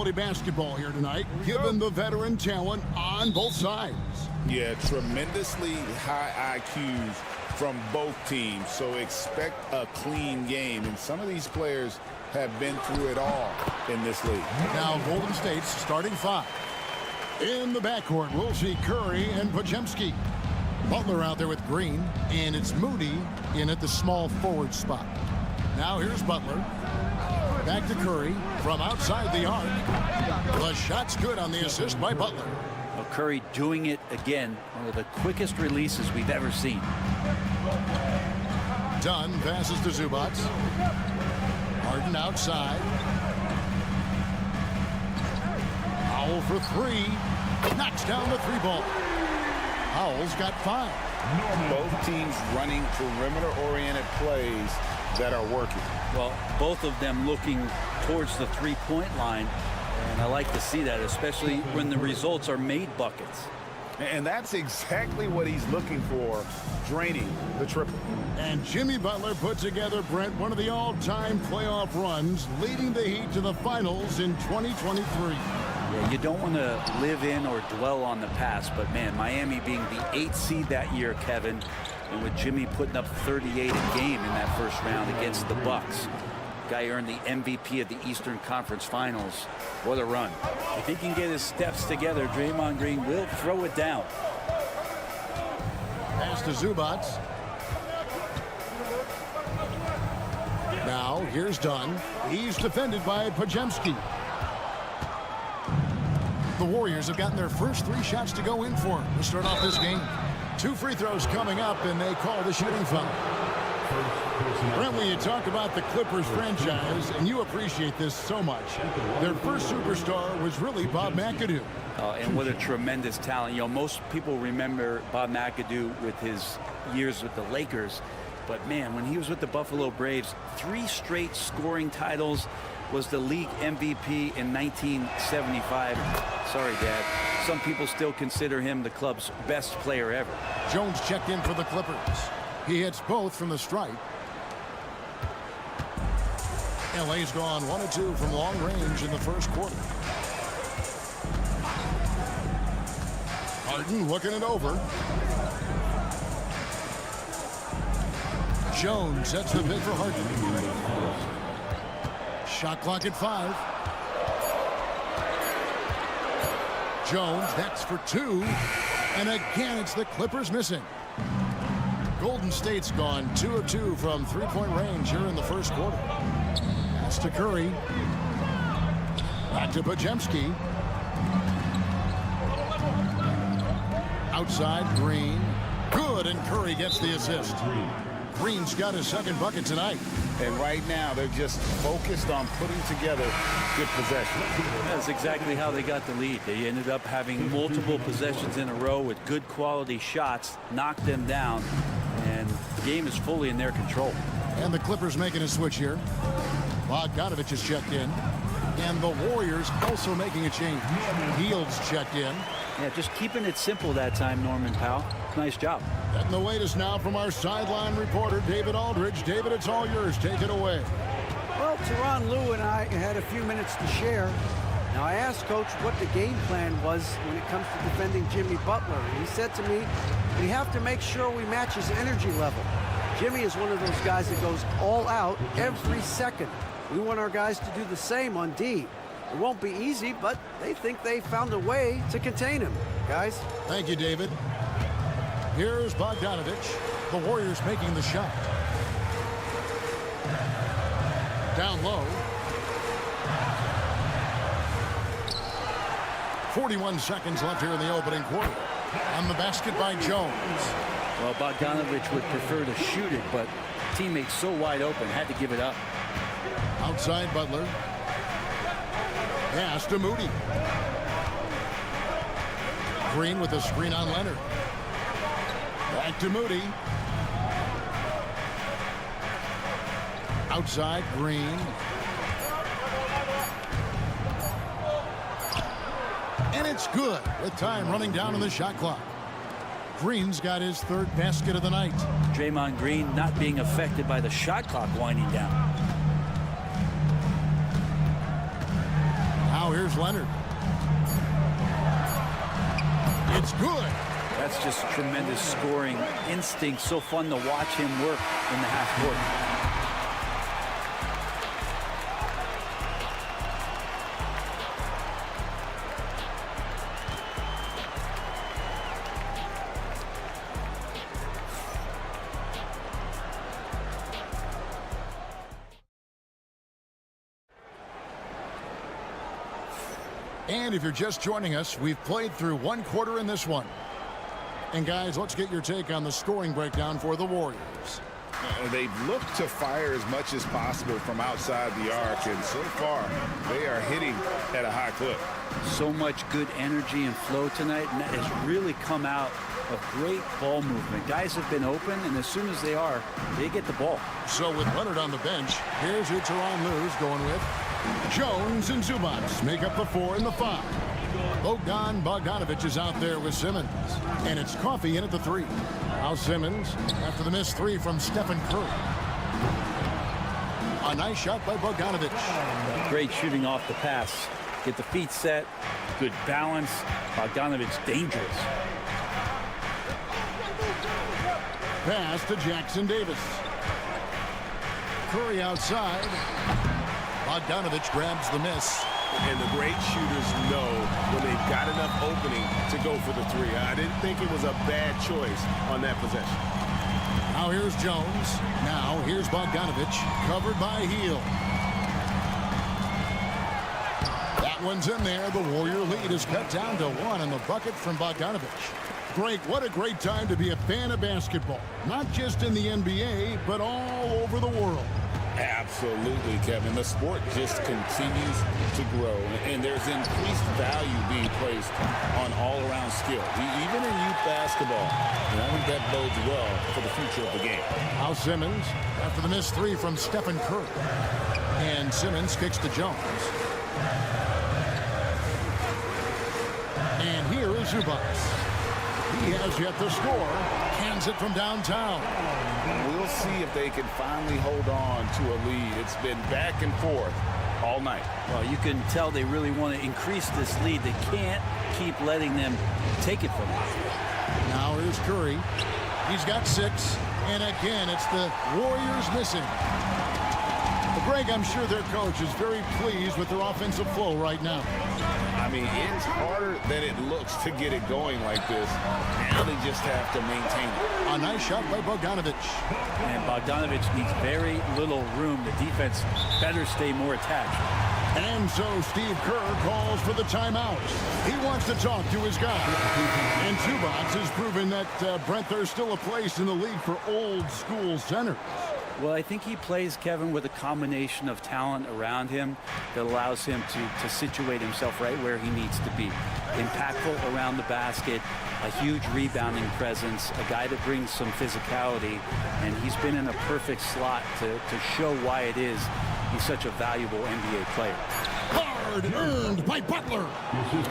quality basketball here tonight, given the veteran talent on both sides. Yeah, tremendously high IQs from both teams, so expect a clean game. And some of these players have been through it all in this league. Now Golden State's starting five. In the backcourt, we'll see Curry and Podziemski. Butler out there with Green, and it's Moody in at the small forward spot. Now here's Butler. Back to Curry from outside the arc. The shot's good on the assist by Butler. Well, Curry doing it again. One of the quickest releases we've ever seen. Dunn passes to Zubac. Harden outside. Powell for three. Knocks down the three ball. Powell's got 5. Both teams running perimeter-oriented plays that are working. Well, both of them looking towards the three-point line. And I like to see that, especially when the results are made buckets. And that's exactly what he's looking for, draining the triple. And Jimmy Butler put together, Brent, one of the all-time playoff runs, leading the Heat to the finals in 2023. Yeah, you don't want to live in or dwell on the past, but man, Miami being the 8th seed that year, Kevin, and with Jimmy putting up 38 a game in that first round against the Bucks. Guy earned the MVP of the Eastern Conference Finals. What a run. If he can get his steps together, Draymond Green will throw it down. Pass to Zubac. Now, here's Dunn. He's defended by Podziemski. The Warriors have gotten their first 3 shots to go in for him to start off this game. 2 free throws coming up, and they call the shooting foul. Brent, you talk about the Clippers franchise, and you appreciate this so much. Their first superstar was really Bob McAdoo. And what a tremendous talent. You know, most people remember Bob McAdoo with his years with the Lakers. But, man, when he was with the Buffalo Braves, 3 straight scoring titles, was the league MVP in 1975. Sorry, Dad. Some people still consider him the club's best player ever. Jones checked in for the Clippers. He hits both from the stripe. LA's gone 1 of 2 from long range in the first quarter. Harden looking it over. Jones sets the pick for Harden. Shot clock at 5. Jones, that's for 2. And again, it's the Clippers missing. Golden State's gone 2 of 2 from three-point range here in the first quarter. Pass to Curry. Back to Podziemski. Outside, Green. Good, and Curry gets the assist. Green's got his second bucket tonight. And right now, they're just focused on putting together good possession. That's exactly how they got the lead. They ended up having multiple possessions in a row with good quality shots, knocked them down, and the game is fully in their control. And the Clippers making a switch here. Bogdanovich has checked in. And the Warriors also making a change. Heald's checked in. Yeah, just keeping it simple that time, Norman Powell. Nice job. Getting the latest now from our sideline reporter, David Aldridge. David, it's all yours. Take it away. Well, Tyronn Lue and I had a few minutes to share. Now, I asked Coach what the game plan was when it comes to defending Jimmy Butler. And he said to me, we have to make sure we match his energy level. Jimmy is one of those guys that goes all out every second. We want our guys to do the same on D. It won't be easy, but they think they found a way to contain him. Guys? Thank you, David. Here's Bogdanovich. The Warriors making the shot. Down low. 41 seconds left here in the opening quarter. On the basket by Jones. Well, Bogdanovich would prefer to shoot it, but teammates so wide open, had to give it up. Outside Butler. Pass to Moody. Green with a screen on Leonard. Back to Moody. Outside Green. And it's good with time running down on the shot clock. Green's got his 3rd basket of the night. Draymond Green not being affected by the shot clock winding down. Now here's Here's Leonard. It's good. That's just tremendous scoring instinct. So fun to watch him work in the half court. And if you're just joining us, we've played through one quarter in this one. And guys, let's get your take on the scoring breakdown for the Warriors. They've looked to fire as much as possible from outside the arc, and so far they are hitting at a high clip. So much good energy and flow tonight, and that has really come out of great ball movement. Guys have been open, and as soon as they are, they get the ball. So with Leonard on the bench, here's who Tyronn Lue's going with. Jones and Zubac make up the 4 and the 5. Bogdanovic is out there with Simmons. And it's Coffey in at the 3. Now Simmons after the missed 3 from Stephen Curry. A nice shot by Bogdanovic. Great shooting off the pass. Get the feet set. Good balance. Bogdanovic dangerous. Pass to Jackson Davis. Curry outside. Bogdanovic grabs the miss. And the great shooters know when they've got enough opening to go for the 3. I didn't think it was a bad choice on that possession. Now here's Jones. Now here's Bogdanovic, covered by Hield. That one's in there. The Warrior lead is cut down to 1 on the bucket from Bogdanovic. Greg, what a great time to be a fan of basketball. Not just in the NBA, but all over the world. Absolutely, Kevin. The sport just continues to grow, and there's increased value being placed on all-around skill, even in youth basketball. And I think that bodes well for the future of the game. Now Simmons after the missed 3 from Stephen Curry. And Simmons kicks to Jones. And here is Zubac. He has yet to score. Cans it from downtown. We'll see if they can finally hold on to a lead. It's been back and forth all night. Well, you can tell they really want to increase this lead. They can't keep letting them take it from them. Now here's Curry. He's got 6. And again, it's the Warriors missing. But Greg, I'm sure their coach is very pleased with their offensive flow right now. I mean, it's harder than it looks to get it going like this. Now they just have to maintain it. A nice shot by Bogdanovic. And Bogdanovic needs very little room. The defense better stay more attached. And so Steve Kerr calls for the timeout. He wants to talk to his guy. And Zubac has proven that, Brent, there's still a place in the league for old school centers. Well, I think he plays, Kevin, with a combination of talent around him that allows him to situate himself right where he needs to be. Impactful around the basket, a huge rebounding presence, a guy that brings some physicality, and he's been in a perfect slot to show why it is he's such a valuable NBA player. Hard earned by Butler.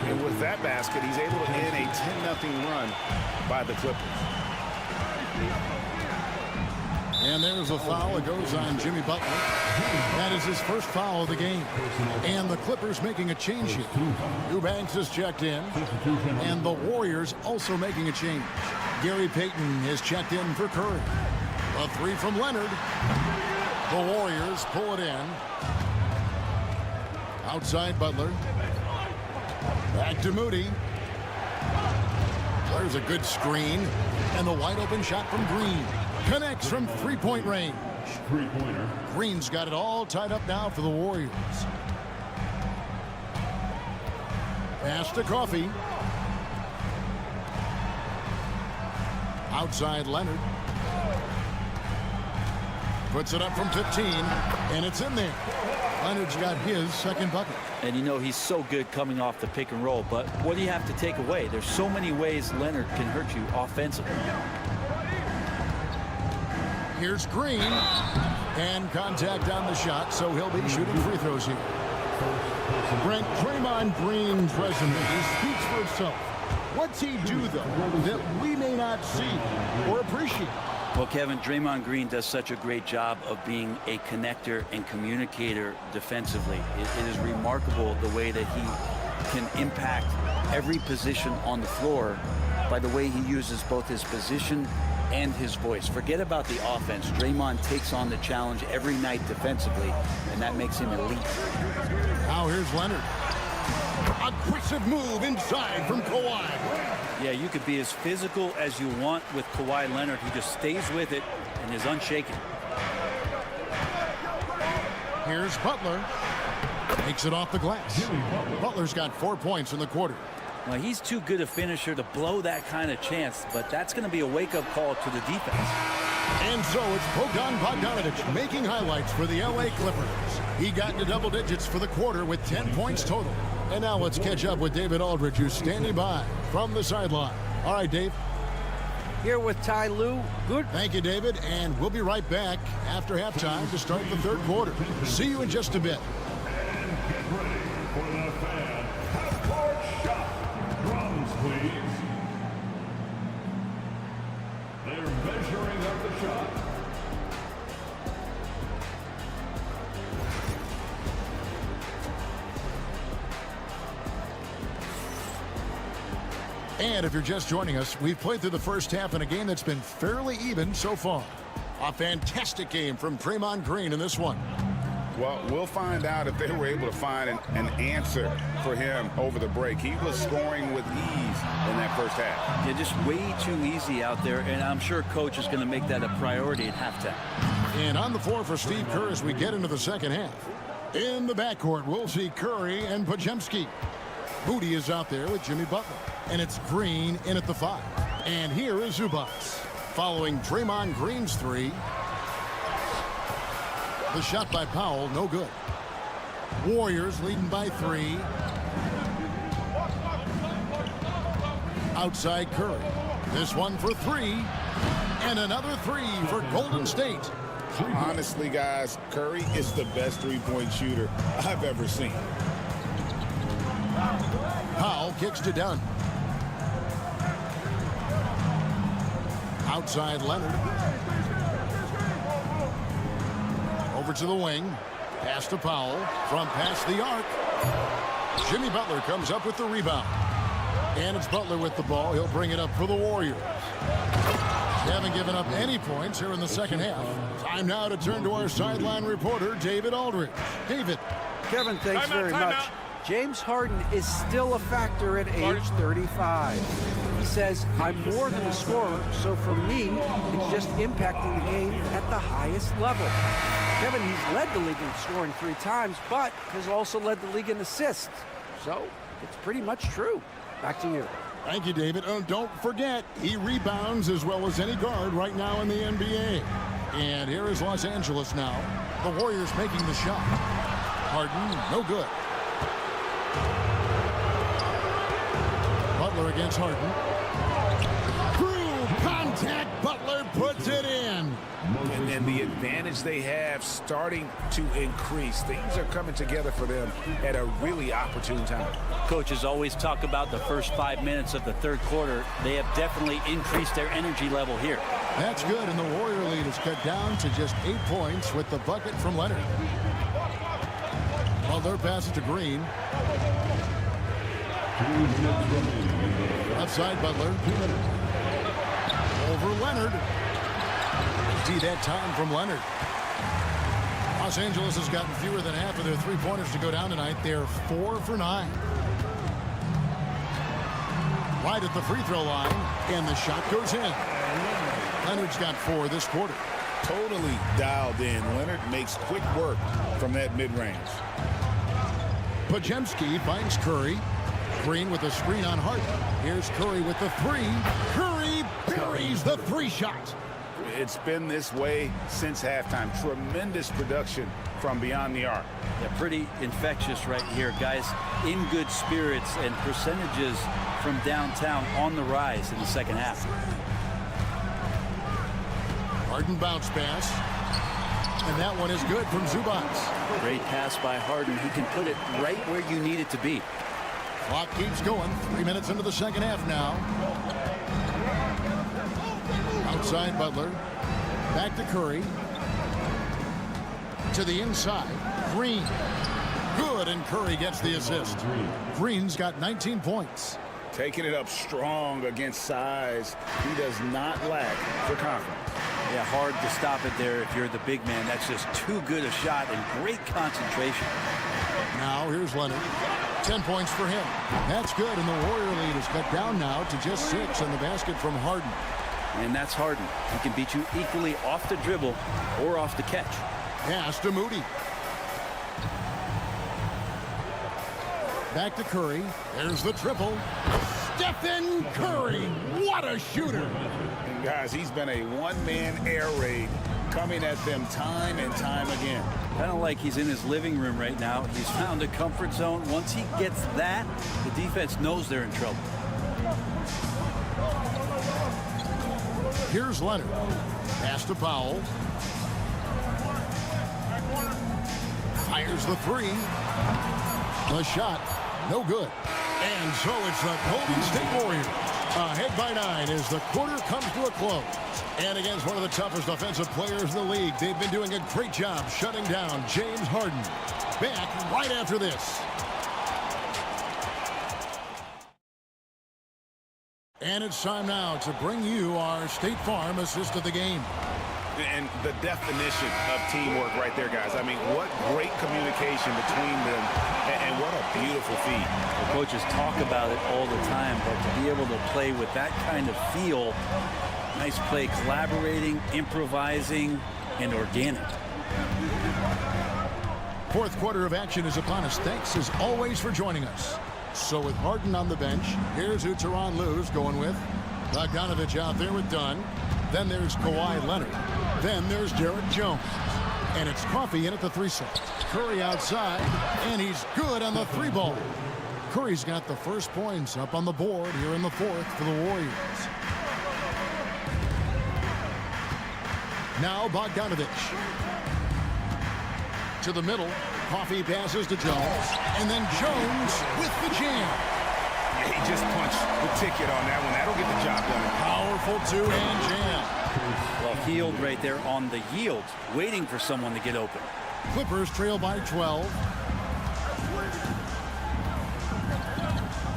And with that basket, he's able to end a 10-0 run by the Clippers. And there's a foul. It goes on Jimmy Butler. That is his first foul of the game. And the Clippers making a change here. Eubanks is checked in. And the Warriors also making a change. Gary Payton is checked in for Curry. A 3 from Leonard. The Warriors pull it in. Outside Butler. Back to Moody. There's a good screen. And the wide open shot from Green. Connects from three-point range. Three-pointer. Green's got it all tied up now for the Warriors. Pass to Coffey. Outside Leonard. Puts it up from 15, and it's in there. Leonard's got his second bucket. And you know he's so good coming off the pick and roll, but what do you have to take away? There's so many ways Leonard can hurt you offensively. Here's Green, and contact on the shot, so he'll be shooting free throws here. Brent, Draymond Green's resume speaks for itself. What's he do, though, that we may not see or appreciate? Well, Kevin, Draymond Green does such a great job of being a connector and communicator defensively. It is remarkable the way that he can impact every position on the floor by the way he uses both his position and his voice. Forget about the offense. Draymond takes on the challenge every night defensively, and that makes him elite. Now here's Leonard. Aggressive move inside from Kawhi. Yeah, you could be as physical as you want with Kawhi Leonard. He just stays with it and is unshaken. Here's Butler. Takes it off the glass. Butler's got 4 points in the quarter. Well, he's too good a finisher to blow that kind of chance, but that's going to be a wake-up call to the defense. And so it's Bogdan Bogdanović making highlights for the LA Clippers. He got into double digits for the quarter with 10 points total. And now let's catch up with David Aldridge, who's standing by from the sideline. All right, Dave. Here with Ty Lue. Good. Thank you, David. And we'll be right back after halftime to start the third quarter. See you in just a bit. And if you're just joining us, we've played through the first half in a game that's been fairly even so far. A fantastic game from Draymond Green in this one. Well, we'll find out if they were able to find an answer for him over the break. He was scoring with ease in that first half. Yeah, just way too easy out there, and I'm sure Coach is going to make that a priority at halftime. And on the floor for Steve Kerr as we get into the second half. In the backcourt, we'll see Curry and Podziemski. Moody is out there with Jimmy Butler. And it's Green in at the 5. And here is Zubac. Following Draymond Green's 3. The shot by Powell, no good. Warriors leading by 3. Outside Curry. This one for 3. And another 3 for Golden State. Honestly, guys, Curry is the best three-point shooter I've ever seen. Powell kicks to Dunn. Outside Leonard. Over to the wing. Pass to Powell. From past the arc. Jimmy Butler comes up with the rebound. And it's Butler with the ball. He'll bring it up for the Warriors. They haven't given up any points here in the second half. Time now to turn to our sideline reporter, David Aldridge. David. Kevin, thanks very much. James Harden is still a factor at age 35. He says, I'm more than a scorer, so for me, it's just impacting the game at the highest level. Kevin, he's led the league in scoring 3 times, but has also led the league in assists. So it's pretty much true. Back to you. Thank you, David. Don't forget, he rebounds as well as any guard right now in the NBA. And here is Los Angeles now. The Warriors making the shot. Harden, no good. Butler against Harden. Through contact, Butler puts it in. And then the advantage they have starting to increase. Things are coming together for them at a really opportune time. Coaches always talk about the first 5 minutes of the third quarter. They have definitely increased their energy level here. That's good, and the Warrior lead is cut down to just 8 points with the bucket from Leonard. Butler passes to Green. Outside Butler. Over Leonard. See that time from Leonard. Los Angeles has gotten fewer than half of their three-pointers to go down tonight. They're 4 for 9. Right at the free throw line, and the shot goes in. Leonard's got 4 this quarter. Totally dialed in. Leonard makes quick work from that mid-range. Podziemski finds Curry. Green with a screen on Harden. Here's Curry with the 3. Curry buries the 3 shot. It's been this way since halftime. Tremendous production from beyond the arc. Yeah, pretty infectious right here, guys. In good spirits and percentages from downtown on the rise in the second half. Harden bounce pass. And that one is good from Zubac. Great pass by Harden. He can put it right where you need it to be. Clock keeps going. 3 minutes into the second half now. Outside Butler. Back to Curry. To the inside. Green. Good, and Curry gets the assist. Green's got 19 points. Taking it up strong against size. He does not lack for confidence. Yeah, hard to stop it there if you're the big man. That's just too good a shot and great concentration. Now here's Leonard. 10 points for him. That's good, and the Warrior lead is cut down now to just 6 on the basket from Harden. And that's Harden. He can beat you equally off the dribble or off the catch. Pass to Moody. Back to Curry. There's the triple. Stephen Curry. What a shooter. And guys, he's been a one-man air raid coming at them time and time again. Kind of like he's in his living room right now. He's found a comfort zone. Once he gets that, the defense knows they're in trouble. Here's Leonard. Pass to Powell. Fires the three. The shot, no good. And so it's the Golden State Warriors ahead by 9 as the quarter comes to a close. And against one of the toughest offensive players in the league, they've been doing a great job shutting down James Harden. Back right after this. And it's time now to bring you our State Farm assist of the game. And the definition of teamwork right there, guys. I mean, what great communication between them, and what a beautiful feat. The coaches talk about it all the time, but to be able to play with that kind of feel, nice play, collaborating, improvising, and organic. Fourth quarter of action is upon us. Thanks, as always, for joining us. So with Harden on the bench, here's who Tyronn Lue's going with. Bogdanovich out there with Dunn. Then there's Kawhi Leonard. Then there's Derek Jones. And it's Coffey in at the 3 set. Curry outside, and he's good on the 3-ball. Curry's got the first points up on the board here in the fourth for the Warriors. Now Bogdanovich. To the middle. Coffey passes to Jones. And then Jones with the jam. He just punched the ticket on that one. That'll get the job done. Powerful two-hand jam. Well, healed right there on the yield, waiting for someone to get open. Clippers trail by 12.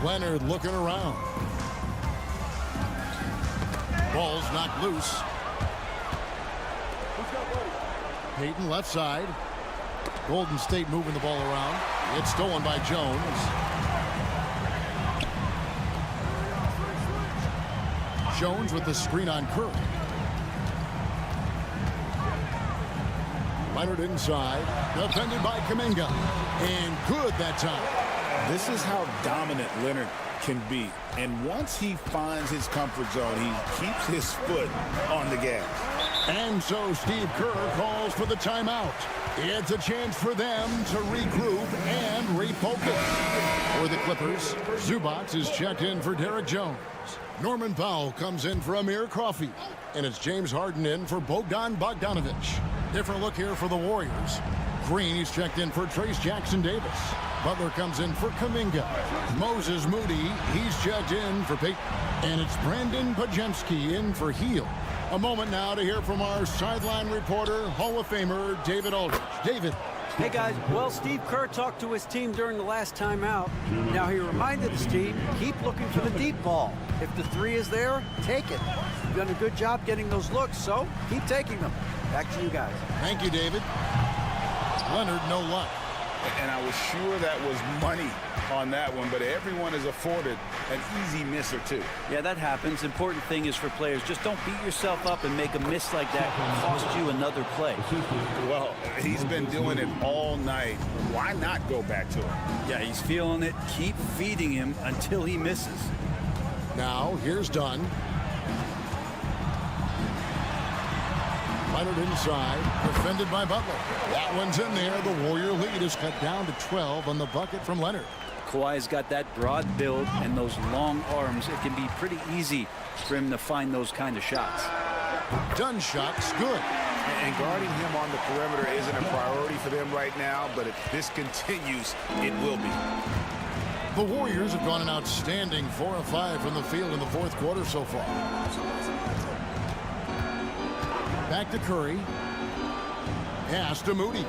Leonard looking around. Ball's knocked loose. Payton left side. Golden State moving the ball around. It's stolen by Jones. Jones with the screen on Curry. Leonard inside. Defended by Kuminga. And good that time. This is how dominant Leonard can be. And once he finds his comfort zone, he keeps his foot on the gas. And so Steve Kerr calls for the timeout. It's a chance for them to regroup and refocus. For the Clippers, Zubac is checked in for Derek Jones. Norman Powell comes in for Amir Coffey. And it's James Harden in for Bogdan Bogdanovich. Different look here for the Warriors. Green is checked in for Trace Jackson-Davis. Butler comes in for Kuminga. Moses Moody, he's checked in for Payton. And it's Brandon Pajemski in for Hield. A moment now to hear from our sideline reporter, Hall of Famer David Aldridge. David. Hey, guys. Well, Steve Kerr talked to his team during the last timeout. Now, he reminded his team, keep looking for the deep ball. If the 3 is there, take it. You've done a good job getting those looks, so keep taking them. Back to you guys. Thank you, David. Leonard, no luck. And I was sure that was money on that one, but everyone is afforded an easy miss or two. Yeah, that happens. Important thing is for players, just don't beat yourself up and make a miss like that cost you another play. Well, he's been doing it all night. Why not go back to him? Yeah, he's feeling it. Keep feeding him until he misses. Now, here's Dunn. Leonard inside, defended by Butler. That one's in there. The Warrior lead is cut down to 12 on the bucket from Leonard. Kawhi's got that broad build and those long arms. It can be pretty easy for him to find those kind of shots. Dunn shot's good. And guarding him on the perimeter isn't a priority for them right now, but if this continues, it will be. The Warriors have gone an outstanding 4 of 5 from the field in the fourth quarter so far. Back to Curry. Pass to Moody.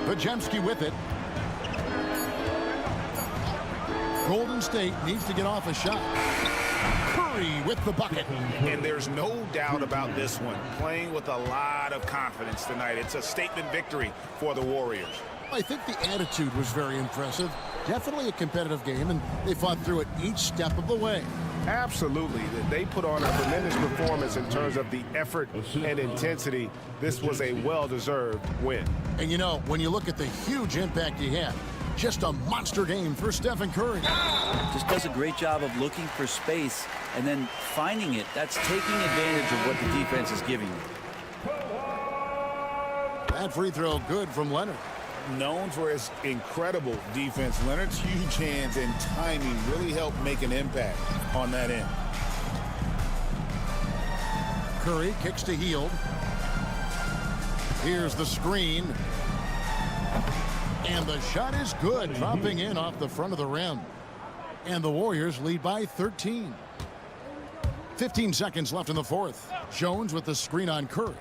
Pajemski with it. Golden State needs to get off a shot. Curry with the bucket. And there's no doubt about this one. Playing with a lot of confidence tonight. It's a statement victory for the Warriors. I think the attitude was very impressive. Definitely a competitive game, and they fought through it each step of the way. Absolutely. They put on a tremendous performance in terms of the effort and intensity. This was a well-deserved win. And you know, when you look at the huge impact he had, just a monster game for Stephen Curry. Just does a great job of looking for space and then finding it. That's taking advantage of what the defense is giving you. That free throw good from Leonard. Known for his incredible defense, Leonard's huge hands and timing really helped make an impact on that end. Curry kicks to Hield. Here's the screen. And the shot is good, dropping in off the front of the rim. And the Warriors lead by 13. 15 seconds left in the fourth. Jones with the screen on Curry.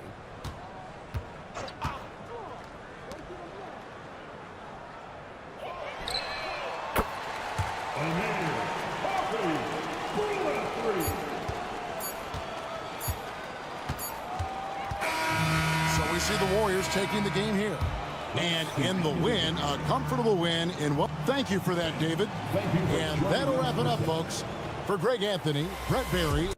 So we see the Warriors taking the game here. And in the win, a comfortable win in what? Thank you for that, David. And that'll wrap it up, folks. For Greg Anthony, Brett Barry.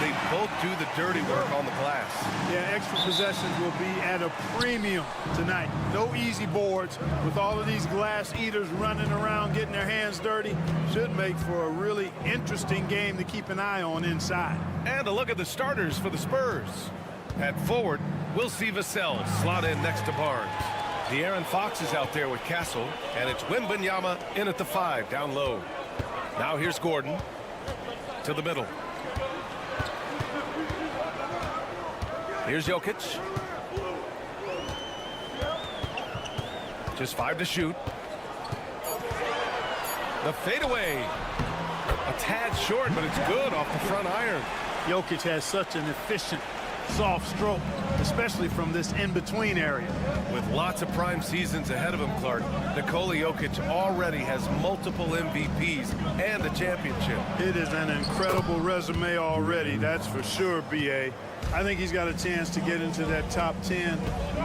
They both do the dirty work on the glass. Yeah, extra possessions will be at a premium tonight. No easy boards. With all of these glass eaters running around, getting their hands dirty, should make for a really interesting game to keep an eye on inside. And a look at the starters for the Spurs. At forward, we'll see Vassell slot in next to Barnes. De'Aaron Fox is out there with Castle, and it's Wembanyama in at the 5, down low. Now here's Gordon to the middle. Here's Jokic. Just 5 to shoot. The fadeaway. A tad short, but it's good off the front iron. Jokic has such an efficient, soft stroke, especially from this in-between area. With lots of prime seasons ahead of him, Clark, Nikola Jokic already has multiple MVPs and a championship. It is an incredible resume already, that's for sure, B.A. I think he's got a chance to get into that top 10,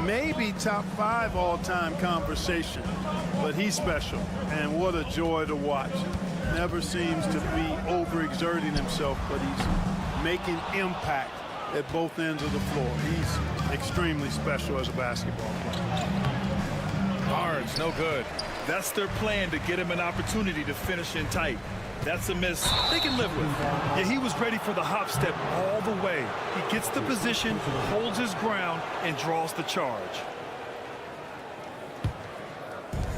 maybe top 5 all-time conversation. But he's special, and what a joy to watch. Never seems to be overexerting himself, but he's making impact at both ends of the floor. He's extremely special as a basketball player. Barnes, no good. That's their plan, to get him an opportunity to finish in tight. That's a miss they can live with. Yeah, he was ready for the hop step all the way. He gets the position, holds his ground, and draws the charge.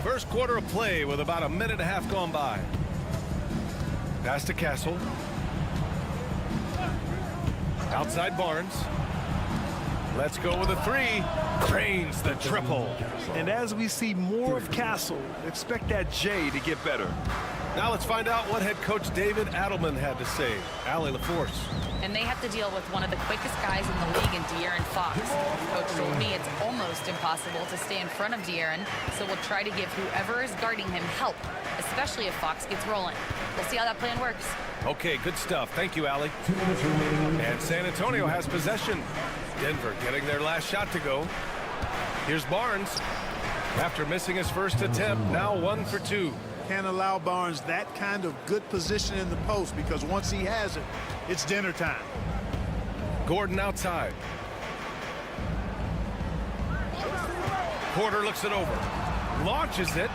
First quarter of play with about a minute and a half gone by. Pass to Castle. Outside Barnes. Let's go with a 3. Drains the triple. And as we see more of Castle, expect that J to get better. Now let's find out what head coach David Adelman had to say. Allie LaForce. And they have to deal with one of the quickest guys in the league in De'Aaron Fox. Coach told me it's almost impossible to stay in front of De'Aaron, so we'll try to give whoever is guarding him help, especially if Fox gets rolling. We'll see how that plan works. Okay, good stuff. Thank you, Allie. And San Antonio has possession. Denver getting their last shot to go. Here's Barnes. After missing his first attempt, now 1 for 2. can't allow Barnes that kind of good position in the post, because once he has it, it's dinner time. Gordon outside. Porter looks it over. Launches it.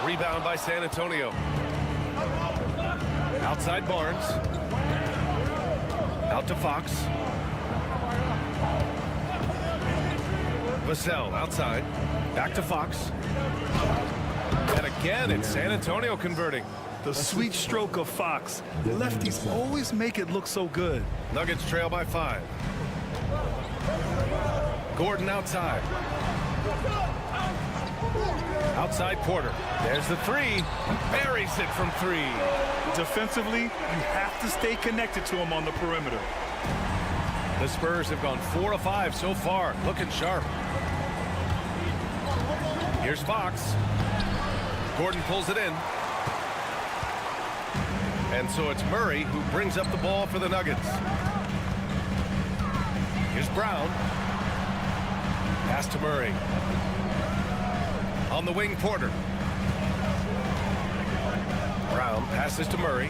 Rebound by San Antonio. Outside Barnes. Out to Fox. Vassell outside. Back to Fox. And again, it's San Antonio converting. The sweet stroke of Fox. Lefties always make it look so good. Nuggets trail by 5. Gordon outside. Outside Porter. There's the 3. Buries it from 3. Defensively, you have to stay connected to him on the perimeter. The Spurs have gone 4 of 5 so far. Looking sharp. Here's Fox. Gordon pulls it in. And so it's Murray who brings up the ball for the Nuggets. Here's Brown. Pass to Murray. On the wing, Porter. Brown passes to Murray.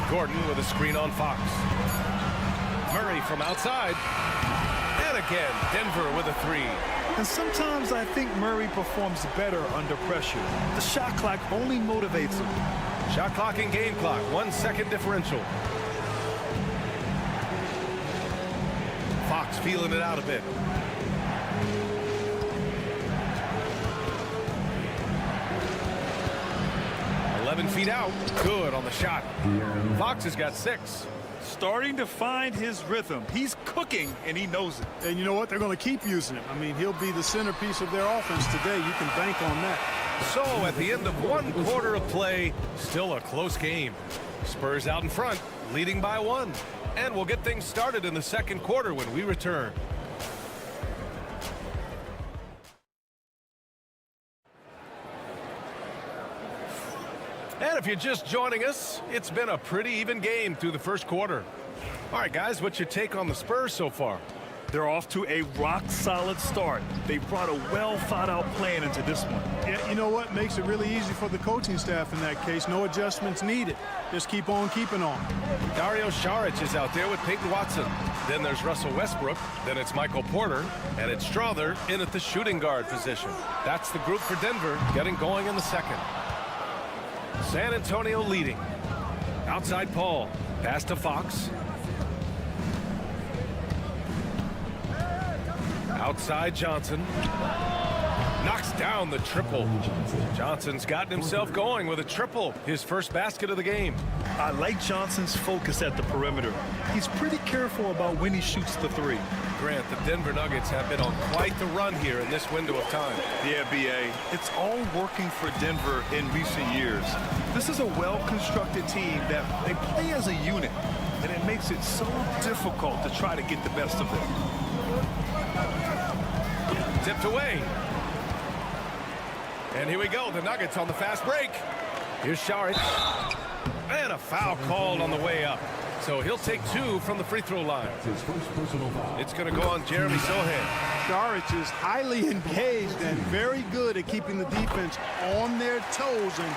Gordon with a screen on Fox. Murray from outside. And again, Denver with a 3. And sometimes I think Murray performs better under pressure. The shot clock only motivates him. Shot clock and game clock, 1 second differential. Fox feeling it out a bit. Feet out. Good on the shot. Fox has got 6. Starting to find his rhythm. He's cooking, and he knows it. And you know what? They're going to keep using him. I mean, he'll be the centerpiece of their offense today. You can bank on that. So at the end of 1 quarter of play, still a close game. Spurs out in front, leading by 1. And we'll get things started in the second quarter when we return. And if you're just joining us, it's been a pretty even game through the first quarter. All right, guys, what's your take on the Spurs so far? They're off to a rock-solid start. They brought a well-thought-out plan into this one. Yeah, you know what? Makes it really easy for the coaching staff in that case. No adjustments needed. Just keep on keeping on. Dario Saric is out there with Peyton Watson. Then there's Russell Westbrook. Then it's Michael Porter. And it's Strother in at the shooting guard position. That's the group for Denver getting going in the second. San Antonio leading. Outside Paul. Pass to Fox. Outside Johnson. Knocks down the triple. Johnson's gotten himself going with a triple. His first basket of the game. I like Johnson's focus at the perimeter. He's pretty careful about when he shoots the 3. Grant, the Denver Nuggets have been on quite the run here in this window of time. Yeah, B.A. It's all working for Denver in recent years. This is a well-constructed team that they play as a unit, and it makes it so difficult to try to get the best of them. Tipped away. And here we go, the Nuggets on the fast break. Here's Saric. And a foul called on the way up. So he'll take 2 from the free throw line. It's going to go on Jeremy Sohan. Saric is highly engaged and very good at keeping the defense on their toes and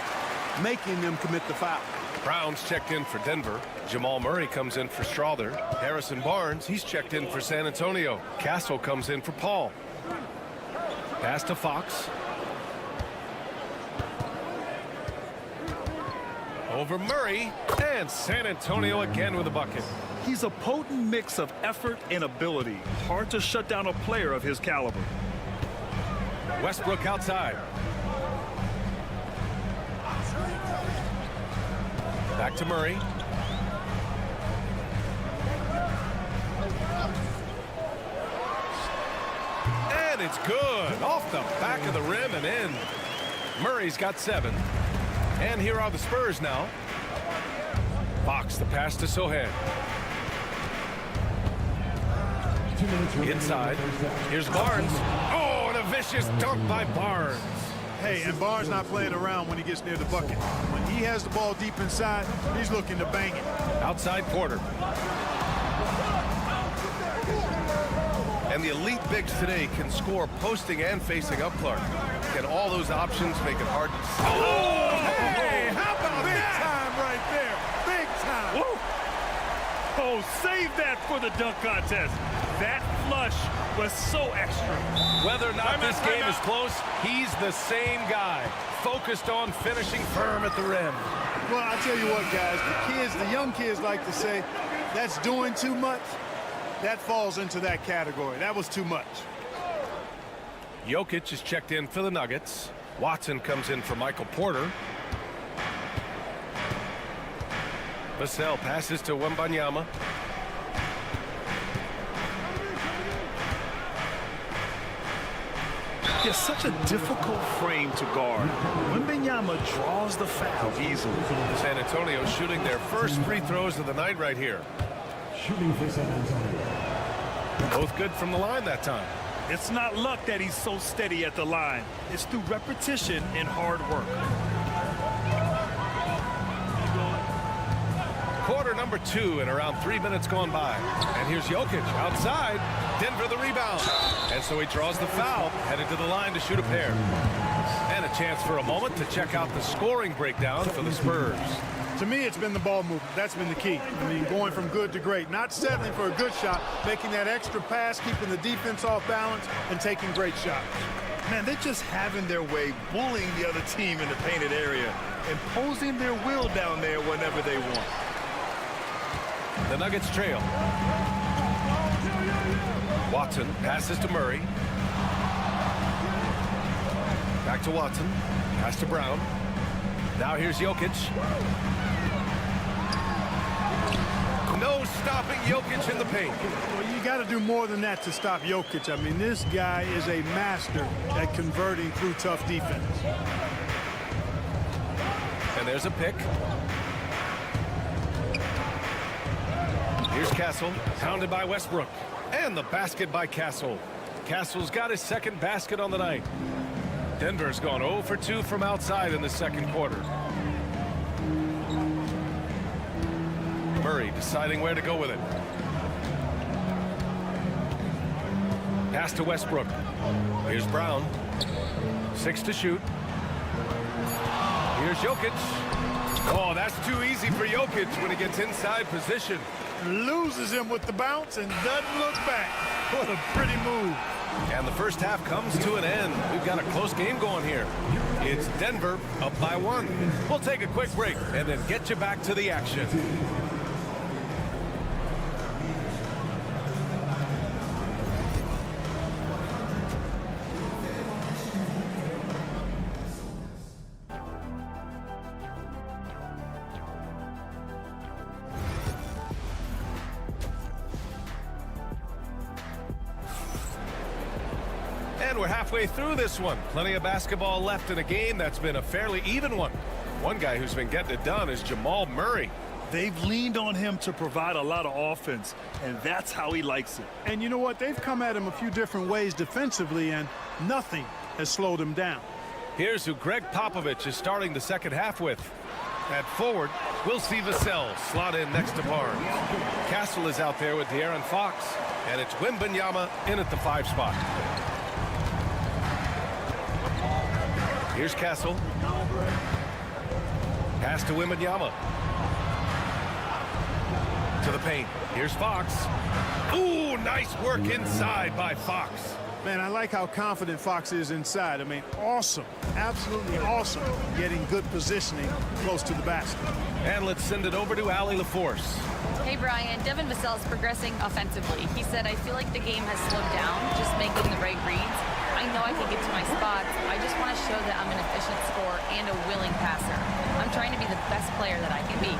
making them commit the foul. Brown's checked in for Denver. Jamal Murray comes in for Strother. Harrison Barnes, he's checked in for San Antonio. Castle comes in for Paul. Pass to Fox. Over Murray, and San Antonio again with a bucket. He's a potent mix of effort and ability. Hard to shut down a player of his caliber. Westbrook outside. Back to Murray. And it's good. Off the back of the rim and in. Murray's got 7. And here are the Spurs now. Fox, the pass to Sohan. Inside. Here's Barnes. Oh, and a vicious dunk by Barnes. Hey, and Barnes not playing around when he gets near the bucket. When he has the ball deep inside, he's looking to bang it. Outside Porter. And the elite bigs today can score posting and facing up Clark. Can all those options make it hard to see? Oh, hey, how about big time right there? Big time. Woo! Oh, save that for the dunk contest. That flush was so extra. Whether or not this game is close, he's the same guy, focused on finishing firm at the rim. Well, I tell you what, guys, the young kids like to say, that's doing too much. That falls into that category. That was too much. Jokic is checked in for the Nuggets. Watson comes in for Michael Porter. Vassell passes to Wembanyama. It's such a difficult frame to guard. Wembanyama draws the foul easily. San Antonio shooting their first free throws of the night right here. Shooting for San Antonio. Both good from the line that time. It's not luck that he's so steady at the line. It's through repetition and hard work. Quarter number 2 and around 3 minutes gone by. And here's Jokic outside. Denver the rebound. And so he draws the foul, headed to the line to shoot a pair. And a chance for a moment to check out the scoring breakdown for the Spurs. To me, it's been the ball movement. That's been the key. I mean, going from good to great. Not settling for a good shot, making that extra pass, keeping the defense off balance, and taking great shots. Man, they're just having their way, bullying the other team in the painted area, imposing their will down there whenever they want. The Nuggets trail. Watson passes to Murray. Back to Watson. Pass to Brown. Now here's Jokic. No stopping Jokic in the paint. Well, you got to do more than that to stop Jokic. I mean, this guy is a master at converting through tough defense. And there's a pick. Here's Castle, pounded by Westbrook. And the basket by Castle. Castle's got his second basket on the night. Denver's gone 0 for 2 from outside in the second quarter. Murray deciding where to go with it. Pass to Westbrook. Here's Brown. 6 to shoot. Here's Jokic. Oh, that's too easy for Jokic when he gets inside position. Loses him with the bounce and doesn't look back. What a pretty move. And the first half comes to an end. We've got a close game going here. It's Denver up by 1. We'll take a quick break and then get you back to the action. And we're halfway through this one. Plenty of basketball left in a game that's been a fairly even one. One guy who's been getting it done is Jamal Murray. They've leaned on him to provide a lot of offense, and that's how he likes it. And you know what? They've come at him a few different ways defensively, and nothing has slowed him down. Here's who Greg Popovich is starting the second half with. At forward, we'll see Vassell slot in next to Barnes. Castle is out there with De'Aaron Fox, and it's Wembanyama in at the 5 spot. Here's Castle. Pass to Wembanyama. To the paint. Here's Fox. Ooh, nice work inside by Fox. Man, I like how confident Fox is inside. I mean, awesome. Absolutely awesome. Getting good positioning close to the basket. And let's send it over to Allie LaForce. Hey, Brian. Devin Vassell is progressing offensively. He said, I feel like the game has slowed down, just making the right reads. I know I can get to my spots. I just want to show that I'm an efficient scorer and a willing passer. I'm trying to be the best player that I can be.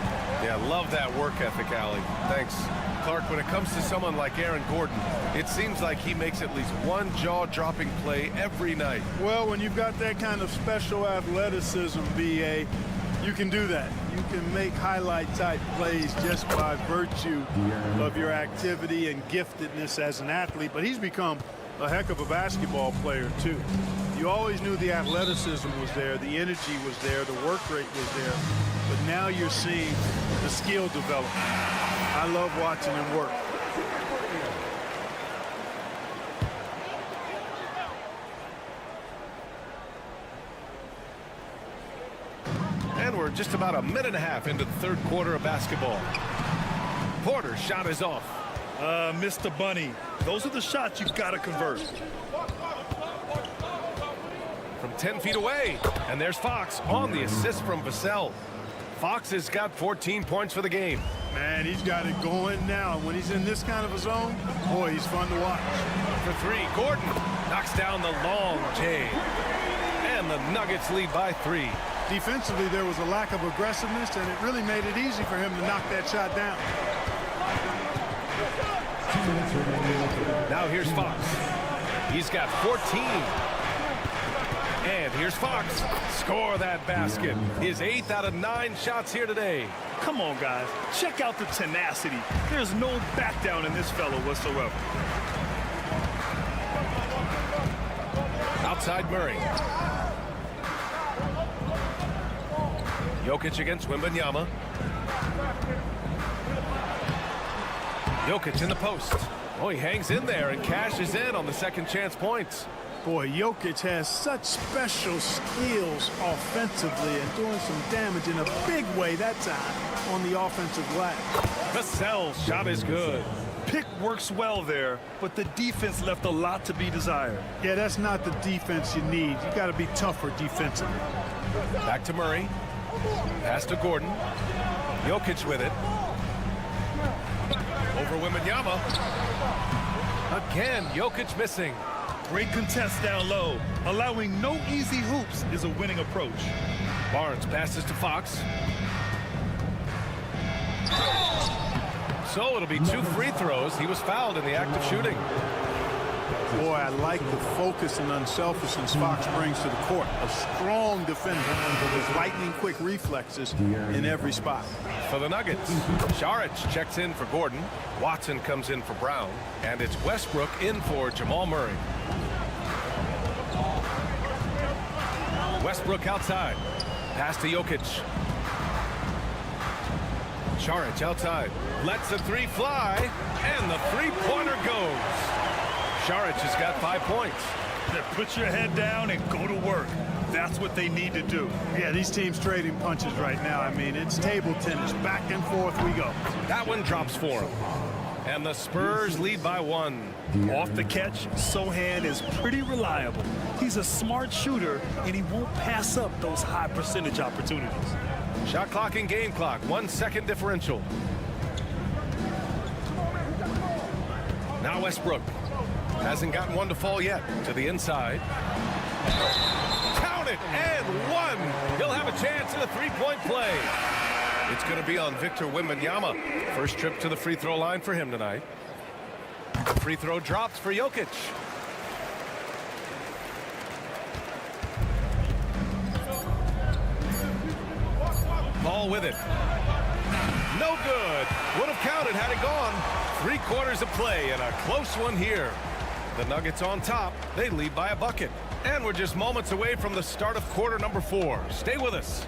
Yeah, love that work ethic, Allie. Thanks. Clark, when it comes to someone like Aaron Gordon, it seems like he makes at least one jaw-dropping play every night. Well, when you've got that kind of special athleticism, BA, you can do that. You can make highlight-type plays just by virtue of your activity and giftedness as an athlete. But he's become a heck of a basketball player, too. You always knew the athleticism was there, the energy was there, the work rate was there. But now you're seeing the skill develop. I love watching him work. And we're just about a minute and a half into the third quarter of basketball. Porter's shot is off. Mr. Bunny, those are the shots you've got to convert. From 10 feet away. And there's Fox on the assist from Vassell. Fox has got 14 points for the game. Man, he's got it going now. When he's in this kind of a zone, boy, he's fun to watch. For three, Gordon knocks down the long J. And the Nuggets lead by 3. Defensively, there was a lack of aggressiveness, and it really made it easy for him to knock that shot down. Now here's Fox. He's got 14. And here's Fox. Score that basket. His 8th out of 9 shots here today. Come on, guys. Check out the tenacity. There's no back down in this fellow whatsoever. Outside Murray. Jokic against Wembanyama. Jokic in the post. Oh, he hangs in there and cashes in on the second chance points. Boy, Jokic has such special skills offensively and doing some damage in a big way that time on the offensive glass. Vassell's shot is good. Pick works well there, but the defense left a lot to be desired. Yeah, that's not the defense you need. You got to be tougher defensively. Back to Murray. Pass to Gordon. Jokic with it. Over Wembanyama. Again, Jokic missing. Great contest down low. Allowing no easy hoops is a winning approach. Barnes passes to Fox. So it'll be 2 free throws. He was fouled in the act of shooting. Boy, I like the focus and unselfishness Fox brings to the court. A strong defender with lightning-quick reflexes in every spot. For the Nuggets, Saric checks in for Gordon. Watson comes in for Brown. And it's Westbrook in for Jamal Murray. Westbrook outside. Pass to Jokic. Saric outside. Lets the 3 fly. And the 3-pointer goes. Saric has got 5 points. Now put your head down and go to work. That's what they need to do. Yeah, these teams trading punches right now. I mean, it's table tennis. Back and forth we go. That one drops for him. And the Spurs lead by 1. Off the catch, Sohan is pretty reliable. He's a smart shooter, and he won't pass up those high percentage opportunities. Shot clock and game clock, 1 second differential. Now Westbrook. Hasn't gotten one to fall yet. To the inside. Count it, and 1. He'll have a chance in a 3-point play. It's going to be on Victor Wembanyama. First trip to the free throw line for him tonight. The free throw drops for Jokic. Ball with it. No good. Would have counted had it gone. 3 quarters of play and a close one here. The Nuggets on top. They lead by a bucket. And we're just moments away from the start of quarter number 4. Stay with us.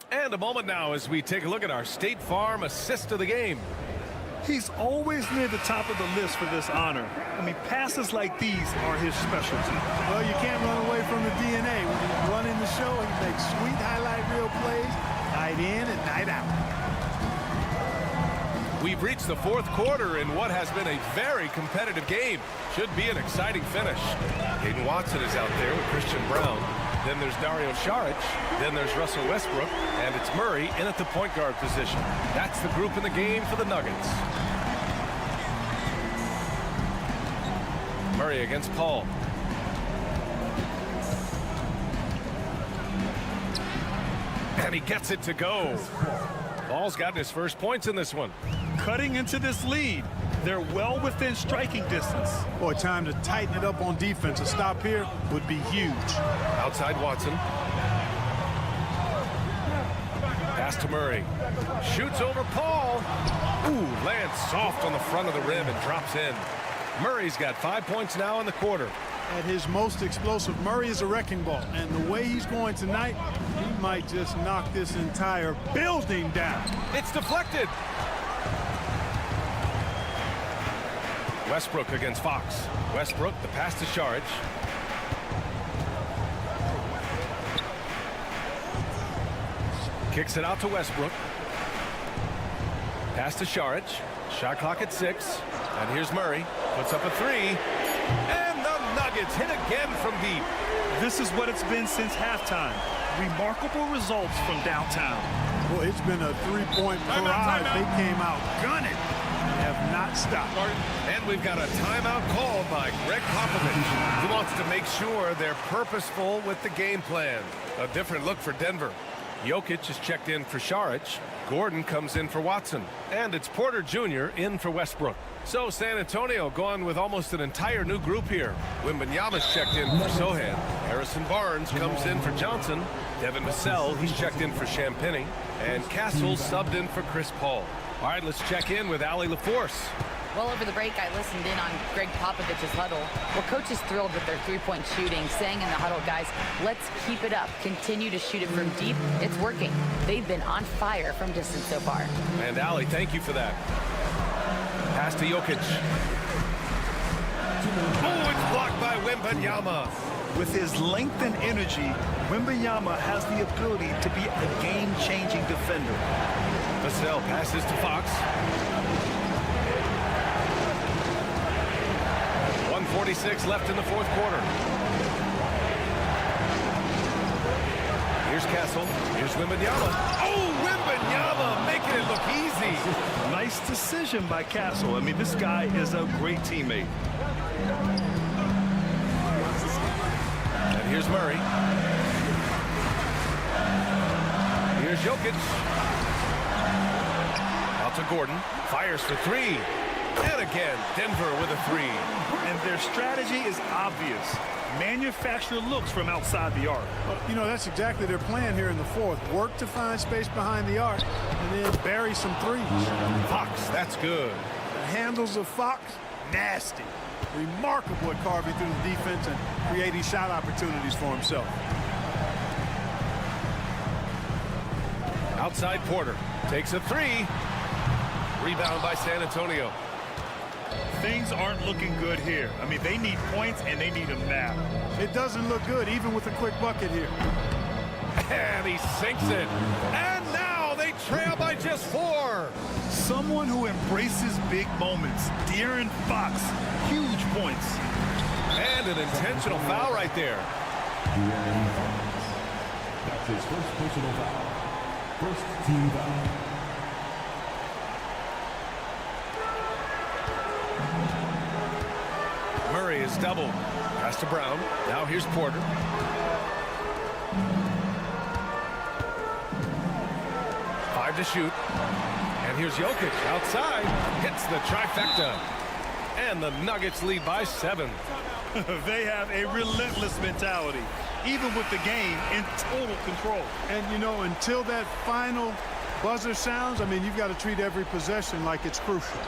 And a moment now as we take a look at our State Farm assist of the game. He's always near the top of the list for this honor. I mean, passes like these are his specialty. Well, you can't run away from the DNA. When he's running the show, he makes sweet highlight reel plays, night in and night out. We've reached the 4th quarter in what has been a very competitive game. Should be an exciting finish. Hayden Watson is out there with Christian Brown. Then there's Dario Saric. Then there's Russell Westbrook. And it's Murray in at the point guard position. That's the group in the game for the Nuggets. Murray against Paul. And he gets it to go. Paul's gotten his first points in this one. Cutting into this lead. They're well within striking distance. Boy, time to tighten it up on defense. A stop here would be huge. Outside Watson. Pass to Murray. Shoots over Paul. Ooh, lands soft on the front of the rim and drops in. Murray's got 5 points now in the quarter. At his most explosive, Murray is a wrecking ball. And the way he's going tonight, he might just knock this entire building down. It's deflected. Westbrook against Fox. Westbrook, the pass to Saric. Kicks it out to Westbrook. Pass to Saric. Shot clock at 6. And here's Murray. Puts up a 3. And the Nuggets hit again from deep. This is what it's been since halftime. Remarkable results from downtown. Well, it's been a three-point parade. They came out gunning. Have not stopped. And we've got a timeout called by Greg Popovich. He wants to make sure they're purposeful with the game plan. A different look for Denver. Jokic is checked in for Saric. Gordon comes in for Watson. And it's Porter Jr. in for Westbrook. So San Antonio going with almost an entire new group here. Wembanyama's checked in for Sohan. Harrison Barnes comes in for Johnson. Devin Vassell, he's checked in for Champagnie. And Castle subbed in for Chris Paul. All right, let's check in with Allie LaForce. Well, over the break, I listened in on Greg Popovich's huddle. Well, coach is thrilled with their three-point shooting, saying in the huddle, guys, let's keep it up. Continue to shoot it from deep. It's working. They've been on fire from distance so far. And Allie, thank you for that. Pass to Jokic. Oh, it's blocked by Wembanyama. With his length and energy, Wembanyama has the ability to be a game-changing defender. Vassell passes to Fox. 1:46 left in the fourth quarter. Here's Castle. Here's Wembanyama. Oh, Wembanyama making it look easy. Nice decision by Castle. I mean, this guy is a great teammate. And here's Murray. Here's Jokic. Out to Gordon. Fires for 3. And again, Denver with a 3. And their strategy is obvious. Manufacture looks from outside the arc. Well, you know, that's exactly their plan here in the fourth. Work to find space behind the arc and then bury some threes. Fox, that's good. The handles of Fox, nasty. Remarkable at carving through the defense and creating shot opportunities for himself. Outside Porter. Takes a 3. Rebound by San Antonio. Things aren't looking good here. I mean, they need points, and they need them now. It doesn't look good, even with a quick bucket here. And he sinks it. And now they trail by just 4. Someone who embraces big moments. De'Aaron Fox, huge points. And an intentional foul right there. De'Aaron Fox. That's his first personal foul. First team foul. Murray is doubled. Pass to Brown. Now here's Porter. Five to shoot. And here's Jokic outside. Hits the trifecta. And the Nuggets lead by 7. They have a relentless mentality, even with the game in total control. And, you know, until that final buzzer sounds, I mean, you've got to treat every possession like it's crucial.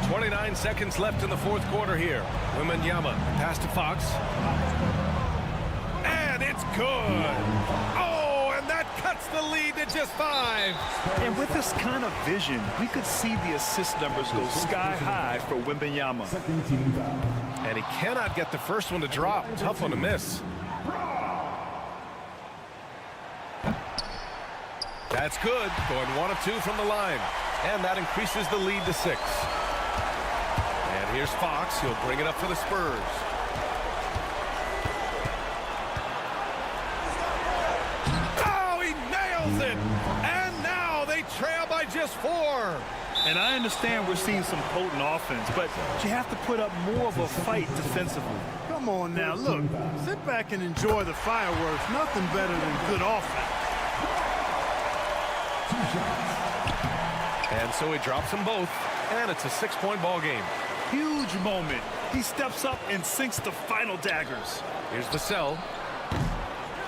29 seconds left in the fourth quarter here. Wembanyama pass to Fox. And it's good. Oh, and that cuts the lead to just 5. And with this kind of vision, we could see the assist numbers go sky high for Wembanyama. Second team foul. And he cannot get the first one to drop. Tough one to miss. That's good. Going 1 of 2 from the line. And that increases the lead to 6. And here's Fox. He'll bring it up for the Spurs. Oh, he nails it. And now they trail by just 4. And I understand we're seeing some potent offense, but you have to put up more of a fight defensively. Come on now, look. Sit back and enjoy the fireworks. Nothing better than good offense. And so he drops them both. And it's a 6-point ball game. Huge moment. He steps up and sinks the final daggers. Here's Vassell.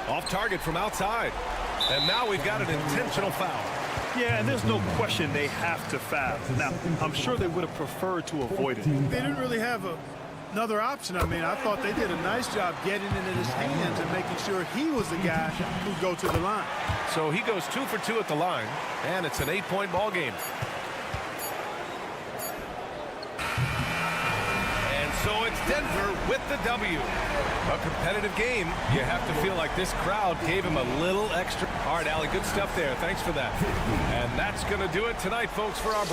Off target from outside. And now we've got an intentional foul. Yeah, and there's no question they have to foul. Now, I'm sure they would have preferred to avoid it. They didn't really have another option. I mean, I thought they did a nice job getting it in his hands and making sure he was the guy who'd go to the line. So he goes 2 for 2 at the line. And it's an 8-point ball game. Denver with the W. A competitive game. You have to feel like this crowd gave him a little extra. All right, Allie, good stuff there. Thanks for that. And that's going to do it tonight, folks, for our...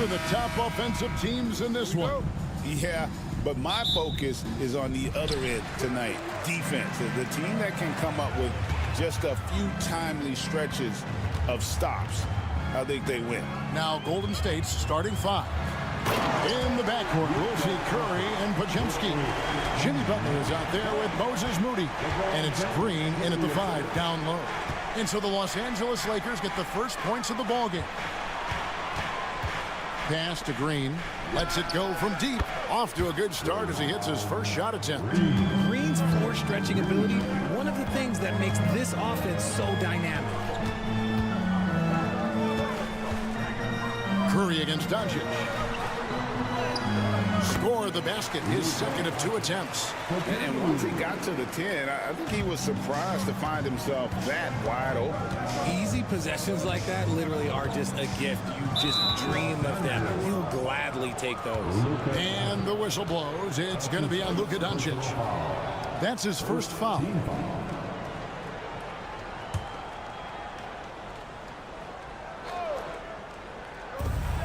of the top offensive teams in this one. Yeah, but my focus is on the other end tonight. Defense. The team that can come up with just a few timely stretches of stops, I think they win. Now Golden State's starting 5. In the backcourt, we'll see Curry and Podziemski. Jimmy Butler is out there with Moses Moody. And it's Green in at the 5, down low. And so the Los Angeles Lakers get the first points of the ballgame. Pass to Green. Lets it go from deep. Off to a good start as he hits his first shot attempt. Green's floor stretching ability, one of the things that makes this offense so dynamic. Curry against Doncic. Score the basket, his second of 2 attempts. And once he got to the 10, I think he was surprised to find himself that wide open. Easy possessions like that literally are just a gift. You just dream of them. He'll gladly take those. And the whistle blows. It's going to be on Luka Doncic. That's his first foul.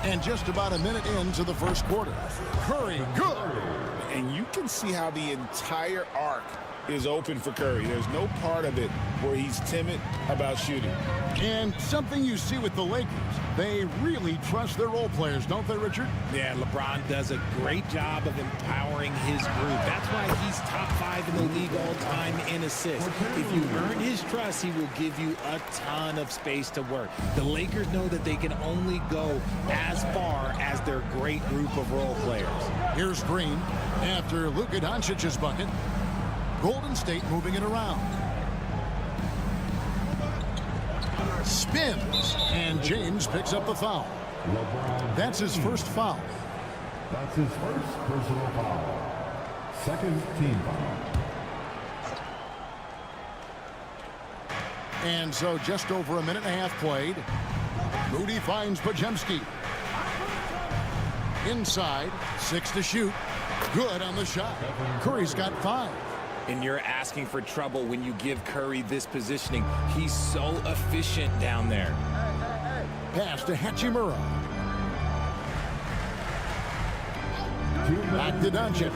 And just about a minute into the first quarter. Curry, good. And you can see how the entire arc is open for Curry. There's no part of it where he's timid about shooting. And something you see with the Lakers, they really trust their role players, don't they, Richard? Yeah, LeBron does a great job of empowering his group. That's why he's top 5 in the league all time in assists. If you earn his trust, he will give you a ton of space to work. The Lakers know that they can only go as far as their great group of role players. Here's Green after Luka Doncic's bucket. Golden State moving it around. Spins, and James picks up the foul. That's his first foul. That's his first personal foul. Second team foul. And so just over a minute and a half played. Moody finds Podziemski. Inside, 6 to shoot. Good on the shot. Curry's got 5. And you're asking for trouble when you give Curry this positioning. He's so efficient down there. Pass to Hachimura. Back to Doncic.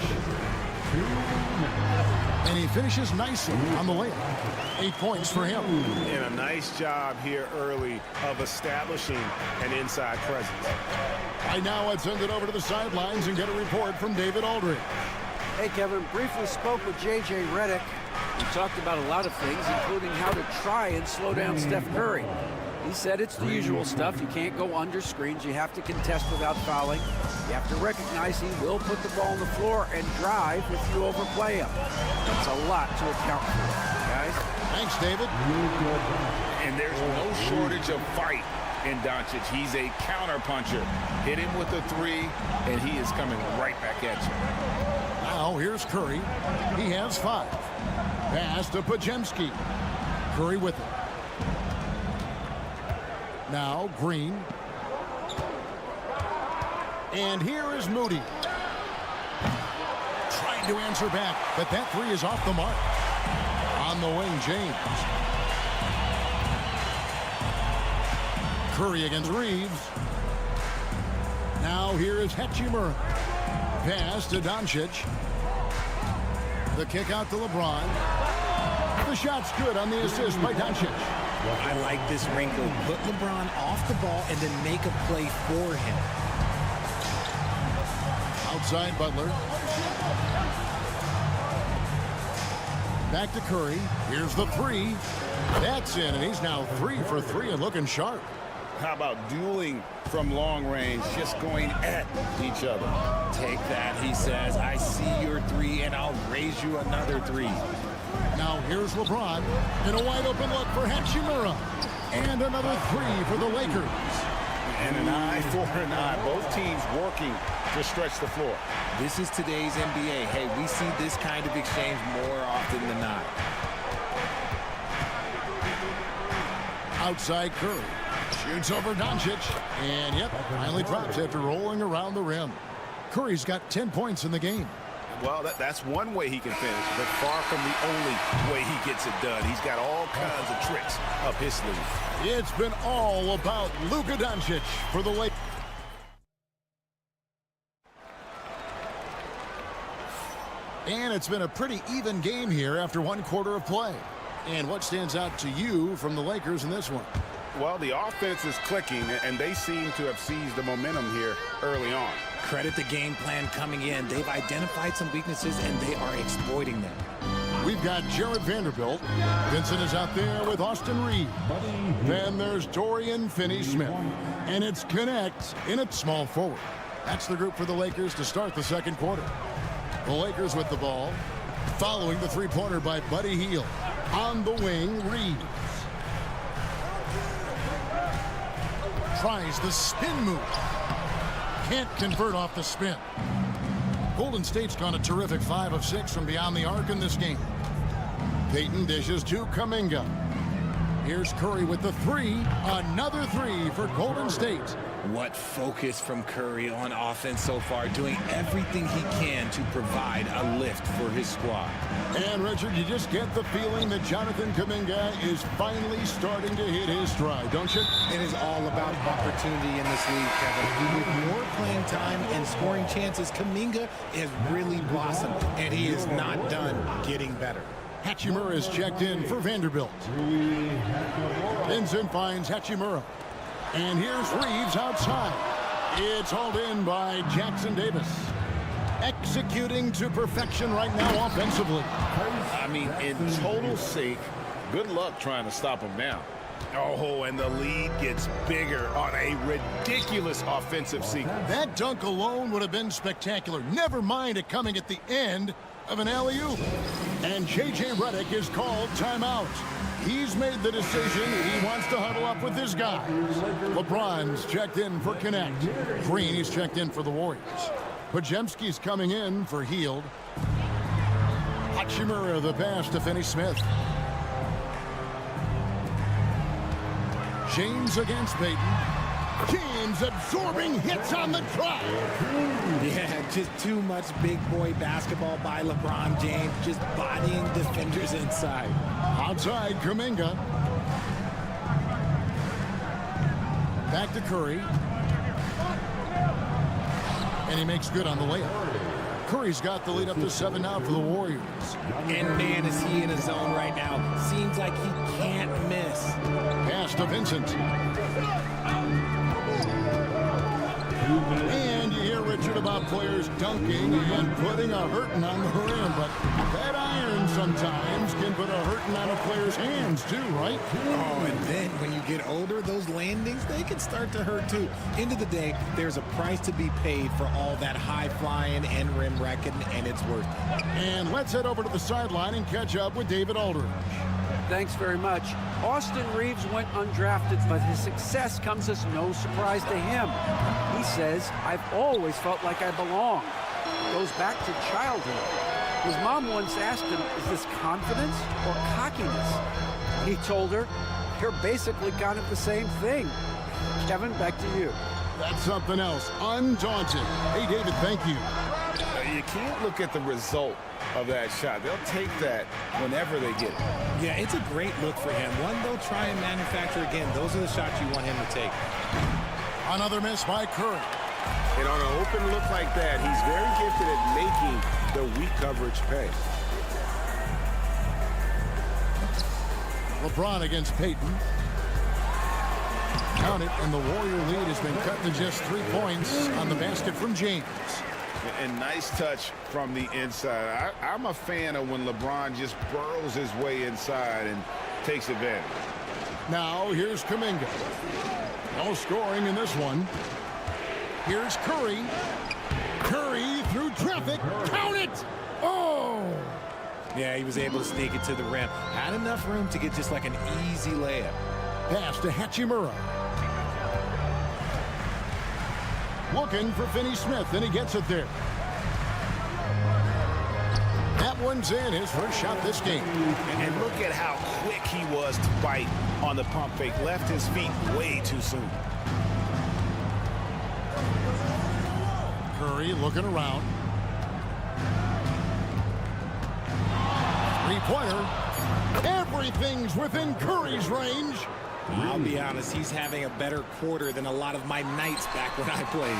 And he finishes nicely on the layup. 8 points for him. And a nice job here early of establishing an inside presence. Right now, let's send it over to the sidelines and get a report from David Aldridge. Hey, Kevin, briefly spoke with J.J. Redick. We talked about a lot of things, including how to try and slow down Steph Curry. He said it's the usual stuff. You can't go under screens. You have to contest without fouling. You have to recognize he will put the ball on the floor and drive if you overplay him. That's a lot to account for, guys. Thanks, David. And there's no shortage of fight in Doncic. He's a counter-puncher. Hit him with a 3, and he is coming right back at you. Now here's Curry. He has 5. Pass to Podziemski. Curry with it. Now Green. And here is Moody. Trying to answer back, but that 3 is off the mark. On the wing, James. Curry against Reeves. Now here is Hachimura. Pass to Doncic. The kick out to LeBron. The shot's good on the assist by Doncic. I like this wrinkle. Put LeBron off the ball and then make a play for him. Outside Butler. Back to Curry. Here's the 3. That's in, and he's now 3 for 3 and looking sharp. How about dueling from long range, just going at each other? Take that, he says. I see your 3, and I'll raise you another 3. Now here's LeBron in a wide open look for Hachimura. And another 3 for the Lakers. And an eye for an eye. Both teams working to stretch the floor. This is today's NBA. Hey, we see this kind of exchange more often than not. Outside Curry. Shoots over Doncic. And yep, finally drops after rolling around the rim. Curry's got 10 points in the game. Well, that's one way he can finish, but far from the only way he gets it done. He's got all kinds of tricks up his sleeve. It's been all about Luka Doncic for the Lakers. And it's been a pretty even game here after one quarter of play. And what stands out to you from the Lakers in this one? Well, the offense is clicking, and they seem to have seized the momentum here early on. Credit the game plan coming in. They've identified some weaknesses, and they are exploiting them. We've got Jared Vanderbilt. Vincent is out there with Austin Reed. Then there's Dorian Finney-Smith. And it's Connect in at small forward. That's the group for the Lakers to start the second quarter. The Lakers with the ball, following the three-pointer by Buddy Hield. On the wing, Reeves. Tries the spin move. Can't convert off the spin. Golden State's gone a terrific 5 of 6 from beyond the arc in this game. Payton dishes to Kuminga. Here's Curry with the three. Another three for Golden State. What focus from Curry on offense so far, doing everything he can to provide a lift for his squad. And, Richard, you just get the feeling that Jonathan Kuminga is finally starting to hit his stride, don't you? It is all about opportunity in this league, Kevin. With more playing time and scoring chances, Kuminga has really blossomed, and he is not done getting better. Hachimura is checked in for Vanderbilt. Vincent finds Hachimura. And here's Reeves outside. It's hauled in by Jackson Davis. Executing to perfection right now offensively. I mean, in total sync. Good luck trying to stop him now. Oh, and the lead gets bigger on a ridiculous offensive sequence. That dunk alone would have been spectacular. Never mind it coming at the end of an alley-oop. And J.J. Redick is called timeout. He's made the decision. He wants to huddle up with his guys. LeBron's checked in for Connect. Green, he's checked in for the Warriors. Pajemski's coming in for Hield. Hachimura the pass to Finney-Smith. James against Payton. James absorbing hits on the drive. Yeah, just too much big boy basketball by LeBron James, just bodying defenders inside. Outside, Kuminga. Back to Curry. And he makes good on the layup. Curry's got the lead up to 7 now for the Warriors. And man, is he in a zone right now. Seems like he can't miss. Pass to Vincent. And you hear, Richard, about players dunking and putting a hurting on the rim, but that iron sometimes can put a hurting on a player's hands too, right? Oh, and then when you get older, those landings, they can start to hurt too. End of the day, there's a price to be paid for all that high flying and rim wrecking, and it's worth it. And let's head over to the sideline and catch up with David Aldridge. Thanks very much. Austin Reeves went undrafted, but his success comes as no surprise to him. He says, "I've always felt like I belong." Goes back to childhood. His mom once asked him, "Is this confidence or cockiness?" He told her, "You're basically kind of the same thing." Kevin, back to you. That's something else. Undaunted. Hey, David, thank you. You can't look at the result of that shot. They'll take that whenever they get it. Yeah, it's a great look for him. One they'll try and manufacture again. Those are the shots you want him to take. Another miss by Curry. And on an open look like that, he's very gifted at making the weak coverage pay. LeBron against Payton. Count it, and the Warrior lead has been cut to just 3 points on the basket from James. And nice touch from the inside. I'm a fan of when LeBron just burrows his way inside and takes advantage. Now, here's Kuminga. No scoring in this one. Here's Curry. Curry through traffic. Count it! Oh! Yeah, he was able to sneak it to the rim. Had enough room to get just like an easy layup. Pass to Hachimura. Looking for Finney-Smith, and he gets it there. That one's in, his first shot this game. And look at how quick he was to bite on the pump fake. Left his feet way too soon. Curry looking around. Three-pointer. Everything's within Curry's range. I'll be honest, he's having a better quarter than a lot of my nights back when I played.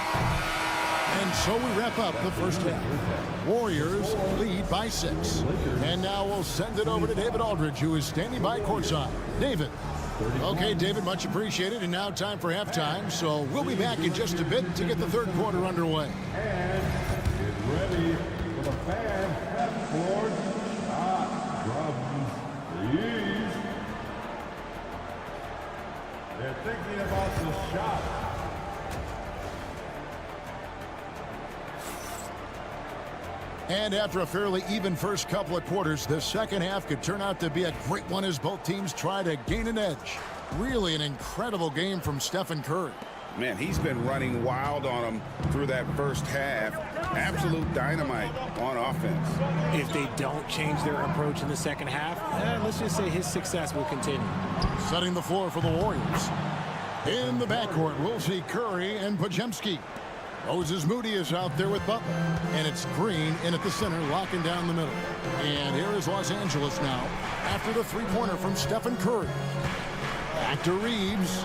And so we wrap up the first half. Warriors lead by 6. And now we'll send it over to David Aldridge, who is standing by courtside. David. Okay, David, much appreciated. And now time for halftime. So we'll be back in just a bit to get the third quarter underway. And get ready for the fan half-court shot from 3. They're thinking about the shot. And after a fairly even first couple of quarters, the second half could turn out to be a great one as both teams try to gain an edge. Really an incredible game from Stephen Curry. Man, he's been running wild on them through that first half. Absolute dynamite on offense. If they don't change their approach in the second half, let's just say his success will continue. Setting the floor for the Warriors. In the backcourt, we'll see Curry and Podziemski. Moses Moody is out there with Butler. And it's Green in at the center, locking down the middle. And here is Los Angeles now after the three-pointer from Stephen Curry. Back to Reeves.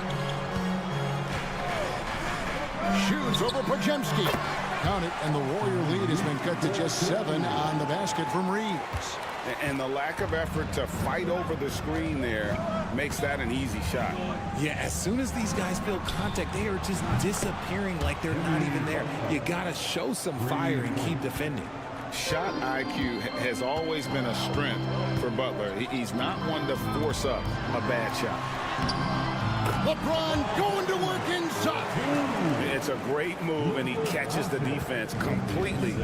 Shoots over Podziemski. Count it, and the Warrior lead has been cut to just 7 on the basket from Reeves. And the lack of effort to fight over the screen there makes that an easy shot. Yeah, as soon as these guys feel contact, they are just disappearing like they're not even there. You got to show some fire and keep defending. Shot IQ has always been a strength for Butler. He's not one to force up a bad shot. LeBron going to work inside. It's a great move, and he catches the defense completely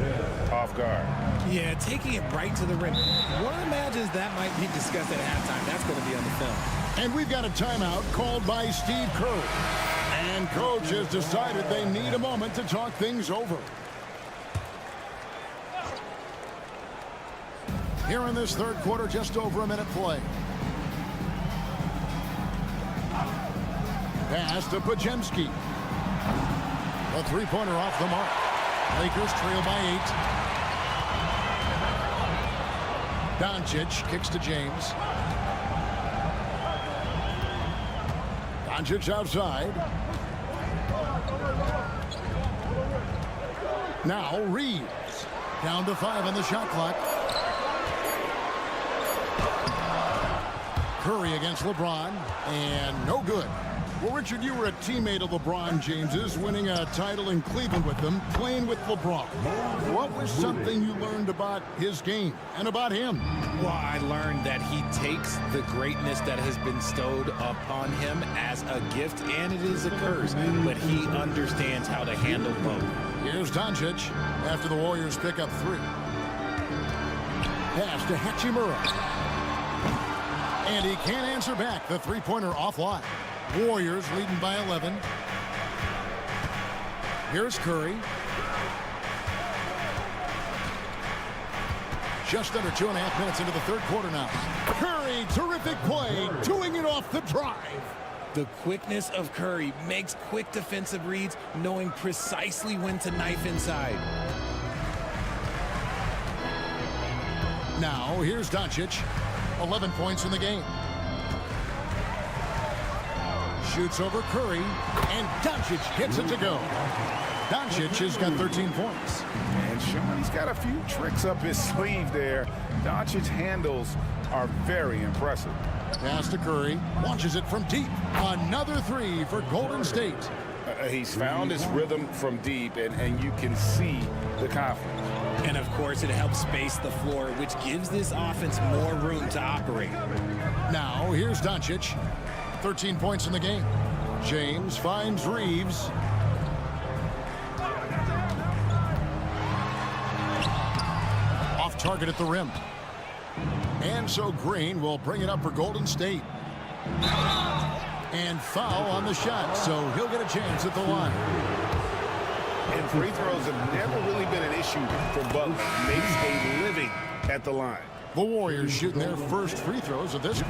off guard. Yeah, taking it right to the rim. One imagines that might be discussed at halftime. That's going to be on the film. And we've got a timeout called by Steve Kerr. And coach has decided they need a moment to talk things over. Here in this third quarter, just over a minute play. Pass to Podziemski. A three-pointer off the mark. Lakers trail by 8. Doncic kicks to James. Doncic outside. Now Reeves. Down to 5 on the shot clock. Curry against LeBron. And no good. Well, Richard, you were a teammate of LeBron James's, winning a title in Cleveland with them, playing with LeBron. What was something you learned about his game and about him? Well, I learned that he takes the greatness that has been bestowed upon him as a gift, and it is a curse, but he understands how to handle both. Here's Doncic after the Warriors pick up 3. Pass to Hachimura. And he can't answer back. The three-pointer offline. Warriors leading by 11. Here's Curry. Just under 2.5 minutes into the third quarter now. Curry, terrific play, doing it off the drive. The quickness of Curry makes quick defensive reads, knowing precisely when to knife inside. Now, here's Doncic. 11 points in the game. Shoots over Curry, and Doncic hits it to go. Doncic has got 13 points. And Sean, he's got a few tricks up his sleeve there. Doncic's handles are very impressive. Pass to Curry, launches it from deep. Another 3 for Golden State. He's found his rhythm from deep, and you can see the confidence. And, of course, it helps space the floor, which gives this offense more room to operate. Now, here's Doncic. 13 points in the game. James finds Reeves. Off target at the rim. And so Green will bring it up for Golden State. And foul on the shot, so he'll get a chance at the line. And free throws have never really been an issue for Butler. Makes a living at the line. The Warriors shooting their first free throws of this.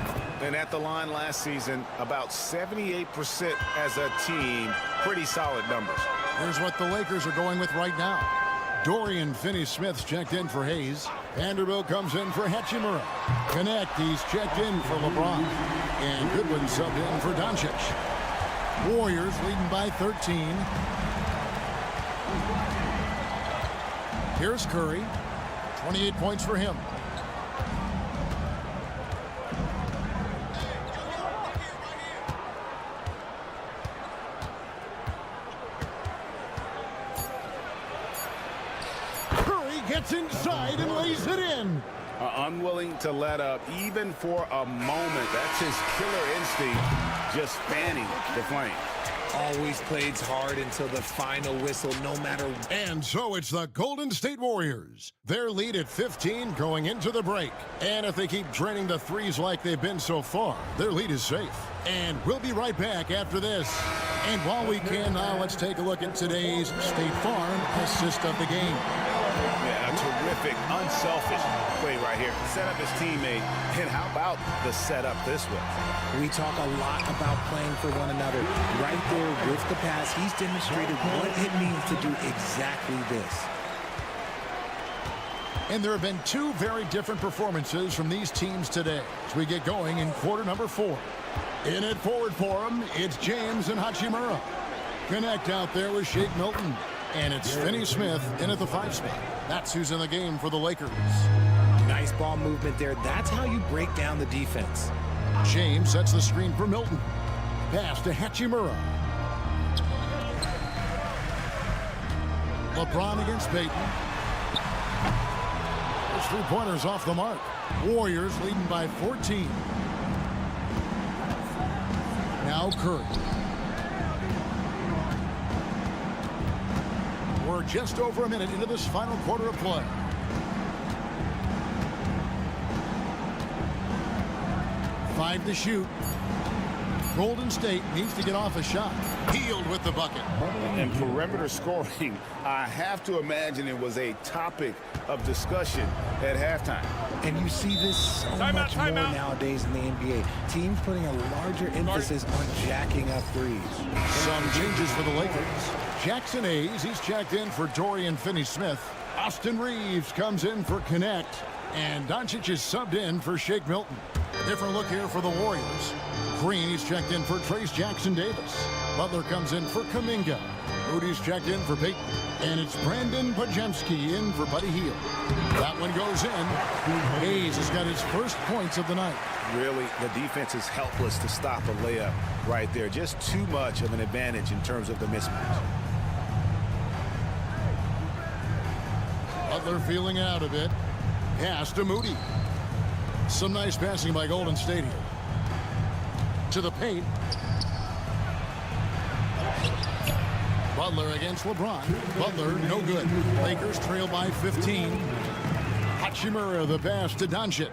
And at the line last season, about 78% as a team. Pretty solid numbers. Here's what the Lakers are going with right now. Dorian Finney-Smith's checked in for Hayes. Vanderbilt comes in for Hachimura. Connect, he's checked in for LeBron. And Goodwin subbed in for Doncic. Warriors leading by 13. Here's Curry. 28 points for him. Curry gets inside and lays it in. Unwilling to let up even for a moment. That's his killer instinct, just fanning the flame. Always plays hard until the final whistle, no matter what. And so it's the Golden State Warriors. Their lead at 15 going into the break. And if they keep draining the threes like they've been so far, their lead is safe. And we'll be right back after this. And while we can now, let's take a look at today's State Farm assist of the game. Yeah, a terrific, unselfish play right here. Set up his teammate. And how about the setup this way? We talk a lot about playing for one another. Right there with the pass, he's demonstrated what it means to do exactly this. And there have been two very different performances from these teams today as we get going in quarter number 4. In it forward for him, it's James and Hachimura. Connect out there with Shake Milton. And it's Finney Smith in at the 5 spot. That's who's in the game for the Lakers. Nice ball movement there. That's how you break down the defense. James sets the screen for Milton. Pass to Hachimura. LeBron against Payton. Those 3-pointers off the mark. Warriors leading by 14. Now Curry. We're just over a minute into this final quarter of play. Five to shoot. Golden State needs to get off a shot. Healed with the bucket. And perimeter scoring, I have to imagine it was a topic of discussion at halftime. And you see this so much more nowadays in the NBA. Teams putting a larger emphasis on jacking up threes. Some changes for the Lakers. Jackson Hayes, he's checked in for Dorian Finney-Smith. Austin Reeves comes in for Connect. And Doncic is subbed in for Shake Milton. Different look here for the Warriors. Green, he's checked in for Trace Jackson-Davis. Butler comes in for Kuminga. Moody's checked in for Payton. And it's Brandon Pajemski in for Buddy Hield. That one goes in. Hayes has got his first points of the night. Really, the defense is helpless to stop a layup right there. Just too much of an advantage in terms of the mismatch. Butler feeling out of it. Pass to Moody. Some nice passing by Golden State here. To the paint. Butler against LeBron. Butler, no good. Lakers trail by 15. Hachimura, the pass to Doncic.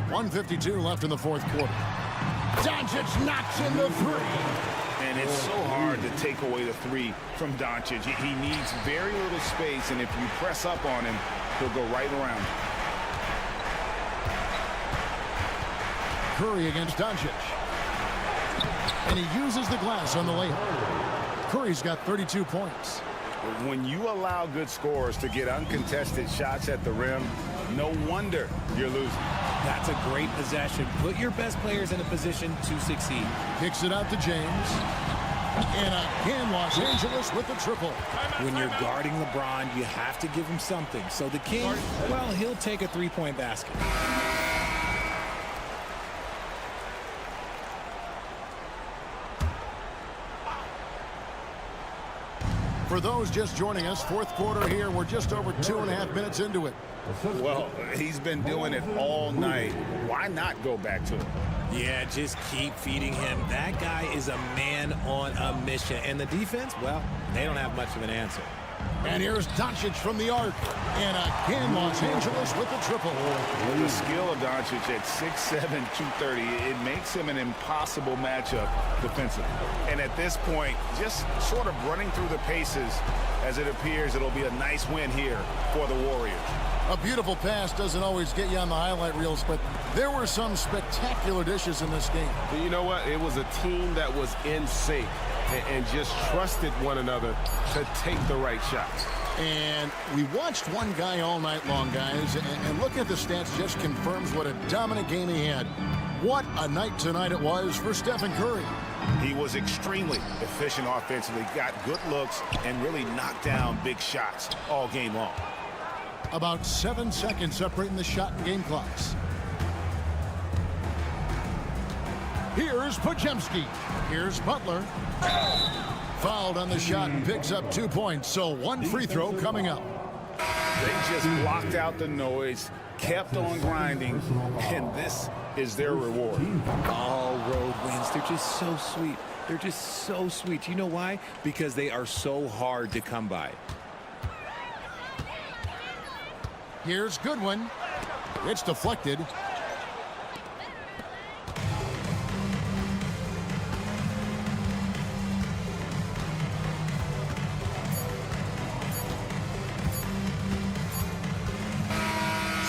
1:52 left in the fourth quarter. Doncic knocks in the 3. And it's so hard to take away the 3 from Doncic. He needs very little space, and if you press up on him, he'll go right around. Curry against Doncic. And he uses the glass on the layup. Curry's got 32 points. When you allow good scorers to get uncontested shots at the rim, no wonder you're losing. That's a great possession. Put your best players in a position to succeed. Kicks it out to James. And again, Los Angeles with the triple. When you're guarding LeBron, you have to give him something. So the King, well, he'll take a 3-point basket. For those just joining us, fourth quarter here. We're just over 2.5 minutes into it. Well, he's been doing it all night. Why not go back to it? Yeah, just keep feeding him. That guy is a man on a mission. And the defense, well, they don't have much of an answer. And here's Doncic from the arc. And again, Los Angeles with the triple. The skill of Doncic at 6'7", 230, it makes him an impossible matchup defensively. And at this point, just sort of running through the paces, as it appears it'll be a nice win here for the Warriors. A beautiful pass doesn't always get you on the highlight reels, but there were some spectacular dishes in this game. You know what? It was a team that was in sync and just trusted one another to take the right shots. And we watched one guy all night long, guys, and looking at the stats just confirms what a dominant game he had. What a night tonight it was for Stephen Curry. He was extremely efficient offensively, got good looks, and really knocked down big shots all game long. About 7 seconds separating the shot and game clocks. Here's Podziemski. Here's Butler. Fouled on the shot and picks up 2 points, so 1 free throw coming up. They just blocked out the noise, kept on grinding, and this is their reward. All road wins. They're just so sweet. They're just so sweet. You know why? Because they are so hard to come by. Here's Goodwin. It's deflected.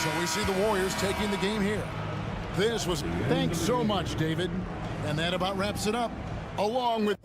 So we see the Warriors taking the game here. This was... Thanks so much, David. And that about wraps it up. Along with...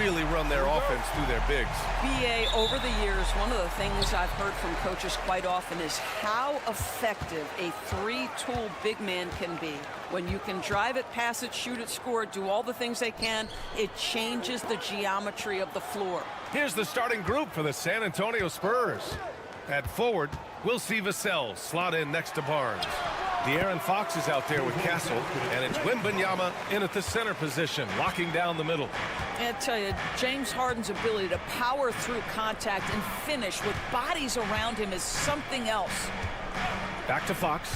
really run their offense through their bigs. BA, over the years, one of the things I've heard from coaches quite often is how effective a three-tool big man can be. When you can drive it, pass it, shoot it, score it, do all the things they can, it changes the geometry of the floor. Here's the starting group for the San Antonio Spurs. At forward, we'll see Vassell slot in next to Barnes. De'Aaron Fox is out there with Castle, and it's Wembanyama in at the center position, locking down the middle. And I tell you, James Harden's ability to power through contact and finish with bodies around him is something else. Back to Fox.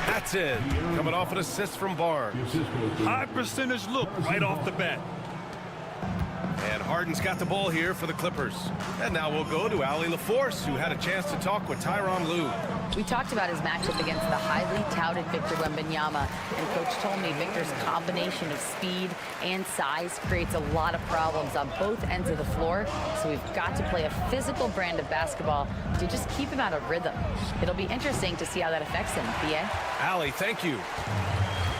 That's it. Coming off an assist from Barnes. High percentage look right off the bat. And Harden's got the ball here for the Clippers. And now we'll go to Allie LaForce, who had a chance to talk with Tyronn Lue. We talked about his matchup against the highly touted Victor Wembanyama, and Coach told me Victor's combination of speed and size creates a lot of problems on both ends of the floor, so we've got to play a physical brand of basketball to just keep him out of rhythm. It'll be interesting to see how that affects him. BA? Allie, thank you.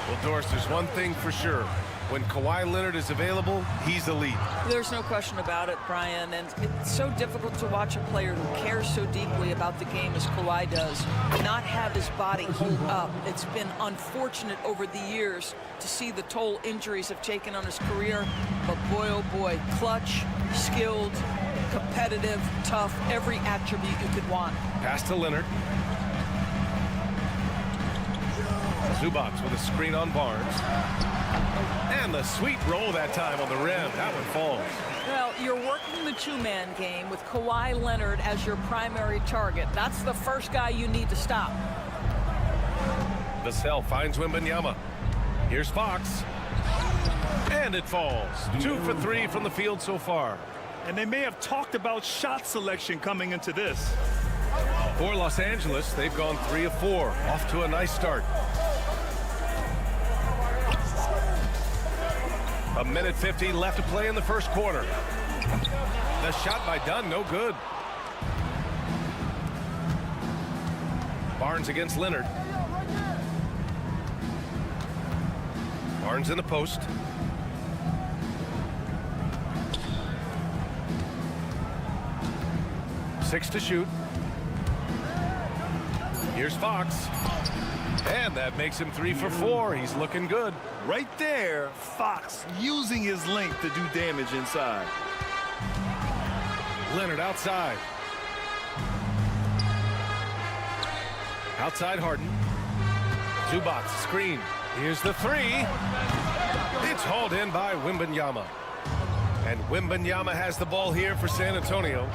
Well, Doris, there's one thing for sure. When Kawhi Leonard is available, he's elite. There's no question about it, Brian, and it's so difficult to watch a player who cares so deeply about the game as Kawhi does not have his body hold up. It's been unfortunate over the years to see the toll injuries have taken on his career, but boy, oh boy, clutch, skilled, competitive, tough, every attribute you could want. Pass to Leonard. Zubac with a screen on Barnes. And the sweet roll that time on the rim. That one falls. Well, you're working the two-man game with Kawhi Leonard as your primary target. That's the first guy you need to stop. Vassell finds Wembanyama. Here's Fox. And it falls. 2 for 3 from the field so far. And they may have talked about shot selection coming into this. For Los Angeles, they've gone 3 of 4. Off to a nice start. A minute 50 left to play in the first quarter. The shot by Dunn, no good. Barnes against Leonard. Barnes in the post. Six to shoot. Here's Fox. And that makes him 3 for 4. He's looking good. Right there, Fox using his length to do damage inside. Leonard outside. Outside Harden. Zubac screen. Here's the 3. It's hauled in by Wembanyama. And Wembanyama has the ball here for San Antonio.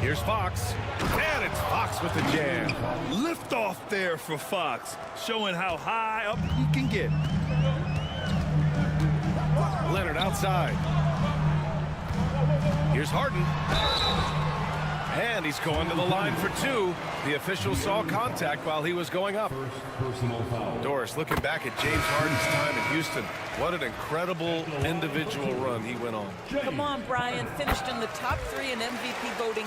Here's Fox. And it's Fox with the jam. Lift off there for Fox, showing how high up he can get. Leonard outside. Here's Harden. And he's going to the line for 2. The official saw contact while he was going up. Doris, looking back at James Harden's time in Houston, what an incredible individual run he went on. Come on, Brian. Finished in the top 3 in MVP voting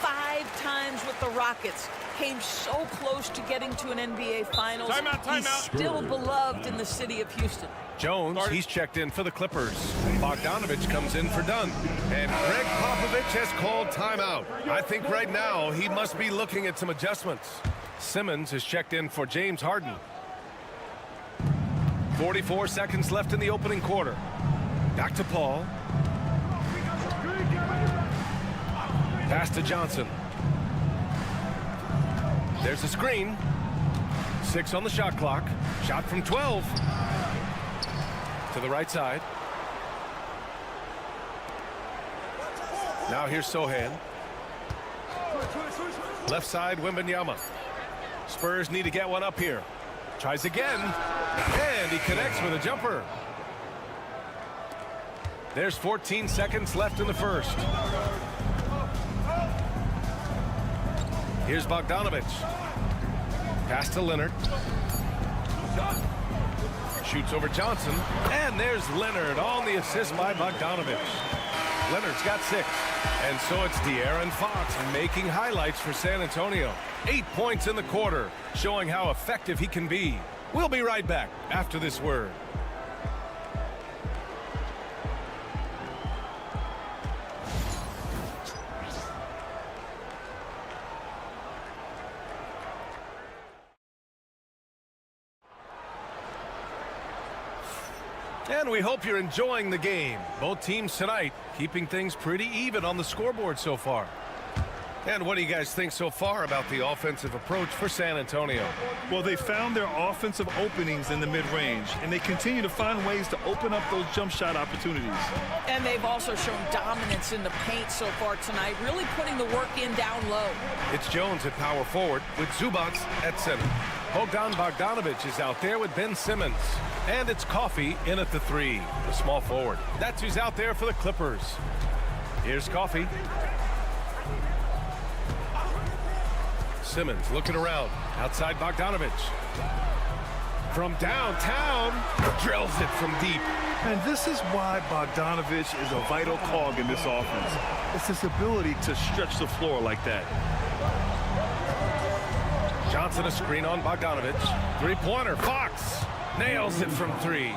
5 times with the Rockets. Came so close to getting to an NBA Finals. He's still beloved in the city of Houston. Jones, he's checked in for the Clippers. Bogdanovich comes in for Dunn. And Greg Popovich has called timeout. I think right now he must be looking at some adjustments. Simmons is checked in for James Harden. 44 seconds left in the opening quarter. Back to Paul. Pass to Johnson. There's a screen. 6 on the shot clock. Shot from 12. To the right side. Now here's Sohan. Left side, Wembanyama. Spurs need to get one up here. Tries again. And he connects with a jumper. There's 14 seconds left in the first. Here's Bogdanovich. Pass to Leonard. Shoots over Johnson. And there's Leonard on the assist by Bogdanovich. Leonard's got 6. And so it's De'Aaron Fox making highlights for San Antonio. 8 points in the quarter, showing how effective he can be. We'll be right back after this word. And we hope you're enjoying the game. Both teams tonight keeping things pretty even on the scoreboard so far. And what do you guys think so far about the offensive approach for San Antonio? Well, they found their offensive openings in the mid-range, and they continue to find ways to open up those jump shot opportunities. And they've also shown dominance in the paint so far tonight, really putting the work in down low. It's Jones at power forward with Zubats at center. Bogdan Bogdanovic is out there with Ben Simmons. And it's Coffey in at the 3, the small forward. That's who's out there for the Clippers. Here's Coffey. Simmons looking around. Outside Bogdanovic. From downtown, drills it from deep. And this is why Bogdanovic is a vital cog in this offense. It's his ability to stretch the floor like that. Johnson a screen on Bogdanovic. Three-pointer, Fox nails it from 3.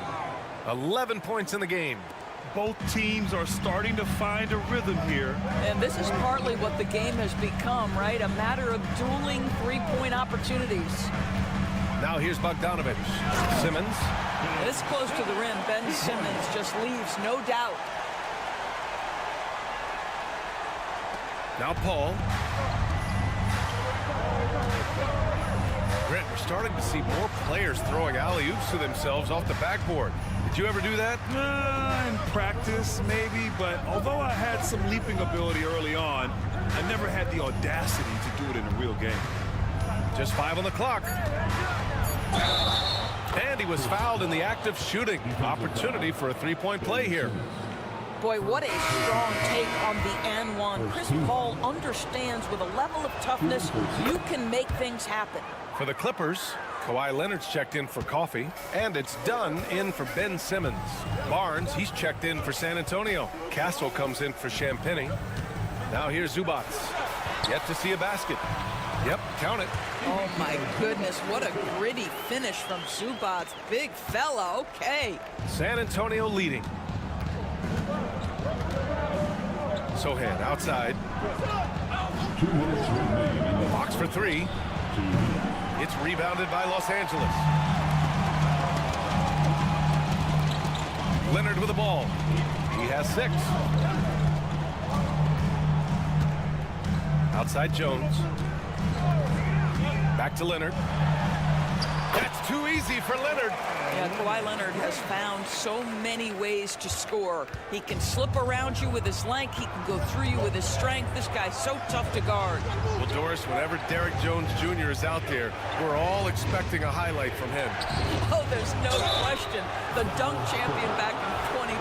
11 points in the game. Both teams are starting to find a rhythm here. And this is partly what the game has become, right? A matter of dueling three-point opportunities. Now here's Bogdanovic. Simmons. This close to the rim, Ben Simmons just leaves no doubt. Now Paul. Brent, we're starting to see more players throwing alley-oops to themselves off the backboard. Did you ever do that? In practice, maybe, but although I had some leaping ability early on, I never had the audacity to do it in a real game. Just 5 on the clock. And he was fouled in the act of shooting. Opportunity for a three-point play here. Boy, what a strong take on the and one. Chris Paul understands with a level of toughness, you can make things happen. For the Clippers, Kawhi Leonard's checked in for Coffey, and it's Dunn in for Ben Simmons. Barnes, he's checked in for San Antonio. Castle comes in for Champagny. Now here's Zubats. Yet to see a basket. Yep, count it. Oh my goodness, what a gritty finish from Zubats. Big fella, okay. San Antonio leading. Sohan outside. 2 minutes remaining. Fox for 3. It's rebounded by Los Angeles. Leonard with the ball. He has 6. Outside Jones. Back to Leonard. That's too easy for Leonard. Yeah, Kawhi Leonard has found so many ways to score. He can slip around you with his length. He can go through you with his strength. This guy's so tough to guard. Well, Doris, whenever Derrick Jones Jr. is out there, we're all expecting a highlight from him. Oh, there's no question. The dunk champion back in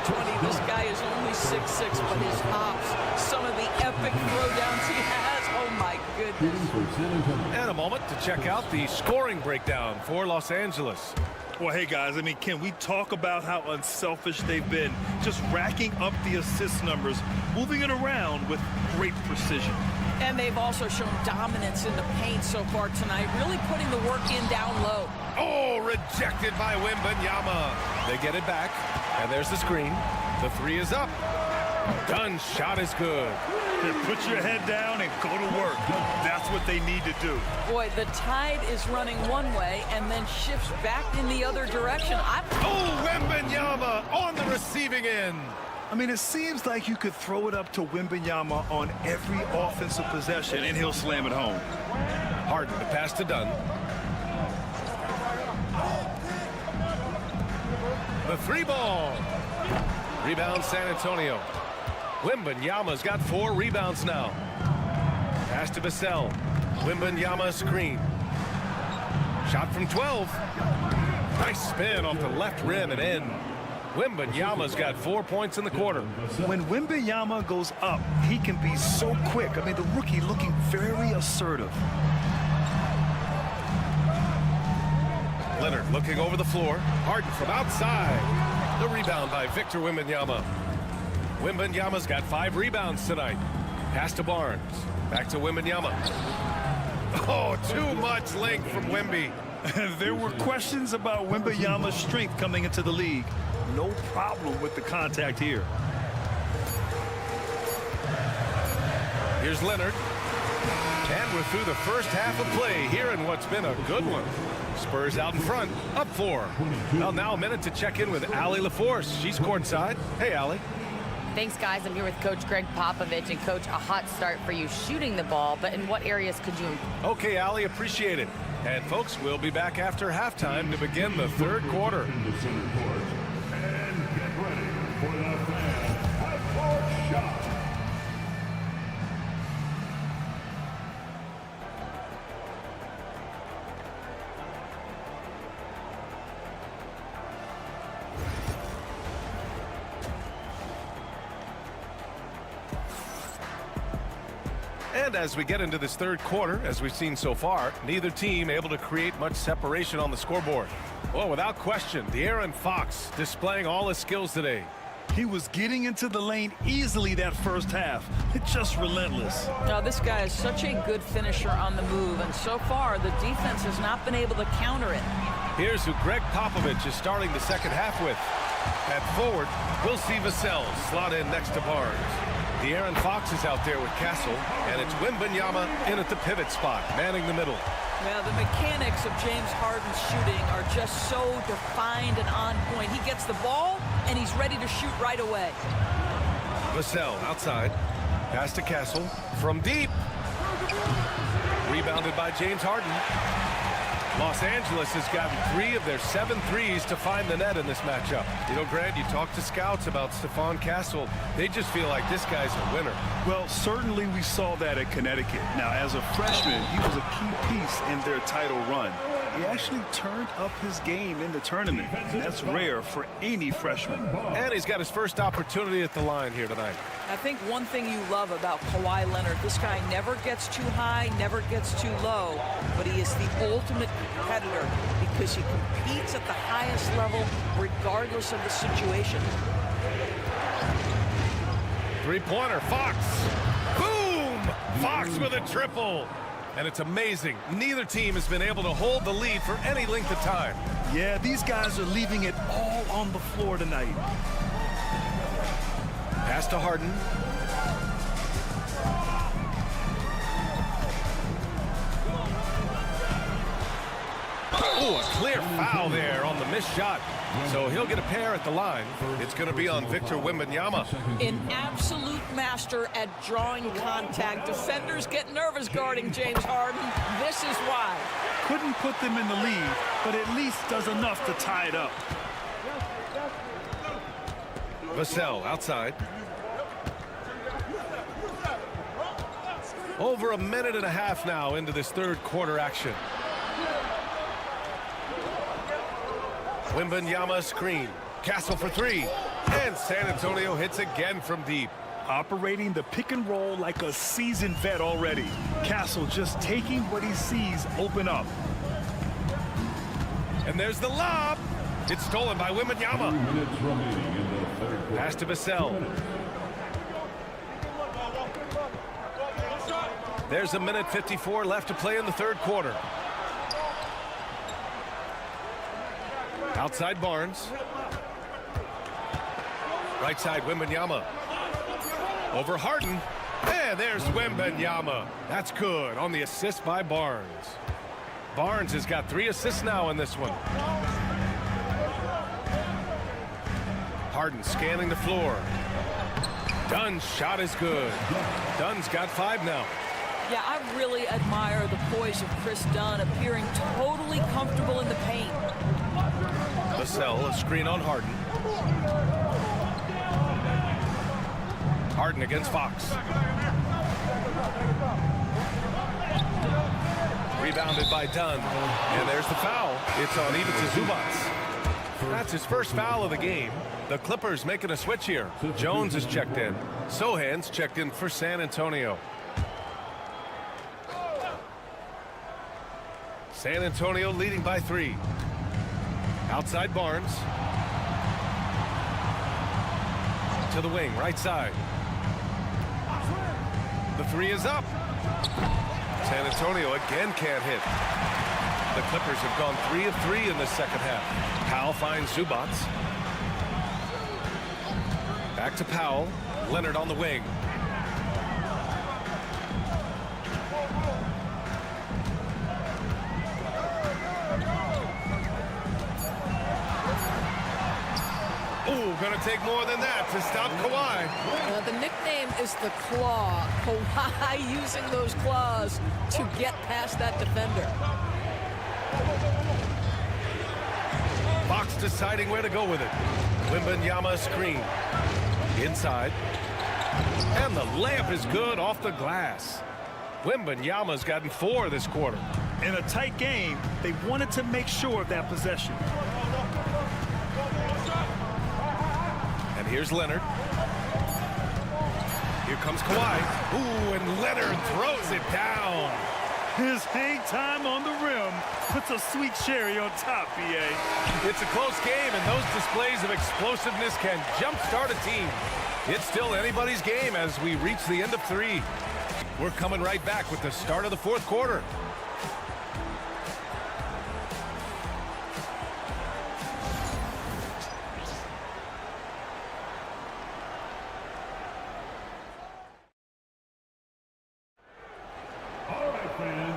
2020. This guy is only 6'6", but his hops, some of the epic throwdowns he has. Oh, my goodness. And a moment to check out the scoring breakdown for Los Angeles. Well, hey, guys, I mean, can we talk about how unselfish they've been? Just racking up the assist numbers, moving it around with great precision. And they've also shown dominance in the paint so far tonight, really putting the work in down low. Oh, rejected by Wembanyama. They get it back, and there's the screen. The 3 is up. Dunn's shot is good. Put your head down and go to work. That's what they need to do. Boy, the tide is running one way and then shifts back in the other direction. Oh, Wembanyama on the receiving end. I mean, it seems like you could throw it up to Wembanyama on every offensive possession, and he'll slam it home. Harden, the pass to Dunn. The 3 ball. Rebound San Antonio. Wembanyama's got 4 rebounds now. Pass to Vassell. Wembanyama screen. Shot from 12. Nice spin off the left rim and in. Wembanyama's got 4 points in the quarter. When Wembanyama goes up, he can be so quick. I mean, the rookie looking very assertive. Leonard looking over the floor. Harden from outside. The rebound by Victor Wembanyama. Wembanyama's got 5 rebounds tonight. Pass to Barnes. Back to Wembanyama. Oh, too much length from Wemby. There were questions about Wembanyama's strength coming into the league. No problem with the contact here. Here's Leonard. And we're through the first half of play here in what's been a good one. Spurs out in front, up 4. Well, now a minute to check in with Allie LaForce. She's courtside. Hey, Allie. Thanks, guys. I'm here with Coach Greg Popovich. And, Coach, a hot start for you shooting the ball, but in what areas could you improve? Okay, Allie, appreciate it. And, folks, we'll be back after halftime to begin the third quarter. And get ready for the half-court shot. And as we get into this third quarter, as we've seen so far, neither team able to create much separation on the scoreboard. Well, without question, De'Aaron Fox displaying all his skills today. He was getting into the lane easily that first half. It's just relentless. Now, this guy is such a good finisher on the move, and so far the defense has not been able to counter it. Here's who Greg Popovich is starting the second half with. At forward, we'll see Vassell slot in next to Barnes. De'Aaron Fox is out there with Castle, and it's Wembanyama in at the pivot spot, manning the middle. Now, the mechanics of James Harden's shooting are just so defined and on point. He gets the ball, and he's ready to shoot right away. Vassell outside. Pass to Castle. From deep. Rebounded by James Harden. Los Angeles has gotten 3 of their 7 threes to find the net in this matchup. You know, Grant, you talk to scouts about Stephon Castle. They just feel like this guy's a winner. Well, certainly we saw that at Connecticut. Now, as a freshman, he was a key piece in their title run. He actually turned up his game in the tournament. That's rare for any freshman. And he's got his first opportunity at the line here tonight. I think one thing you love about Kawhi Leonard, this guy never gets too high, never gets too low, but he is the ultimate competitor because he competes at the highest level regardless of the situation. Three-pointer, Fox. Boom! Fox with a triple. And it's amazing. Neither team has been able to hold the lead for any length of time. Yeah, these guys are leaving it all on the floor tonight. Pass to Harden. Oh, a clear foul there on the missed shot. So he'll get a pair at the line. It's going to be on Victor Wembanyama. An absolute master at drawing contact. Defenders get nervous guarding James Harden. This is why. Couldn't put them in the lead, but at least does enough to tie it up. Vassell outside. Over a minute and a half now into this third quarter action. Wembanyama screen. Castle for 3. And San Antonio hits again from deep. Operating the pick and roll like a seasoned vet already. Castle just taking what he sees open up. And there's the lob. It's stolen by Wembanyama. 2 minutes remaining in the third quarter. Pass to Vassell. There's a minute 54 left to play in the third quarter. Outside Barnes. Right side Wembanyama. Over Harden. And there's Wembanyama. That's good on the assist by Barnes. Barnes has got 3 assists now in this one. Harden scanning the floor. Dunn's shot is good. Dunn's got 5 now. Yeah, I really admire the poise of Chris Dunn, appearing totally comfortable in the paint. Vassell, a screen on Harden. Harden against Fox. Rebounded by Dunn. And there's the foul. It's on Ivica Zubac. That's his first foul of the game. The Clippers making a switch here. Jones is checked in. Sohan's checked in for San Antonio. San Antonio leading by 3. Outside Barnes. To the wing, right side. The 3 is up. San Antonio again can't hit. The Clippers have gone 3 of 3 in the second half. Powell finds Zubac. Back to Powell. Leonard on the wing. going to take more than that to stop Kawhi. The nickname is the Claw. Kawhi using those claws to get past that defender. Fox deciding where to go with it. Wembanyama screen. Inside. And the layup is good off the glass. Wembanyama's gotten 4 this quarter. In a tight game, they wanted to make sure of that possession. And here's Leonard. Here comes Kawhi. Ooh, and Leonard throws it down. His hang time on the rim puts a sweet cherry on top, BA. It's a close game, and those displays of explosiveness can jumpstart a team. It's still anybody's game as we reach the end of 3. We're coming right back with the start of the 4th quarter.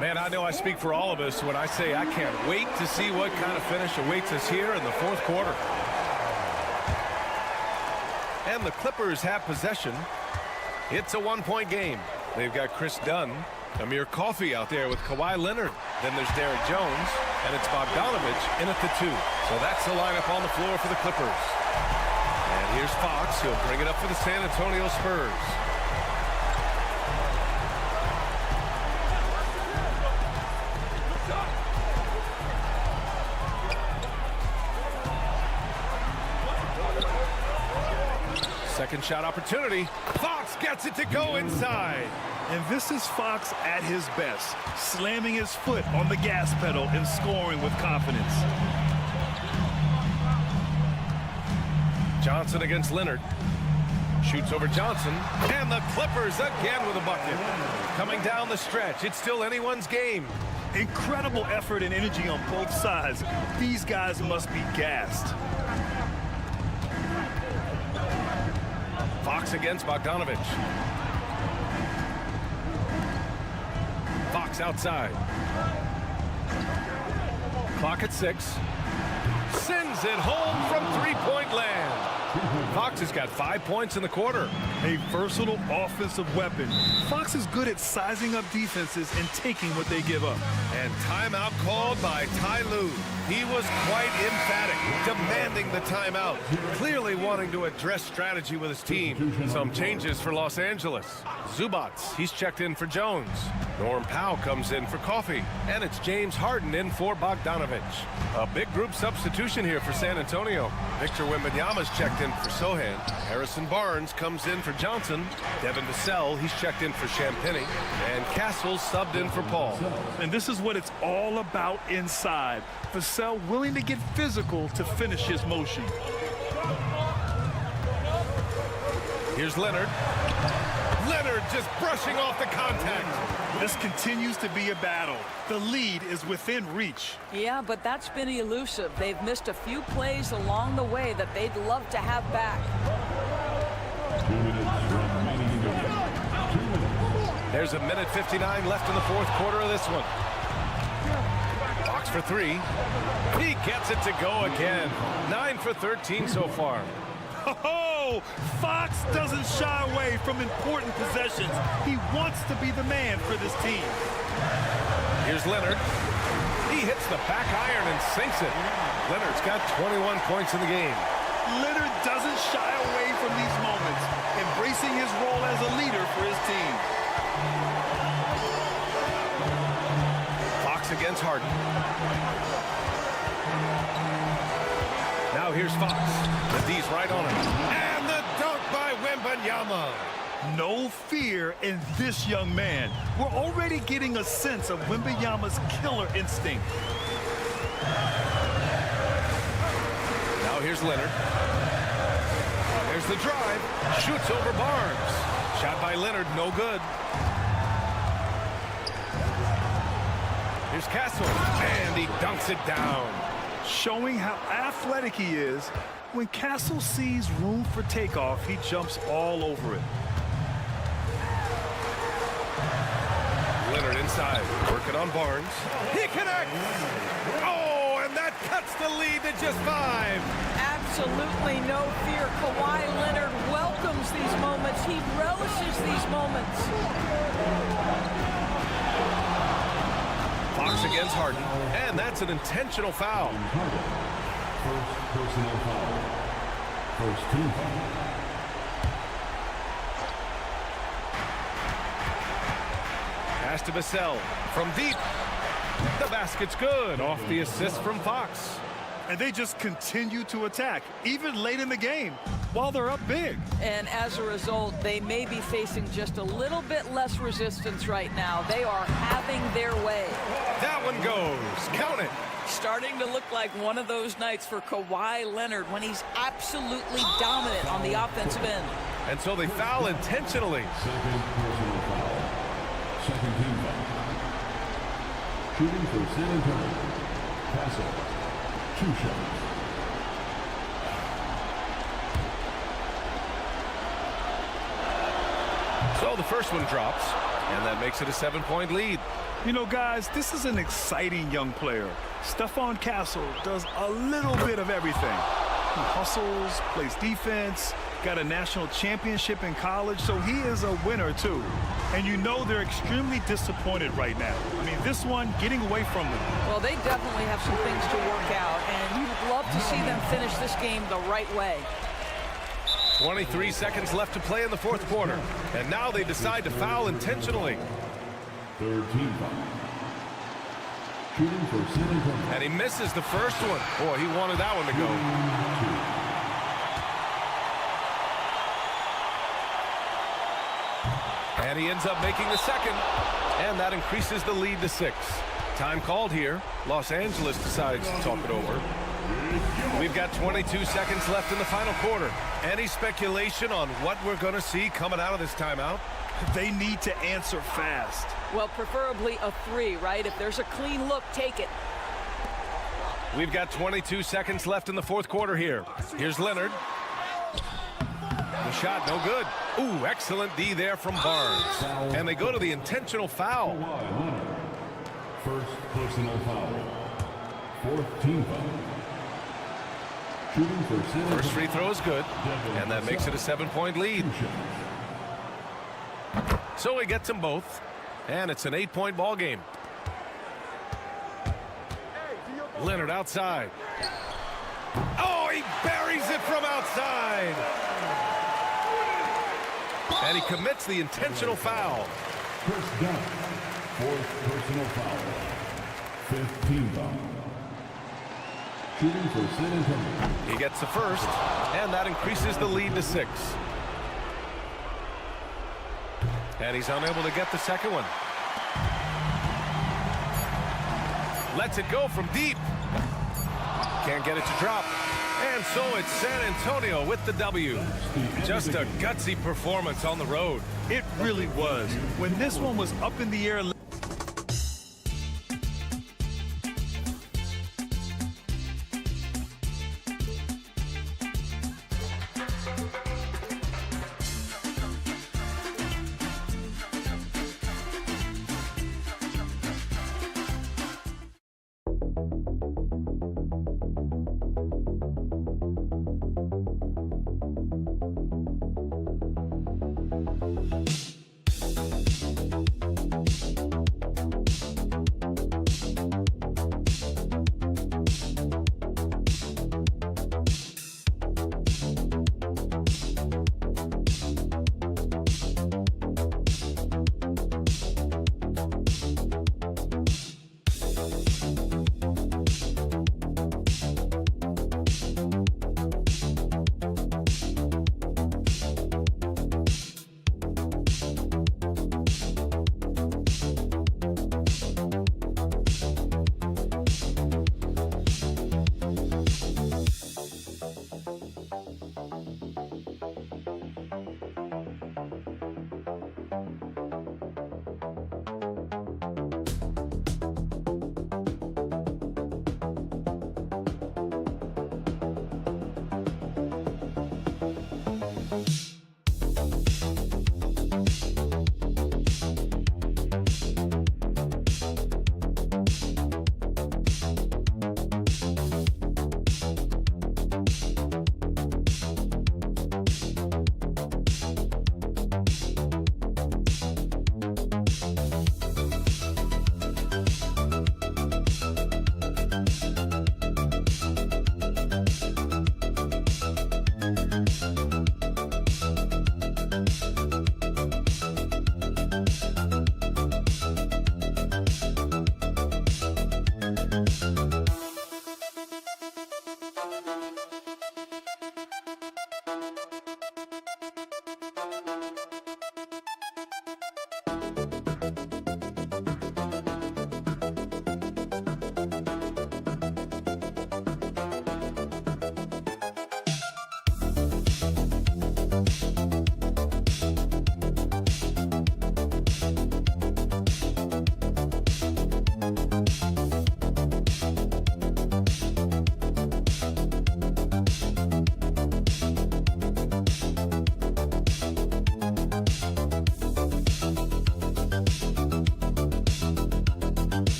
Man, I know I speak for all of us when I say I can't wait to see what kind of finish awaits us here in the 4th quarter. And the Clippers have possession. It's a 1-point game. They've got Chris Dunn, Amir Coffey out there with Kawhi Leonard. Then there's Derek Jones, and it's Bogdanovich in at the 2. So that's the lineup on the floor for the Clippers. And here's Fox. He'll bring it up for the San Antonio Spurs. Second shot opportunity. Fox gets it to go inside. And this is Fox at his best, slamming his foot on the gas pedal and scoring with confidence. Johnson against Leonard. Shoots over Johnson. And the Clippers again with a bucket. Coming down the stretch. It's still anyone's game. Incredible effort and energy on both sides. These guys must be gassed. Fox against Bogdanovich. Fox outside. Clock at 6. Sends it home from three-point land. Fox has got 5 points in the quarter. A versatile offensive weapon. Fox is good at sizing up defenses and taking what they give up. And timeout called by Ty Lue. He was quite emphatic, demanding the timeout, clearly wanting to address strategy with his team. Some changes for Los Angeles. Zubats, he's checked in for Jones. Norm Powell comes in for Coffey. And it's James Harden in for Bogdanovich. A big group substitution here for San Antonio. Victor Wembanyama's checked in for Sohan. Harrison Barnes comes in for Johnson. Devin Vassell, he's checked in for Champagnie. And Castle subbed in for Paul. And this is what it's all about inside. Vassell willing to get physical to finish his motion. Here's Leonard. Leonard just brushing off the contact. This continues to be a battle. The lead is within reach. Yeah, but that's been elusive. They've missed a few plays along the way that they'd love to have back. 2 minutes remaining in the game. 2 minutes. There's a minute 59 left in the 4th quarter of this one. Fox for 3. He gets it to go again. 9 for 13 so far. Oh, Fox doesn't shy away from important possessions. He wants to be the man for this team. Here's Leonard. He hits the back iron and sinks it. Leonard's got 21 points in the game. Leonard doesn't shy away from these moments, embracing his role as a leader for his team. Fox against Harden. Now here's Fox. The D's right on him. And the dunk by Wembanyama. No fear in this young man. We're already getting a sense of Wembanyama's killer instinct. Now here's Leonard. There's the drive. Shoots over Barnes. Shot by Leonard, no good. Here's Castle. And he dunks it down. Showing how athletic he is. When Castle sees room for takeoff, he jumps all over it. Leonard inside, working on Barnes. He connects! Oh, and that cuts the lead to just 5. Absolutely no fear. Kawhi Leonard welcomes these moments. He relishes these moments. Fox against Harden, and that's an intentional foul. First personal foul. First team foul. Pass to Vassell from deep. The basket's good off the assist from Fox. And they just continue to attack, even late in the game, while they're up big. And as a result, they may be facing just a little bit less resistance right now. They are having their way. That one goes. Count it. Starting to look like one of those nights for Kawhi Leonard when he's absolutely dominant on the offensive end. And so they foul intentionally. Second personal foul. Second team foul. Shooting for San Antonio. Castle. 2 shots. So the first one drops, and that makes it a 7-point lead. You know, guys, this is an exciting young player. Stephon Castle does a little bit of everything. He hustles, plays defense, got a national championship in college, so he is a winner, too. And you know they're extremely disappointed right now. I mean, this one getting away from them. Well, they definitely have some things to work out, and you'd love to see them finish this game the right way. 23 seconds left to play in the fourth quarter, and now they decide to foul intentionally. Third team foul. Shooting for San Antonio. And he misses the first one. Boy, he wanted that one to go. And he ends up making the second, and that increases the lead to 6. Time called here. Los Angeles decides to talk it over. We've got 22 seconds left in the final quarter. Any speculation on what we're going to see coming out of this timeout? They need to answer fast. Well, preferably a 3, right? If there's a clean look, take it. We've got 22 seconds left in the fourth quarter here. Here's Leonard. The shot, no good. Ooh, excellent D there from Barnes. And they go to the intentional foul. First personal foul. Fourth team foul. Shooting for San Antonio. First free throw is good, and that makes it a 7-point lead. So he gets them both, and it's an 8-point ball game. Leonard outside. Oh, he buries it from outside. And he commits the intentional foul. First down. Fourth personal foul. Fifth team foul. Shooting for San Antonio. He gets the first, and that increases the lead to 6. And he's unable to get the second one. Lets it go from deep. Can't get it to drop. And so it's San Antonio with the W. Just a gutsy performance on the road. It really was. When this one was up in the air.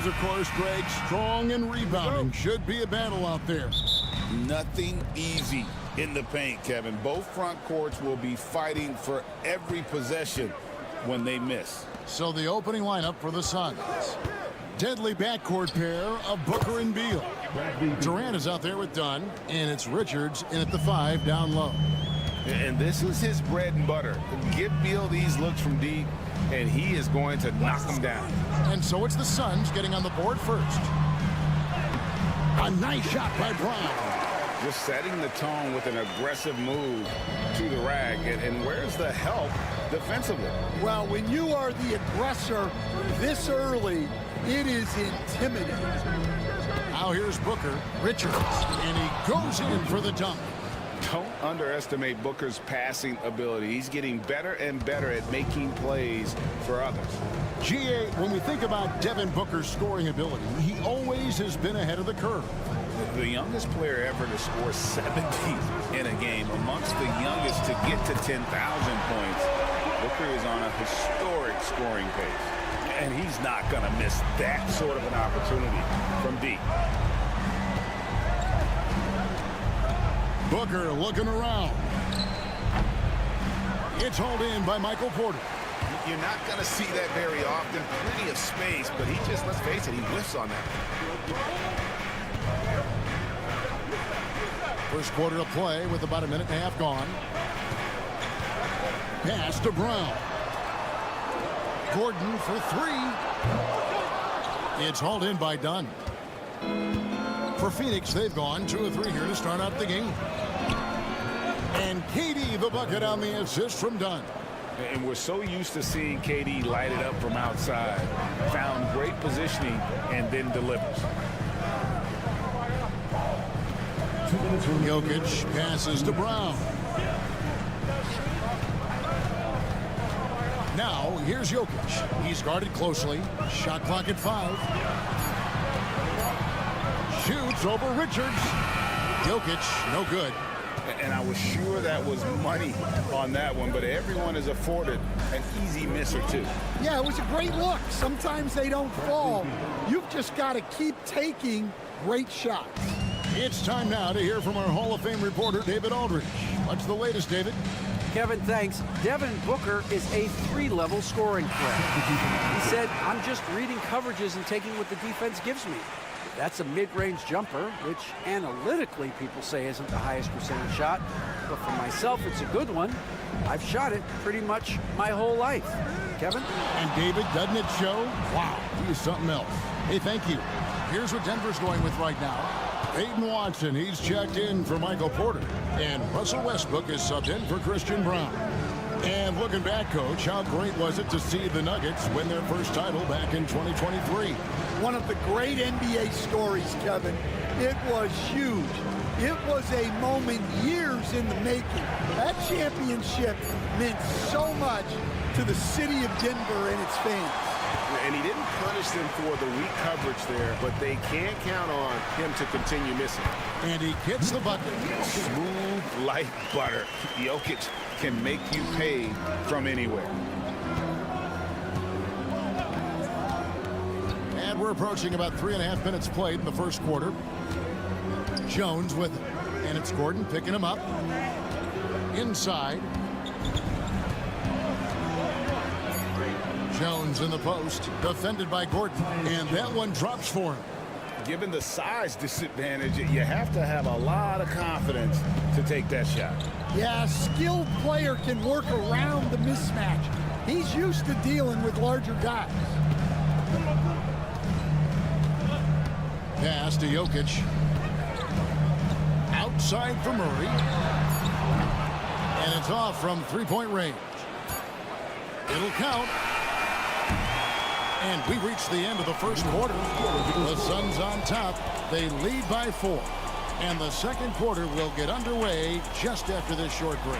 of course, Greg, strong and rebounding. Should be a battle out there. Nothing easy in the paint, Kevin. Both front courts will be fighting for every possession when they miss. So the opening lineup for the Suns. Deadly backcourt pair of Booker and Beal. Durant is out there with Dunn, and it's Richards in at the 5 down low. And this is his bread and butter. Give Beal these looks from deep, and he is going to knock them down. And so it's the Suns getting on the board first. A nice shot by Brown. Just setting the tone with an aggressive move to the rack. And where's the help defensively? Well, when you are the aggressor this early, it is intimidating. Now here's Booker. Richards. And he goes in for the dunk. Don't underestimate Booker's passing ability. He's getting better and better at making plays for others. GA, when we think about Devin Booker's scoring ability, he always has been ahead of the curve. The youngest player ever to score 70 in a game, amongst the youngest to get to 10,000 points. Booker is on a historic scoring pace. And he's not going to miss that sort of an opportunity from deep. Booker looking around. It's hauled in by Michael Porter. You're not going to see that very often. Plenty of space, but he just, let's face it, he whiffs on that. First quarter of play with about a minute and a half gone. Pass to Brown. Gordon for 3. It's hauled in by Dunn. For Phoenix, they've gone 2 of 3 here to start out the game. And KD the bucket on the assist from Dunn. And we're so used to seeing KD light it up from outside. Found great positioning and then delivers. Jokic passes to Brown. Now here's Jokic. He's guarded closely. Shot clock at 5. Shoots over Richards. Jokic, no good. And I was sure that was money on that one, but everyone is afforded an easy miss or two. Yeah, it was a great look. Sometimes they don't fall. You've just got to keep taking great shots. It's time now to hear from our Hall of Fame reporter, David Aldridge. What's the latest, David? Kevin, thanks. Devin Booker is a 3-level scoring threat. He said, I'm just reading coverages and taking what the defense gives me. That's a mid-range jumper, which analytically people say isn't the highest percentage shot. But for myself, it's a good one. I've shot it pretty much my whole life. Kevin? And David, doesn't it show? Wow, he is something else. Hey, thank you. Here's what Denver's going with right now. Peyton Watson, he's checked in for Michael Porter. And Russell Westbrook is subbed in for Christian Brown. And looking back, Coach, how great was it to see the Nuggets win their first title back in 2023? One of the great NBA stories, Kevin. It was huge. It was a moment years in the making. That championship meant so much to the city of Denver and its fans. And he didn't punish them for the weak coverage there, but they can't count on him to continue missing. And he hits the bucket. Smooth like butter. Jokic can make you pay from anywhere. And we're approaching about 3.5 minutes played in the first quarter. Jones with it. And it's Gordon picking him up. Inside. Jones in the post. Defended by Gordon. And that one drops for him. Given the size disadvantage, you have to have a lot of confidence to take that shot. Yeah, a skilled player can work around the mismatch. He's used to dealing with larger guys. Pass to Jokic. Outside for Murray. And it's off from three-point range. It'll count. And we reach the end of the first quarter. The Suns on top. They lead by 4. And the second quarter will get underway just after this short break.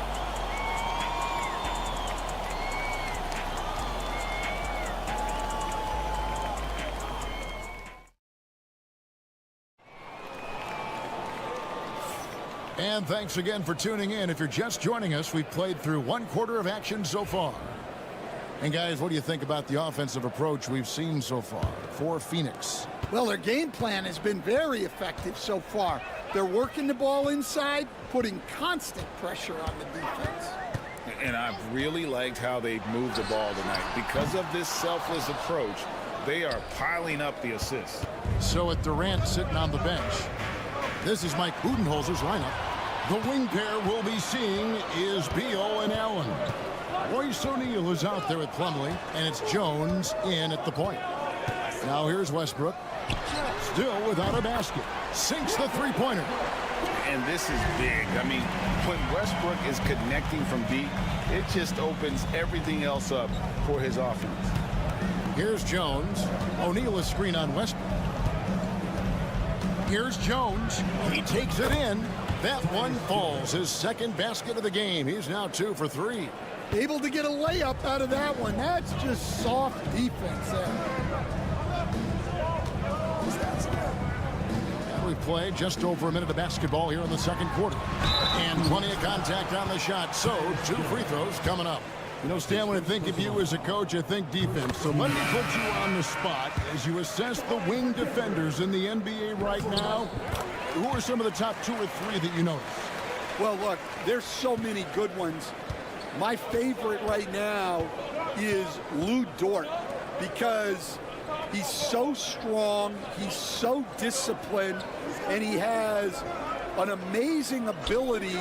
And thanks again for tuning in. If you're just joining us, we've played through one quarter of action so far. And guys, what do you think about the offensive approach we've seen so far for Phoenix? Well, their game plan has been very effective so far. They're working the ball inside, putting constant pressure on the defense. And I've really liked how they've moved the ball tonight. Because of this selfless approach, they are piling up the assists. So with Durant sitting on the bench, this is Mike Budenholzer's lineup. The wing pair we'll be seeing is Beal and Allen. Royce O'Neal is out there with Plumlee, and it's Jones in at the point. Now here's Westbrook, still without a basket. Sinks the three-pointer. And this is big. I mean, when Westbrook is connecting from deep, it just opens everything else up for his offense. Here's Jones. O'Neal is screen on Westbrook. Here's Jones. He takes it in. That one falls. His second basket of the game. He's now 2 for 3. Able to get a layup out of that one. That's just soft defense there. We played just over a minute of basketball here in the second quarter. And plenty of contact on the shot. So 2 free throws coming up. You know, Stan, when I think of you as a coach, I think defense. So let me put you on the spot as you assess the wing defenders in the NBA right now. Who are some of the top 2 or 3 that you notice? Well, look, there's so many good ones. My favorite right now is Lou Dort because he's so strong, he's so disciplined, and he has an amazing ability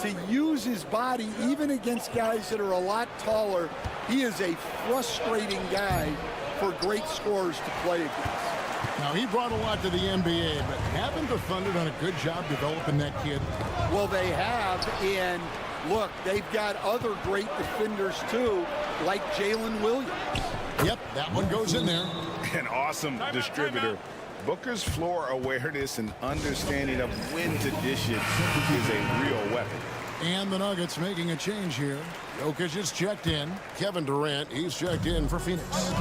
to use his body even against guys that are a lot taller. He is a frustrating guy for great scorers to play against. Now, he brought a lot to the NBA, but haven't the Thunder done a good job developing that kid? Well, they have, and look, they've got other great defenders too, like Jalen Williams. Yep, that one goes in there. An awesome distributor. Booker's floor awareness and understanding of when to dish it is a real weapon. And the Nuggets making a change here. Jokic is checked in. Kevin Durant, he's checked in for Phoenix.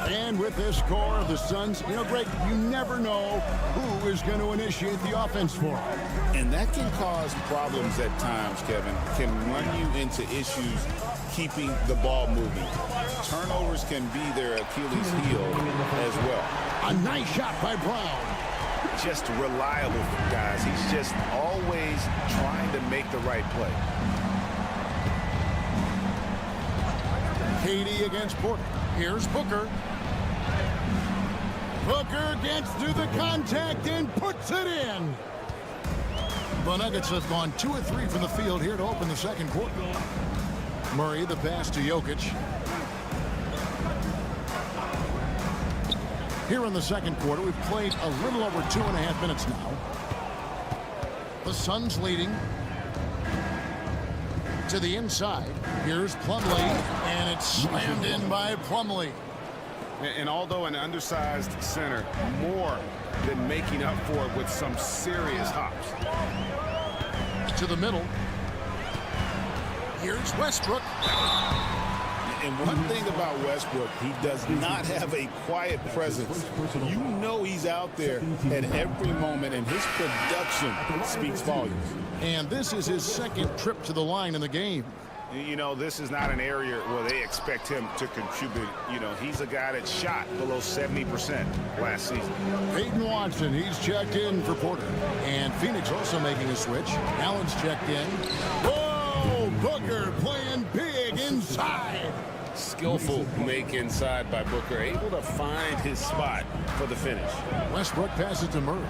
And with this core of the Suns, you know, Greg, you never know who is going to initiate the offense for them. And that can cause problems at times, Kevin. Can run you into issues keeping the ball moving. Turnovers can be their Achilles heel as well. A nice shot by Brown. Just reliable, guys. He's just always trying to make the right play. KD against Porter. Here's Booker. Booker gets through the contact and puts it in. The Nuggets have gone 2 of 3 from the field here to open the second quarter. Murray, the pass to Jokic. Here in the second quarter, we've played a little over 2.5 minutes now. The Suns leading to the inside. Here's Plumlee, and it's slammed in by Plumlee. And although an undersized center, more than making up for it with some serious hops. To the middle. Here's Westbrook. And one thing about Westbrook, he does not have a quiet presence. You know he's out there at every moment, and his production speaks volumes. And this is his second trip to the line in the game. You know, this is not an area where they expect him to contribute. You know, he's a guy that shot below 70% last season. Peyton Watson, he's checked in for Porter. And Phoenix also making a switch. Allen's checked in. Whoa! Booker playing big inside. Skillful make inside by Booker, able to find his spot for the finish. Westbrook passes to Murray.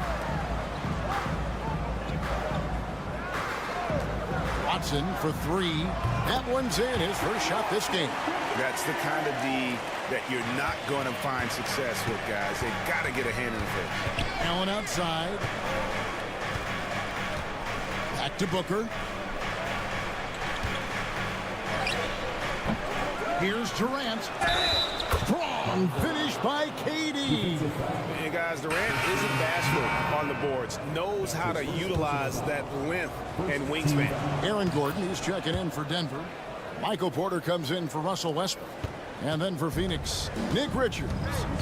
Watson for 3. That one's in. His first shot this game. That's the kind of D that you're not going to find success with, guys. They've got to get a hand in the face. Allen outside. Back to Booker. Here's Durant. Strong finish by KD. And guys, Durant isn't bashful on the boards. Knows how to utilize that length and wingspan. Aaron Gordon, he's checking in for Denver. Michael Porter comes in for Russell Westbrook. And then for Phoenix, Nick Richards.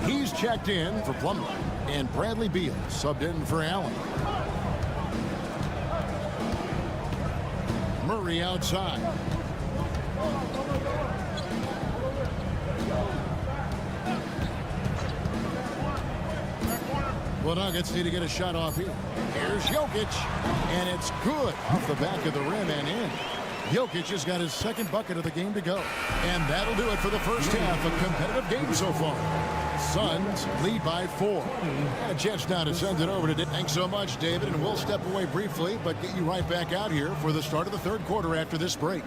He's checked in for Plumlee. And Bradley Beal subbed in for Allen. Murray outside. Nuggets need to get a shot off here. Here's Jokic, and it's good off the back of the rim and in. Jokic has got his second bucket of the game to go. And that'll do it for the first half. A competitive game so far. Suns lead by 4. A chance now to send it over to David. Thanks so much, David, and we'll step away briefly, but get you right back out here for the start of the third quarter after this break.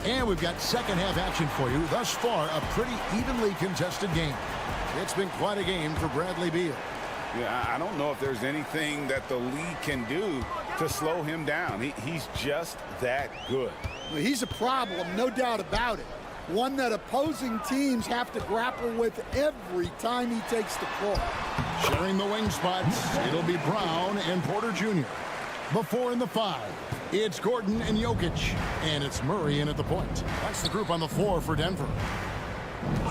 And we've got second half action for you. Thus far, a pretty evenly contested game. It's been quite a game for Bradley Beal. Yeah, I don't know if there's anything that the league can do to slow him down. He's just that good. Well, he's a problem, no doubt about it. One that opposing teams have to grapple with every time he takes the floor. Sharing the wing spots, it'll be Brown and Porter Jr. Before in the 5, it's Gordon and Jokic. And it's Murray in at the point. That's the group on the floor for Denver.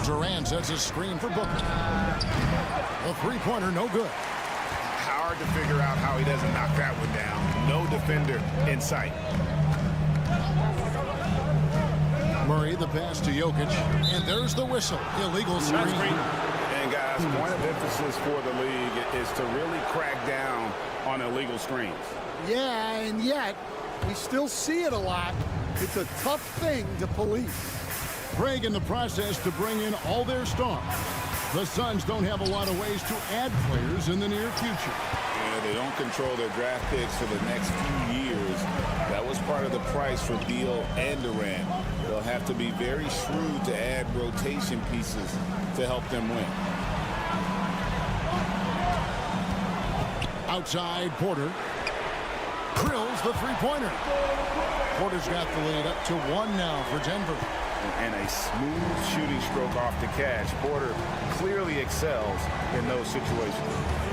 Durant sets a screen for Booker. A three-pointer, no good. Hard to figure out how he doesn't knock that one down. No defender in sight. Murray, the pass to Jokic. And there's the whistle. Illegal screen. And guys, point of emphasis for the league is to really crack down on illegal screens. Yeah, and yet we still see it a lot. It's a tough thing to police. Craig in the process to bring in all their stars. The Suns don't have a lot of ways to add players in the near future. Yeah, they don't control their draft picks for the next few years. That was part of the price for Beal and Durant. They'll have to be very shrewd to add rotation pieces to help them win. Outside, Porter drills the three-pointer. Porter's got the lead up to 1 now for Denver. And a smooth shooting stroke off the catch. Porter clearly excels in those situations.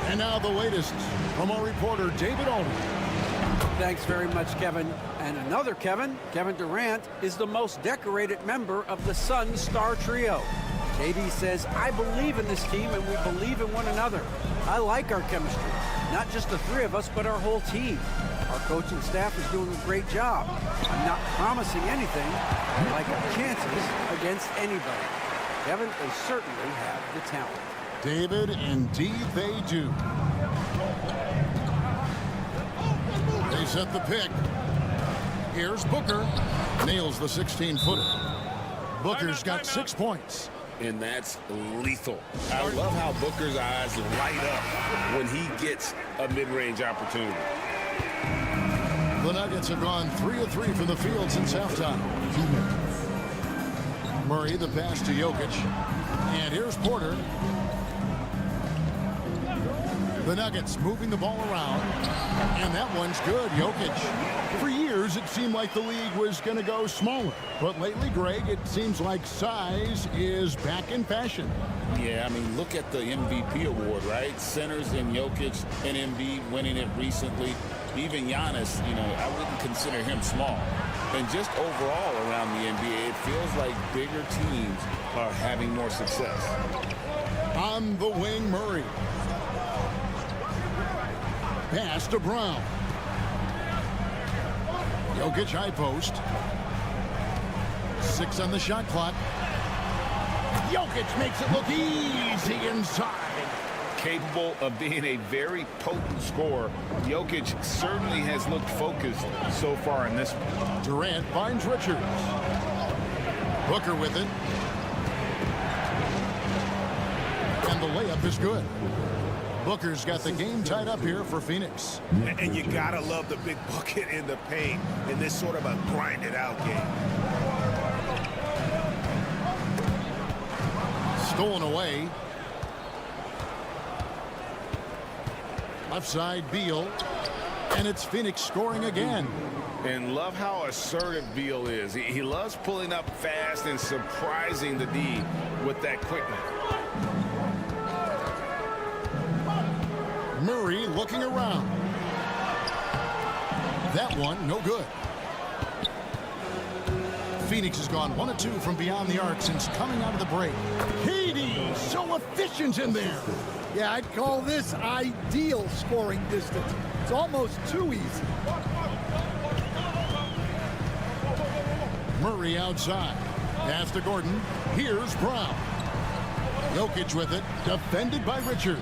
And now the latest from our reporter, David Aldridge. Thanks very much, Kevin. And another Kevin Durant, is the most decorated member of the Suns star trio. KD says, I believe in this team and we believe in one another. I like our chemistry. Not just the three of us, but our whole team. Our coaching staff is doing a great job. I'm not promising anything. I like our chances against anybody. Kevin, they certainly have the talent. David, indeed they do. They set the pick. Here's Booker. Nails the 16-footer. Booker's got 6 points. And that's lethal. I love how Booker's eyes light up when he gets a mid-range opportunity. The Nuggets have gone 3 of 3 from the field since halftime. Murray, the pass to Jokic. And here's Porter. The Nuggets moving the ball around. And that one's good, Jokic. For years, it seemed like the league was going to go smaller. But lately, Greg, it seems like size is back in fashion. Yeah, I mean, look at the MVP award, right? Centers and Jokic and Embiid winning it recently. Even Giannis, I wouldn't consider him small. And just overall around the NBA, it feels like bigger teams are having more success. On the wing, Murray. Pass to Brown. Jokic high post. 6 on the shot clock. Jokic makes it look easy inside. Capable of being a very potent scorer, Jokic certainly has looked focused so far in this one. Durant finds Richards. Booker with it. And the layup is good. Booker's got the game tied up here for Phoenix. And you gotta love the big bucket in the paint in this sort of a grinded out game. Stolen away. Left side, Beal. And it's Phoenix scoring again. And love how assertive Beal is. He loves pulling up fast and surprising the D with that quickness. Murray looking around. That one, no good. Phoenix has gone 1 of 2 from beyond the arc since coming out of the break. Katie, so efficient in there. Yeah, I'd call this ideal scoring distance. It's almost too easy. Murray outside. Pass to Gordon. Here's Brown. Jokic with it. Defended by Richards.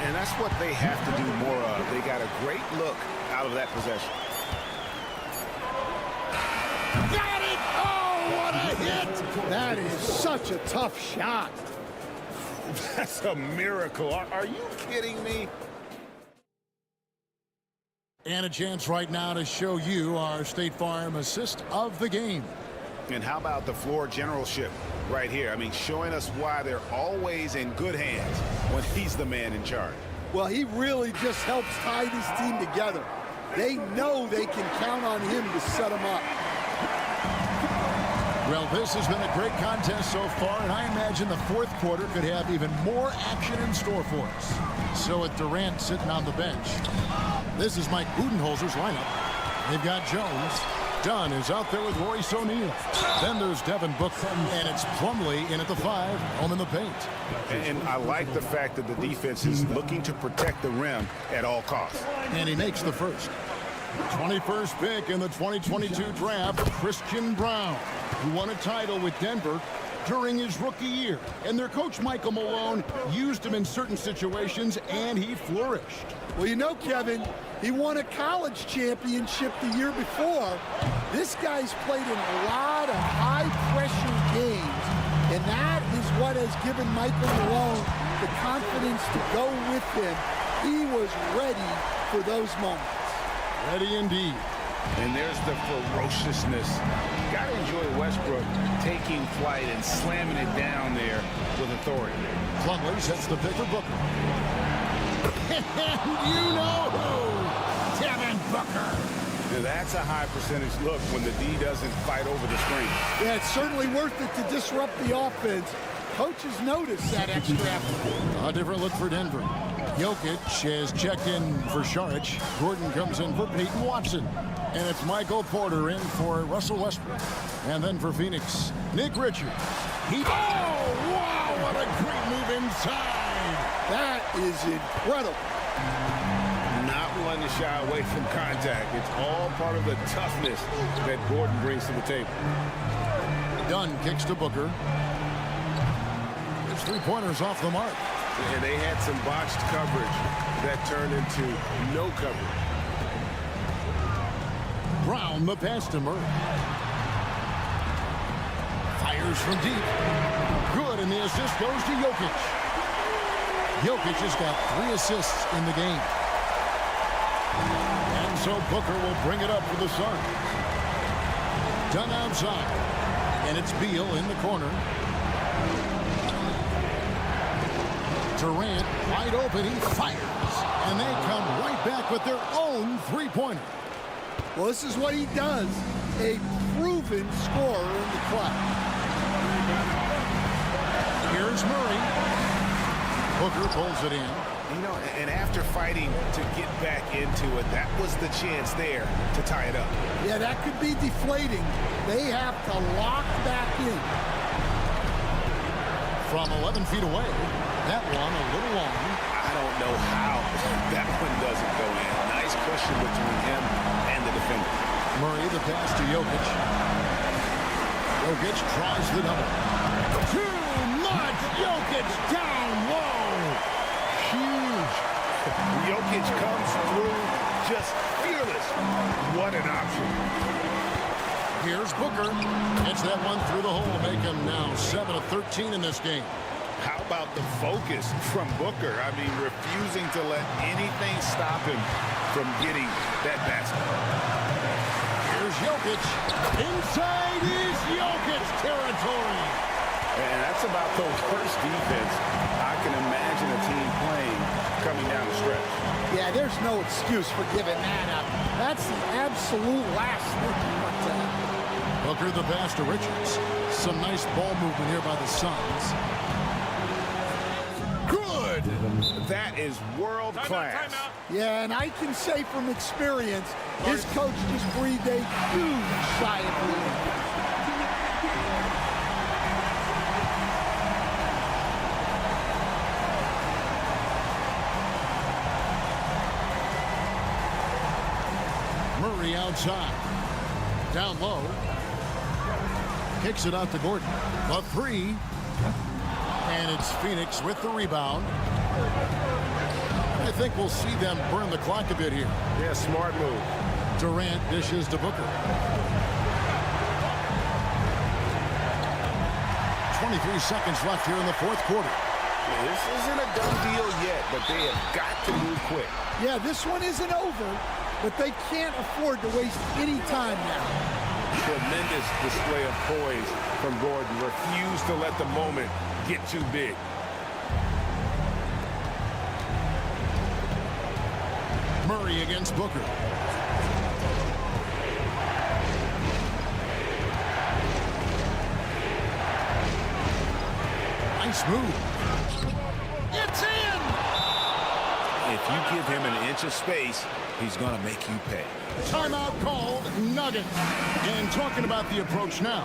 And that's what they have to do more of. They got a great look out of that possession. Got it! Oh, what a hit! That is such a tough shot. That's a miracle. Are you kidding me? And a chance right now to show you our State Farm assist of the game. And how about the floor generalship right here? I mean, showing us why they're always in good hands when he's the man in charge. Well, he really just helps tie this team together. They know they can count on him to set them up. Well, this has been a great contest so far, and I imagine the fourth quarter could have even more action in store for us. So with Durant sitting on the bench, this is Mike Budenholzer's lineup. They've got Jones. Dunn is out there with Royce O'Neal. Then there's Devin Booker, and it's Plumlee in at the 5, home in the paint. And I like the fact that the defense is looking to protect the rim at all costs. And he makes the first. 21st pick in the 2022 draft, Christian Brown, who won a title with Denver during his rookie year. And their coach, Michael Malone, used him in certain situations, and he flourished. Well, you know, Kevin, he won a college championship the year before. This guy's played in a lot of high-pressure games, and that is what has given Michael Malone the confidence to go with him. He was ready for those moments. Ready indeed. And there's the ferociousness. Got to enjoy Westbrook taking flight and slamming it down there with authority. Plumlee sets the pick for Booker. And you know who? Devin Booker. Now that's a high percentage look when the D doesn't fight over the screen. Yeah, it's certainly worth it to disrupt the offense. Coaches notice that extra effort. A different look for Denver. Jokic has checked in for Šarić. Gordon comes in for Peyton Watson. And it's Michael Porter in for Russell Westbrook. And then for Phoenix, Nick Richards. Oh, wow, what a great move inside. That is incredible. Not one to shy away from contact. It's all part of the toughness that Gordon brings to the table. Dunn kicks to Booker. His three-pointers off the mark. And they had some botched coverage that turned into no coverage. Brown, the pass to Murray. Fires from deep. Good, and the assist goes to Jokic. Jokic has got 3 assists in the game. And so Booker will bring it up for the Suns. Dunn outside. And it's Beal in the corner. Durant wide open. He fires. And they come right back with their own three-pointer. Well, this is what he does. A proven scorer in the clutch. Here's Murray. Booker pulls it in. You know, and after fighting to get back into it, that was the chance there to tie it up. Yeah, that could be deflating. They have to lock back in. From 11 feet away, that one a little long. I don't know how that one doesn't go in. Nice cushion between him and the defender. Murray, the pass to Jokic. Jokic tries the double. Too much! Jokic down low! Huge! Jokic comes through just fearless. What an option. Here's Booker. Hits that one through the hole to make him now 7 of 13 in this game. How about the focus from Booker? I mean, refusing to let anything stop him from getting that basket. Here's Jokic. Inside is Jokic territory. And that's about the worst defense I can imagine a team playing coming down the stretch. Yeah, there's no excuse for giving that up. That's the absolute last thing you want to have. Booker the pass to Richards. Some nice ball movement here by the Suns. Good! That is world class. Yeah, and I can say from experience, his coach just breathed a huge sigh of relief. Curry outside. Down low. Kicks it out to Gordon. The three. And it's Phoenix with the rebound. I think we'll see them burn the clock a bit here. Yeah, smart move. Durant dishes to Booker. 23 seconds left here in the fourth quarter. Yeah, this isn't a done deal yet, but they have got to move quick. Yeah, this one isn't over, but they can't afford to waste any time now. Tremendous display of poise from Gordon. Refused to let the moment get too big. Murray against Booker. Nice move. It's in! If you give him an inch of space, he's going to make you pay. Timeout called, Nuggets. And talking about the approach now,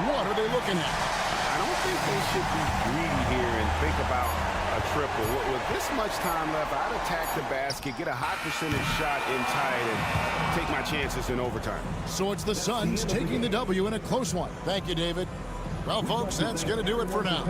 what are they looking at? I don't think they should be greedy here and think about a triple. With this much time left, I'd attack the basket, get a high percentage shot in tight, and take my chances in overtime. So it's the Suns taking the W in a close one. Thank you, David. Well, folks, that's going to do it for now.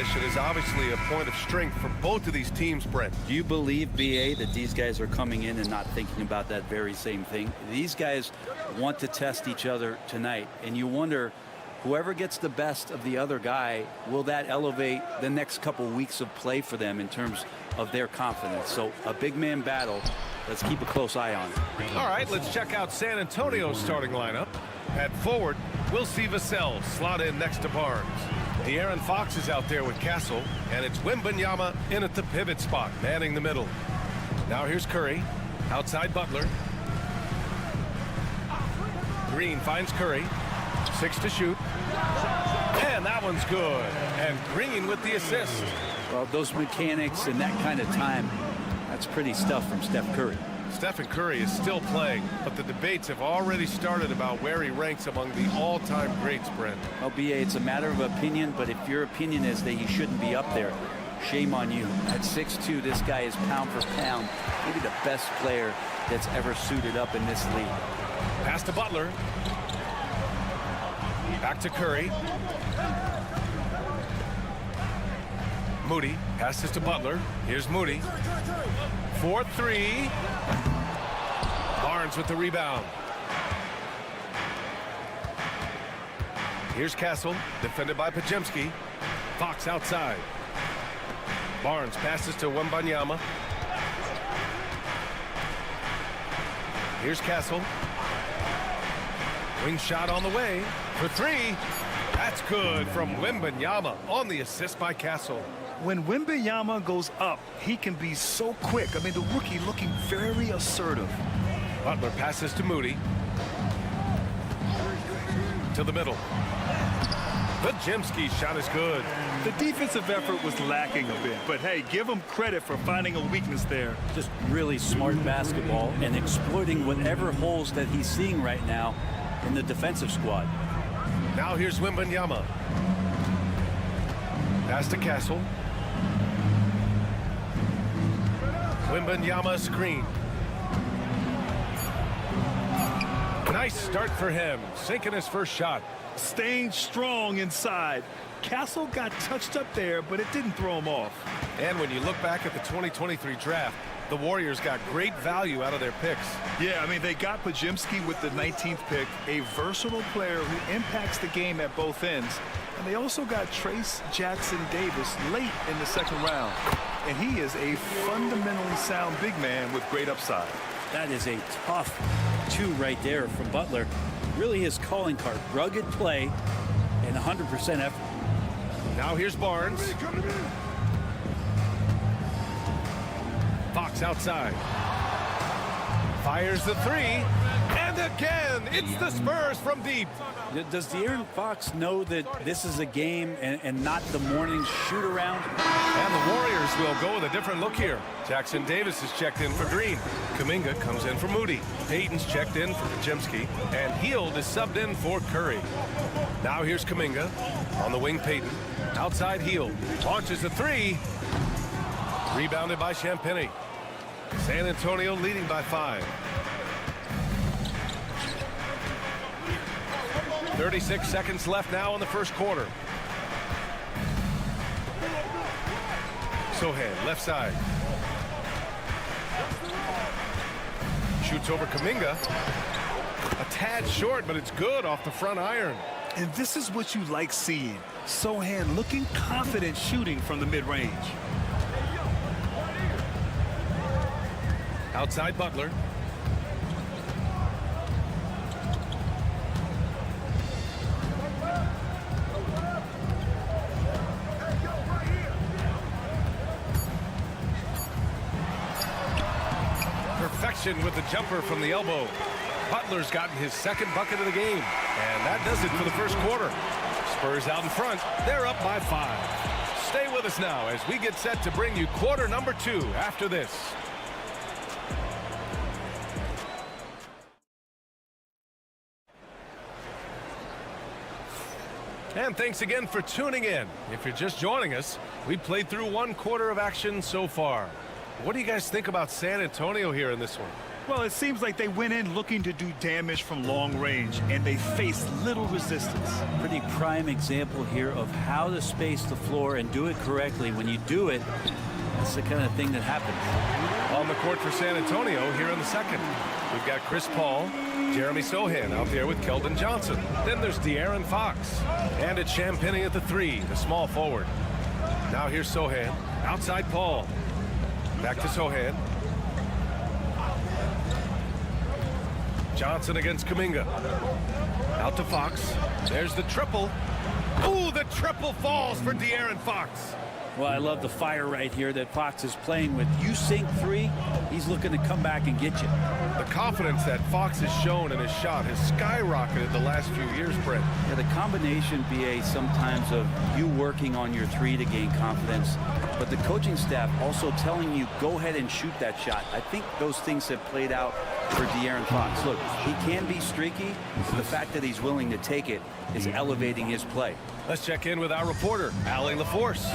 position is obviously a point of strength for both of these teams, Brent. Do you believe, BA, that these guys are coming in and not thinking about that very same thing? These guys want to test each other tonight, and you wonder, whoever gets the best of the other guy, will that elevate the next couple weeks of play for them in terms of their confidence? So a big man battle, let's keep a close eye on it. All right, let's check out San Antonio's starting lineup. At forward, we'll see Vassell slot in next to Barnes. De'Aaron Fox is out there with Castle, and it's Wembanyama in at the pivot spot, manning the middle. Now here's Curry, outside Butler. Green finds Curry, 6 to shoot. And that one's good. And Green with the assist. Well, those mechanics and that kind of time, that's pretty stuff from Steph Curry. Stephen Curry is still playing, but the debates have already started about where he ranks among the all-time greats, Brent. Well, BA, it's a matter of opinion, but if your opinion is that he shouldn't be up there, shame on you. At 6'2", this guy is pound for pound, maybe the best player that's ever suited up in this league. Pass to Butler. Back to Curry. Moody passes to Butler. Here's Moody. 4-3. Barnes with the rebound. Here's Castle, defended by Podziemski. Fox outside. Barnes passes to Wembanyama. Here's Castle. Wing shot on the way for 3. That's good from Wembanyama on the assist by Castle. When Wembanyama goes up, he can be so quick. I mean, the rookie looking very assertive. Butler passes to Moody. To the middle. Podziemski's shot is good. The defensive effort was lacking a bit, but hey, give him credit for finding a weakness there. Just really smart basketball and exploiting whatever holes that he's seeing right now in the defensive squad. Now here's Wembanyama. Pass to Castle. Wembanyama screen. Nice start for him, sinking his first shot. Staying strong inside. Castle got touched up there, but it didn't throw him off. And when you look back at the 2023 draft, the Warriors got great value out of their picks. Yeah, I mean, they got Podziemski with the 19th pick, a versatile player who impacts the game at both ends. And they also got Trace Jackson Davis late in the second round. And he is a fundamentally sound big man with great upside. That is a tough 2 right there from Butler. Really his calling card. Rugged play and 100% effort. Now here's Barnes. Fox outside. Fires the 3. And again, it's the Spurs from deep. Does De'Aaron Fox know that this is a game and not the morning shoot around? And the Warriors will go with a different look here. Jackson Davis is checked in for Green. Kuminga comes in for Moody. Payton's checked in for Podziemski. And Hield is subbed in for Curry. Now here's Kuminga. On the wing, Payton. Outside Hield. Launches the 3. Rebounded by Champagnie. San Antonio leading by 5. 36 seconds left now in the first quarter. Sohan, left side. Shoots over Kuminga. A tad short, but it's good off the front iron. And this is what you like seeing. Sohan looking confident shooting from the mid-range. Outside Butler. Perfection with the jumper from the elbow. Butler's gotten his second bucket of the game. And that does it for the first quarter. Spurs out in front. They're up by 5. Stay with us now as we get set to bring you quarter number 2 after this. And thanks again for tuning in. If you're just joining us, we played through 1 quarter of action so far. What do you guys think about San Antonio here in this one? Well, it seems like they went in looking to do damage from long range, and they faced little resistance. Pretty prime example here of how to space the floor and do it correctly. When you do it, that's the kind of thing that happens. On the court for San Antonio here in the second. We've got Chris Paul, Jeremy Sohan out there with Keldon Johnson. Then there's De'Aaron Fox. And it's Champagnie at the 3, the small forward. Now here's Sohan. Outside Paul. Back to Sohan. Johnson against Kuminga. Out to Fox. There's the triple. Ooh, the triple falls for De'Aaron Fox. Well, I love the fire right here that Fox is playing with. You sink three, he's looking to come back and get you. The confidence that Fox has shown in his shot has skyrocketed the last few years, Brent. Yeah, the combination, BA, sometimes of you working on your three to gain confidence, but the coaching staff also telling you, go ahead and shoot that shot. I think those things have played out for De'Aaron Fox. Look, he can be streaky, but the fact that he's willing to take it is elevating his play. Let's check in with our reporter, Allie LaForce.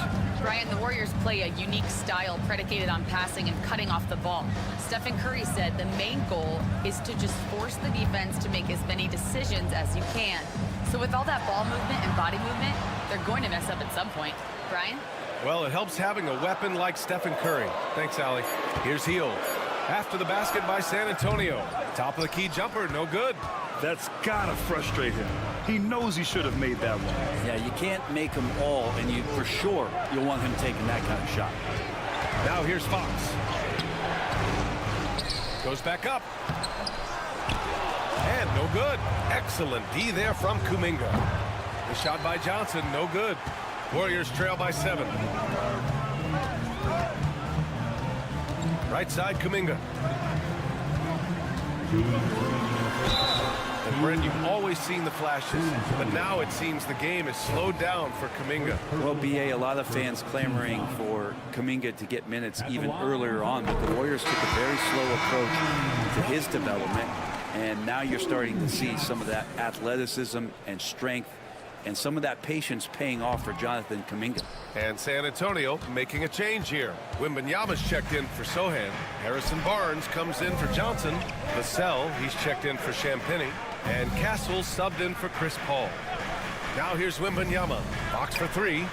Brian, the Warriors play a unique style predicated on passing and cutting off the ball. Stephen Curry said the main goal is to just force the defense to make as many decisions as you can. So with all that ball movement and body movement, they're going to mess up at some point. Brian? Well, it helps having a weapon like Stephen Curry. Thanks, Allie. Here's Hield. After the basket by San Antonio. Top of the key jumper, no good. That's gotta frustrate him. He knows he should have made that one. Yeah, you can't make them all, and you for sure you'll want him taking that kind of shot. Now here's Fox. Goes back up. And no good. Excellent D there from Kuminga. The shot by Johnson, no good. Warriors trail by 7. Right side, Kuminga. And Brent, you've always seen the flashes, but now it seems the game is slowed down for Kuminga. Well, BA, a lot of fans clamoring for Kuminga to get minutes even earlier on, but the Warriors took a very slow approach to his development, and now you're starting to see some of that athleticism and strength and some of that patience paying off for Jonathan Kuminga. And San Antonio making a change here. Wembanyama's checked in for Sohan. Harrison Barnes comes in for Johnson. Vassell, he's checked in for Champagnie. And Castle subbed in for Chris Paul. Now here's Wembanyama. Fox for 3.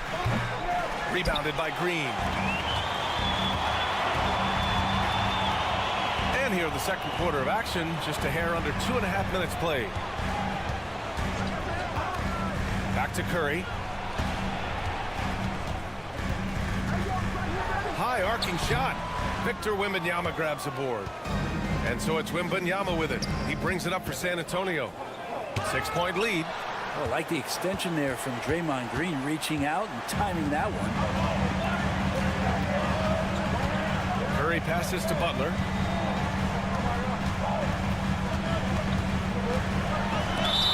Rebounded by Green. And here the second quarter of action. Just a hair under 2.5 minutes played. Back to Curry. High arcing shot. Victor Wembanyama grabs a board. And so it's Wembanyama with it. He brings it up for San Antonio. 6-point lead. Oh, I like the extension there from Draymond Green, reaching out and timing that one. Curry passes to Butler.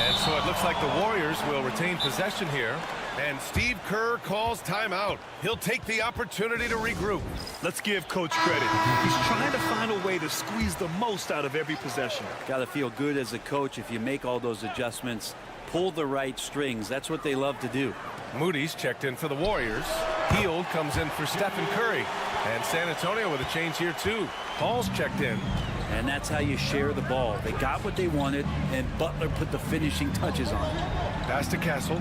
And so it looks like the Warriors will retain possession here. And Steve Kerr calls timeout. He'll take the opportunity to regroup. Let's give Coach credit. He's trying to find a way to squeeze the most out of every possession. Got to feel good as a coach if you make all those adjustments, pull the right strings. That's what they love to do. Moody's checked in for the Warriors. Hield comes in for Stephen Curry. And San Antonio with a change here too. Paul's checked in. And that's how you share the ball. They got what they wanted, and Butler put the finishing touches on it. Pass to Castle.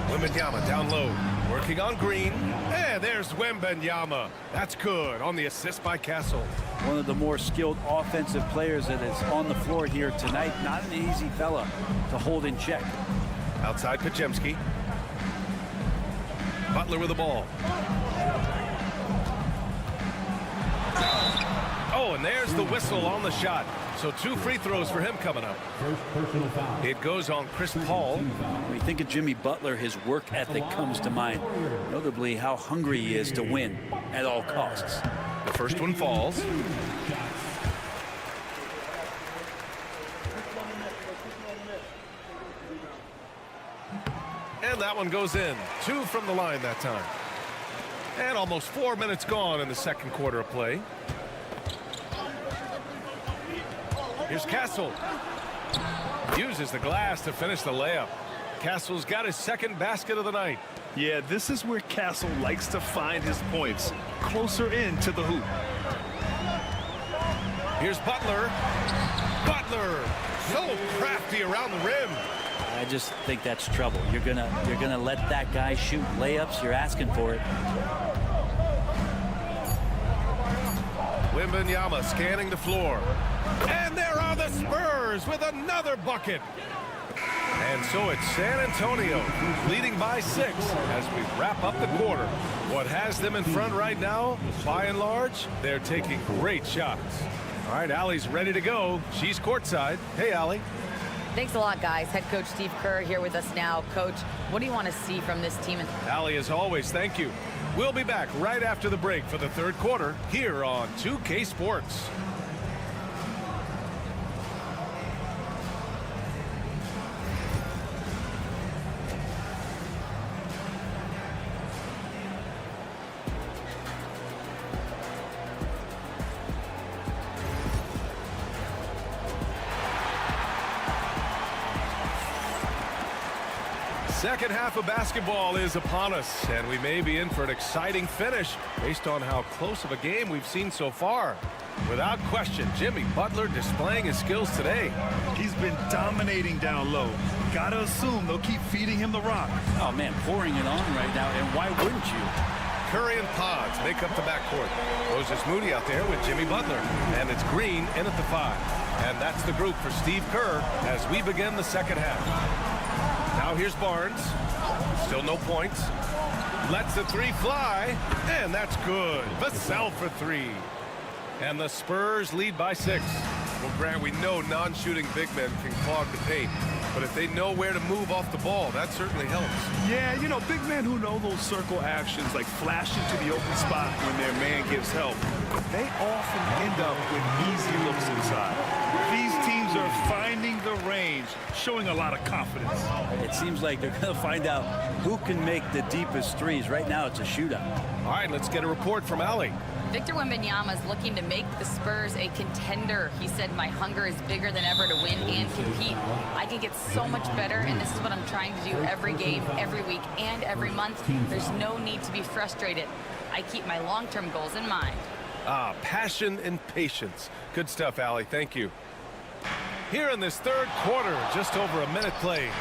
Wembanyama down low, working on Green. And there's Wembanyama. That's good on the assist by Castle. One of the more skilled offensive players that is on the floor here tonight. Not an easy fella to hold in check. Outside Podziemski. Butler with the ball. Oh, and there's the whistle on the shot. So 2 free throws for him coming up. It goes on Chris Paul. When you think of Jimmy Butler, his work ethic comes to mind. Notably how hungry he is to win at all costs. The first one falls. And that one goes in. 2 from the line that time. And almost 4 minutes gone in the second quarter of play. Here's Castle. Uses the glass to finish the layup. Castle's got his second basket of the night. Yeah, this is where Castle likes to find his points. Closer in to the hoop. Here's Butler. Butler, so crafty around the rim. I just think that's trouble. You're gonna let that guy shoot layups. You're asking for it. Wembanyama scanning the floor. And there are the Spurs with another bucket. And so it's San Antonio leading by 6 as we wrap up the quarter. What has them in front right now, by and large, they're taking great shots. All right, Allie's ready to go. She's courtside. Hey, Allie. Thanks a lot, guys. Head coach Steve Kerr here with us now. Coach, what do you want to see from this team? Allie, as always, thank you. We'll be back right after the break for the third quarter here on 2K Sports. Second half of basketball is upon us, and we may be in for an exciting finish based on how close of a game we've seen so far. Without question, Jimmy Butler displaying his skills today. He's been dominating down low. Gotta assume they'll keep feeding him the rock. Oh, man, pouring it on right now, and why wouldn't you? Curry and Pods make up the backcourt. Moses Moody out there with Jimmy Butler, and it's Green in at the 5. And that's the group for Steve Kerr as we begin the second half. Now here's Barnes. Still no points. Lets the 3 fly, and that's good. Vassell for 3. And the Spurs lead by 6. Well, Grant, we know non-shooting big men can clog the paint, but if they know where to move off the ball, that certainly helps. Yeah, you know, big men who know those circle actions, like flashing to the open spot when their man gives help, they often end up with easy looks inside. These teams are finding the range, showing a lot of confidence. It seems like they're going to find out who can make the deepest threes. Right now, it's a shootout. All right, let's get a report from Allie. Victor Wembanyama is looking to make the Spurs a contender. He said, my hunger is bigger than ever to win and compete. I can get so much better, and this is what I'm trying to do every game, every week, and every month. There's no need to be frustrated. I keep my long-term goals in mind. Passion and patience. Good stuff, Allie. Thank you. Here in this third quarter, just over a minute played.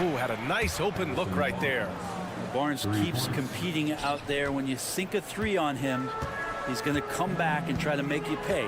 Ooh, had a nice open look right there. Barnes keeps competing out there. When you sink a 3 on him, he's going to come back and try to make you pay.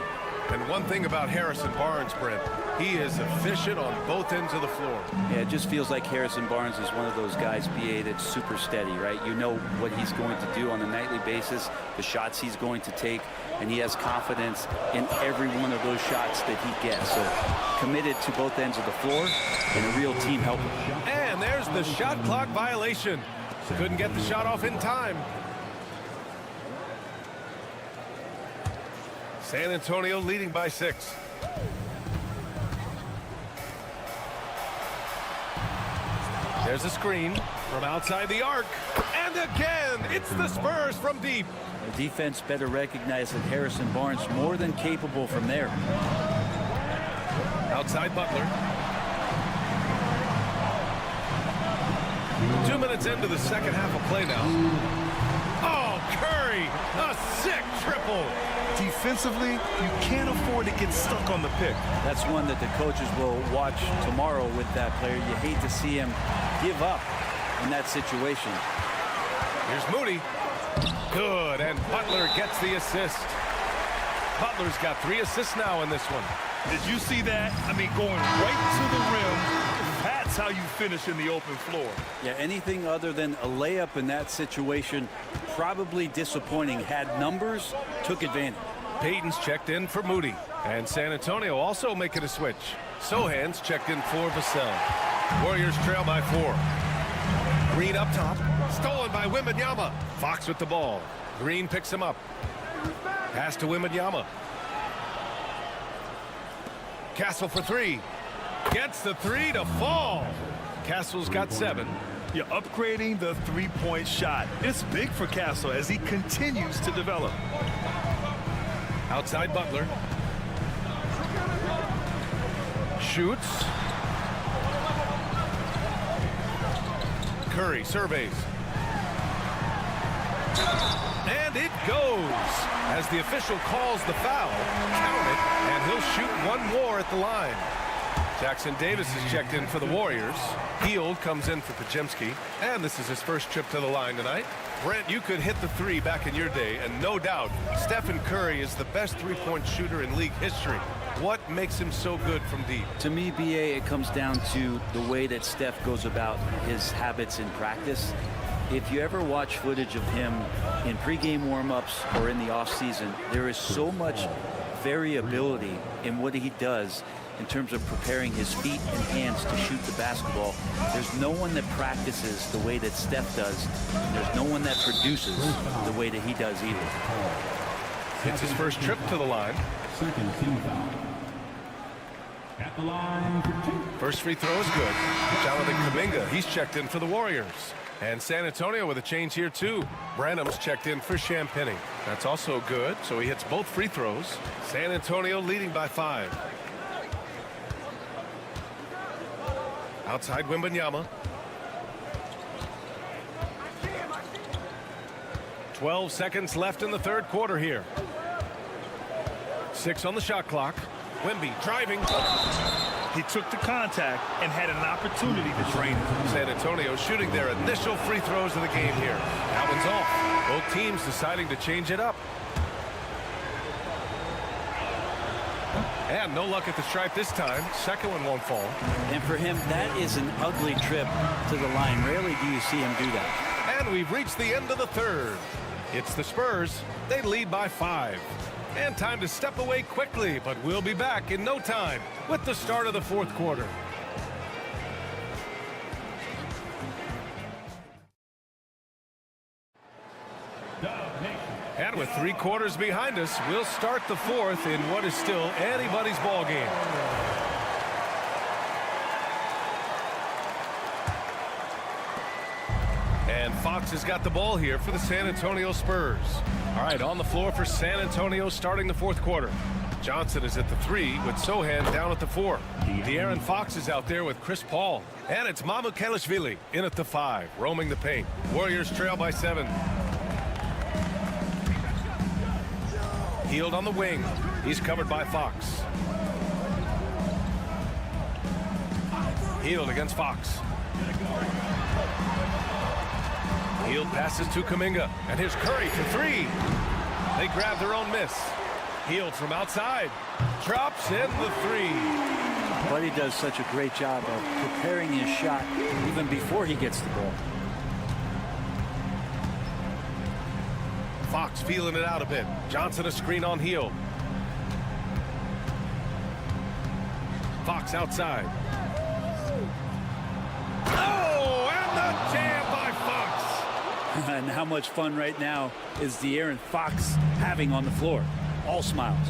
And one thing about Harrison Barnes, Brent, he is efficient on both ends of the floor. Yeah, it just feels like Harrison Barnes is one of those guys, BA, that's super steady, right? You know what he's going to do on a nightly basis, the shots he's going to take, and he has confidence in every one of those shots that he gets. So committed to both ends of the floor and a real team helper. And there's the shot clock violation. Couldn't get the shot off in time. San Antonio leading by 6. There's a screen from outside the arc. And again, it's the Spurs from deep. The defense better recognize that Harrison Barnes more than capable from there. Outside Butler. 2 minutes into the second half of play now. Oh, Curry, a sick triple. Defensively, you can't afford to get stuck on the pick. That's one that the coaches will watch tomorrow with that player. You hate to see him give up in that situation. Here's Moody. Good, and Butler gets the assist. Butler's got 3 assists now in this one. Did you see that? I mean, going right to the rim. That's how you finish in the open floor. Yeah, anything other than a layup in that situation, probably disappointing. Had numbers, took advantage. Payton's checked in for Moody. And San Antonio also making a switch. Sohan's checked in for Vassell. Warriors trail by 4. Green up top. Stolen by Wembanyama. Fox with the ball. Green picks him up. Pass to Wembanyama. Castle for 3. Gets the 3 to fall. Castle's got 7. You're upgrading the three-point shot. It's big for Castle as he continues to develop. Outside Butler. Shoots. Curry surveys. And it goes. As the official calls the foul, count it, and he'll shoot one more at the line. Jackson Davis is checked in for the Warriors. Hield comes in for Podziemski, and this is his first trip to the line tonight. Brent, you could hit the three back in your day, and no doubt, Stephen Curry is the best three-point shooter in league history. What makes him so good from deep? To me, BA, it comes down to the way that Steph goes about his habits in practice. If you ever watch footage of him in pregame warm-ups or in the offseason, there is so much variability in what he does in terms of preparing his feet and hands to shoot the basketball. There's no one that practices the way that Steph does, and there's no one that produces the way that he does either. It's his first trip to the line. Second team foul. At the line for two. First free throw is good. Jonathan Kuminga, he's checked in for the Warriors. And San Antonio with a change here too. Branham's checked in for Champagny. That's also good, so he hits both free throws. San Antonio leading by 5. Outside Wembanyama. 12 seconds left in the third quarter here. 6 on the shot clock. Wemby driving. He took the contact and had an opportunity to drain it. San Antonio shooting their initial free throws of the game here. That one's off. Both teams deciding to change it up. And no luck at the stripe this time. Second one won't fall. And for him, that is an ugly trip to the line. Rarely do you see him do that. And we've reached the end of the third. It's the Spurs. They lead by 5. And time to step away quickly, but we'll be back in no time with the start of the fourth quarter. And with 3 quarters behind us, we'll start the fourth in what is still anybody's ball game. And Fox has got the ball here for the San Antonio Spurs. All right, on the floor for San Antonio starting the fourth quarter. Johnson is at the 3 with Sohan down at the 4. De'Aaron Fox is out there with Chris Paul. And it's Mamukelashvili in at the 5, roaming the paint. Warriors trail by 7. Hield on the wing. He's covered by Fox. Hield against Fox. Hield passes to Kuminga. And here's Curry for 3. They grab their own miss. Hield from outside. Drops in the 3. Buddy does such a great job of preparing his shot even before he gets the ball. Fox feeling it out a bit. Johnson a screen on Hield. Fox outside. Oh, and the jam by Fox. And how much fun right now is De'Aaron Fox having on the floor? All smiles.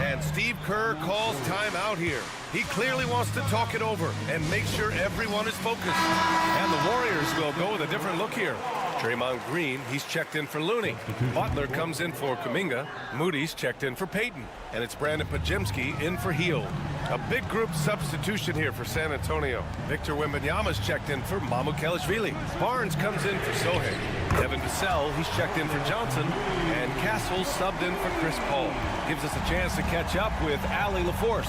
And Steve Kerr calls timeout here. He clearly wants to talk it over and make sure everyone is focused. And the Warriors will go with a different look here. Draymond Green, he's checked in for Looney. Butler comes in for Kuminga. Moody's checked in for Payton. And it's Brandon Podziemski in for Hield. A big group substitution here for San Antonio. Victor Wembanyama's checked in for Mamukelashvili. Barnes comes in for Sohan. Devin Vassell, he's checked in for Johnson. And Castle subbed in for Chris Paul. Gives us a chance to catch up with Allie LaForce.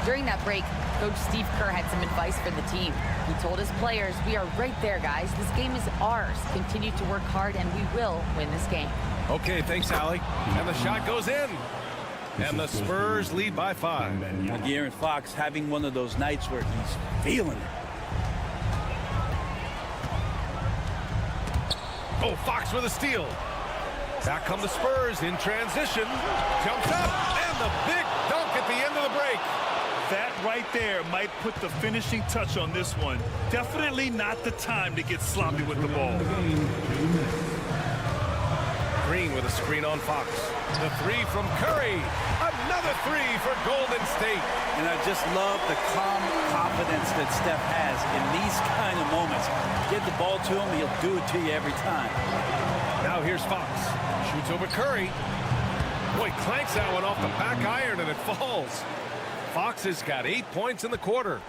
During that break, Coach Steve Kerr had some advice for the team. He told his players, we are right there, guys. This game is ours. Continue to work hard, and we will win this game. Okay, thanks, Allie. And the shot goes in. And the Spurs lead by 5. De'Aaron Fox having one of those nights where he's feeling it. Oh, Fox with a steal. Back come the Spurs in transition. Jumps up, and the big dunk at the end of the break. That right there might put the finishing touch on this one. Definitely not the time to get sloppy with the ball. Green with a screen on Fox. The 3 from Curry. Another 3 for Golden State. And I just love the calm confidence that Steph has in these kind of moments. Get the ball to him, he'll do it to you every time. Now here's Fox. Shoots over Curry. Boy, clanks that one off the back iron and it falls. Fox has got 8 points in the quarter.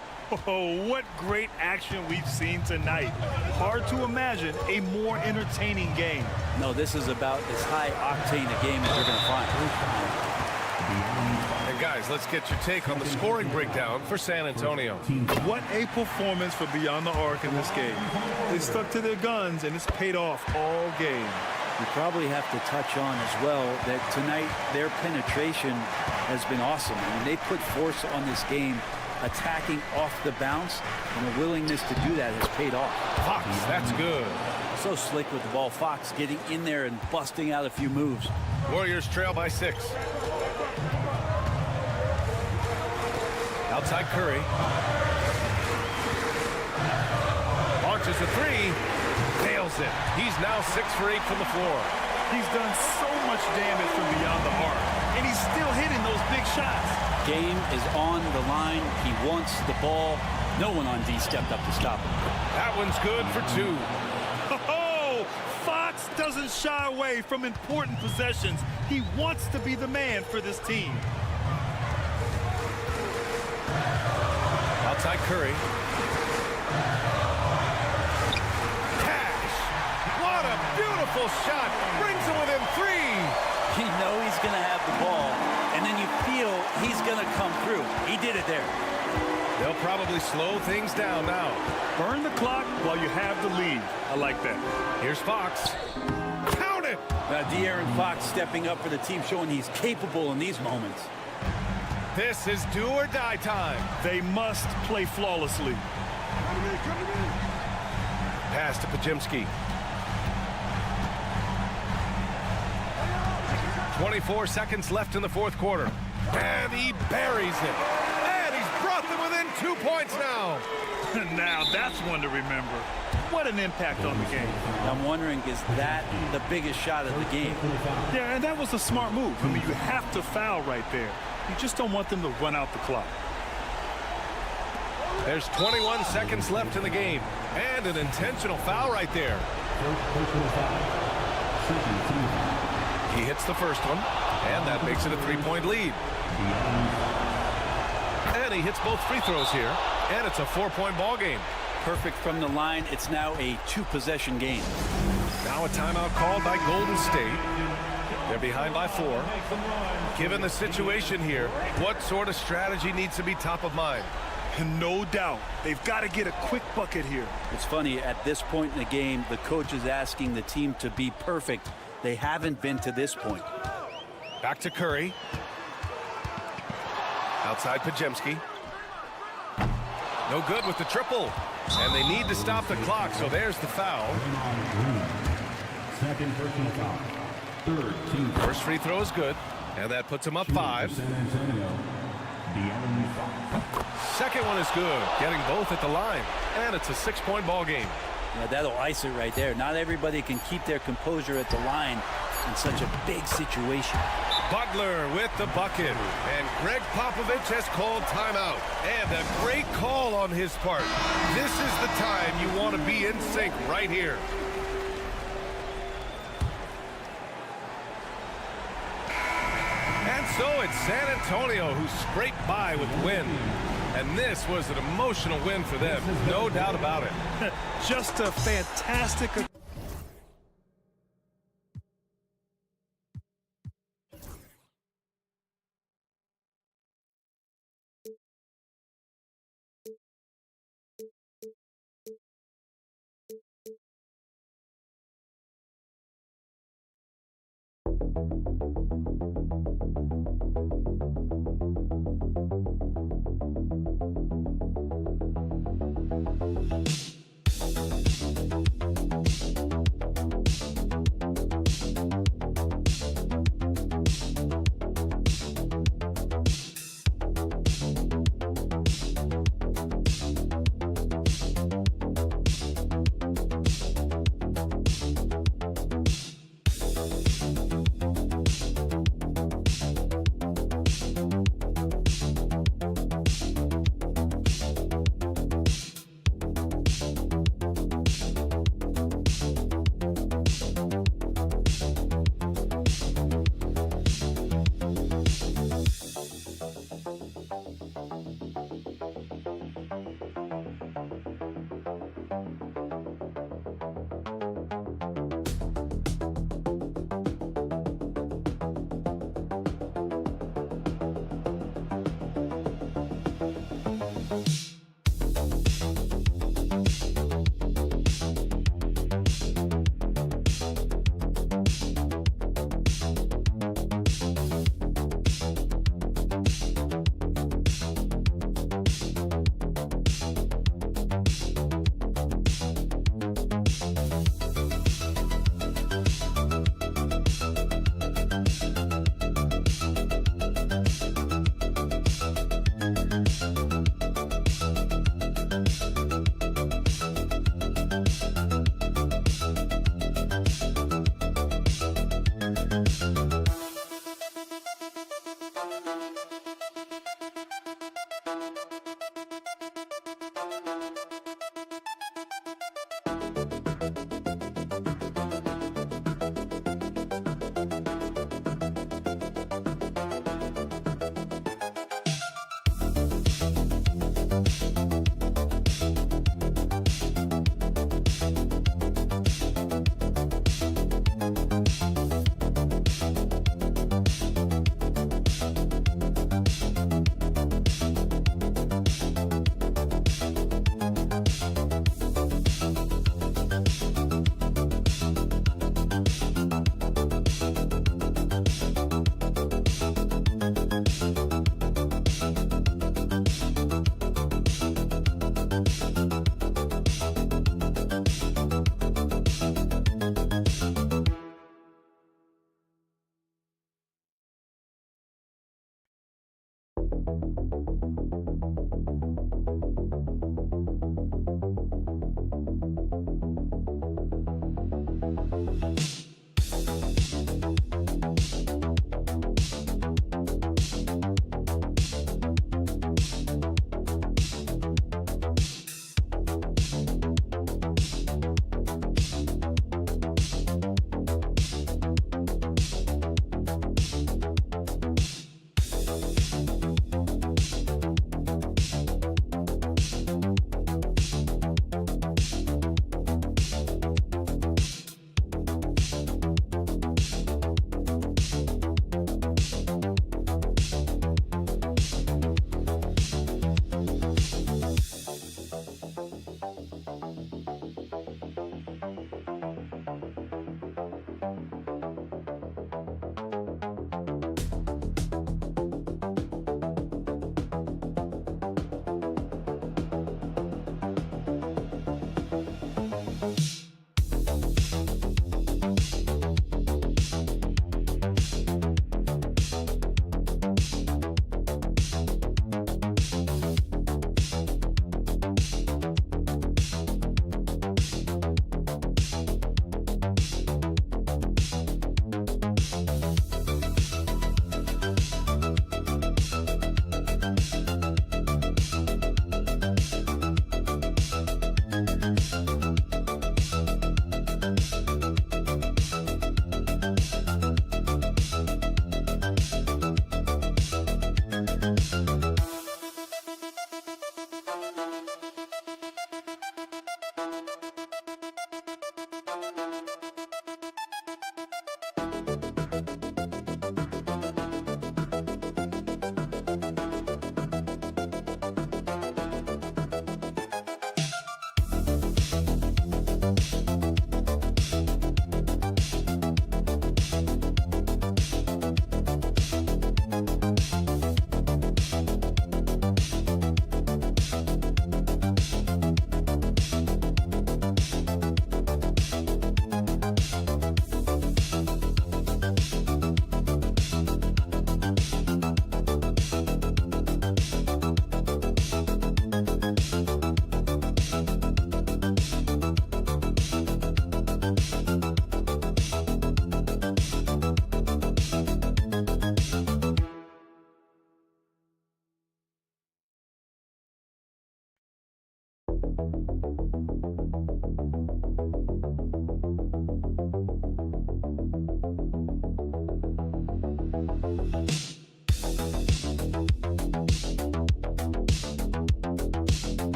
Oh, what great action we've seen tonight. Hard to imagine a more entertaining game. No, this is about as high octane a game as you're going to find. And Guys, let's get your take on the scoring breakdown for San Antonio. What a performance for Beyond the Arc in this game. They stuck to their guns, and it's paid off all game. You probably have to touch on as well that tonight their penetration has been awesome. I mean, they put force on this game, attacking off the bounce, and the willingness to do that has paid off. Fox, that's good. So slick with the ball. Fox getting in there and busting out a few moves. Warriors trail by 6. Outside Curry. Launches a 3. Nails it. He's now 6 for 8 from the floor. He's done so much damage from beyond the arc, and he's still hitting those big shots. Game is on the line. He wants the ball. No one on D stepped up to stop him. That one's good for 2. Oh, Fox doesn't shy away from important possessions. He wants to be the man for this team. Outside Curry. Cash! What a beautiful shot! Brings it within 3! You know he's going to have the ball, and then you feel he's going to come through. He did it there. They'll probably slow things down now. Burn the clock while you have the lead. I like that. Here's Fox. Count it! De'Aaron Fox stepping up for the team, showing he's capable in these moments. This is do or die time. They must play flawlessly. Pass to Pajemski. 24 seconds left in the fourth quarter. And he buries it. And he's brought them within 2 points now. Now that's one to remember. What an impact on the game. I'm wondering, is that the biggest shot of the game? Yeah, and that was a smart move. I mean, you have to foul right there. You just don't want them to run out the clock. There's 21 seconds left in the game. And an intentional foul right there. He hits the first one. And that makes it a 3-point lead. And he hits both free throws here. And it's a 4-point ball game. Perfect from the line. It's now a 2-possession game. Now a timeout called by Golden State. They're behind by 4. Given the situation here, what sort of strategy needs to be top of mind? No doubt. They've got to get a quick bucket here. It's funny, at this point in the game, the coach is asking the team to be perfect. They haven't been to this point. Back to Curry. Outside Pajemski. No good with the triple. And they need to stop the clock, so there's the foul. Second personal foul. Third team. First free throw is good. And that puts him up 5. San Antonio. Second one is good. Getting both at the line. And it's a 6-point ball game. Yeah, that'll ice it right there. Not everybody can keep their composure at the line in such a big situation. Butler with the bucket. And Greg Popovich has called timeout. And a great call on his part. This is the time you want to be in sync right here. And so it's San Antonio who scraped by with the win. And this was an emotional win for them. No doubt about it. Just a fantastic...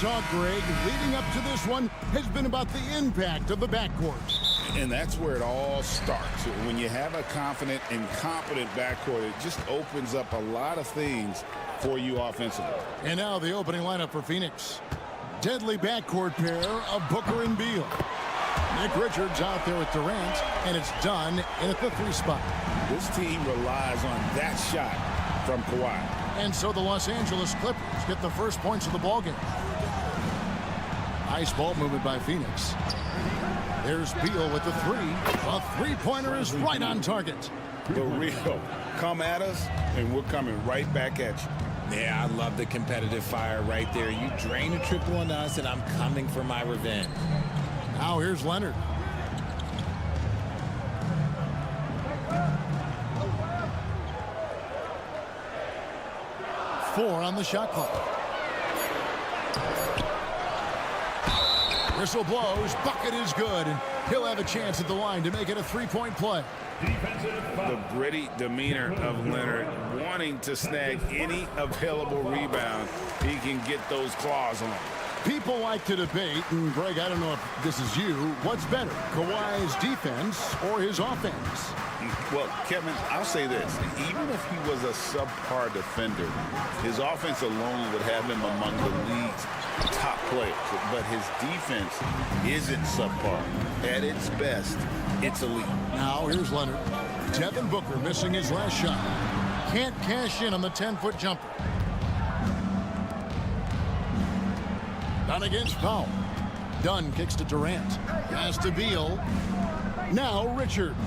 talk, Greg, leading up to this one has been about the impact of the backcourt. And that's where it all starts. When you have a confident and competent backcourt, it just opens up a lot of things for you offensively. And now the opening lineup for Phoenix. Deadly backcourt pair of Booker and Beal. Nick Richards out there with Durant, and it's done in at the 3 spot. This team relies on that shot from Kawhi. And so the Los Angeles Clippers get the first points of the ballgame. Nice ball movement by Phoenix. There's Beal with the 3. A three-pointer is right on target. The real come at us, and we're coming right back at you. Yeah, I love the competitive fire right there. You drain a triple on us, and I'm coming for my revenge. Now here's Leonard. Four on the shot clock. Whistle blows. Bucket is good. And he'll have a chance at the line to make it a 3-point play. The gritty demeanor of Leonard, wanting to snag any available rebound he can get those claws on. People like to debate, and Greg, I don't know if this is you, what's better, Kawhi's defense or his offense? Well, Kevin, I'll say this. Even if he was a subpar defender, his offense alone would have him among the league's top players. But his defense isn't subpar. At its best, it's elite. Now here's Leonard. Devin Booker missing his last shot. Can't cash in on the 10-foot jumper. Dunn against Powell. Dunn kicks to Durant. Pass to Beal. Now Richards.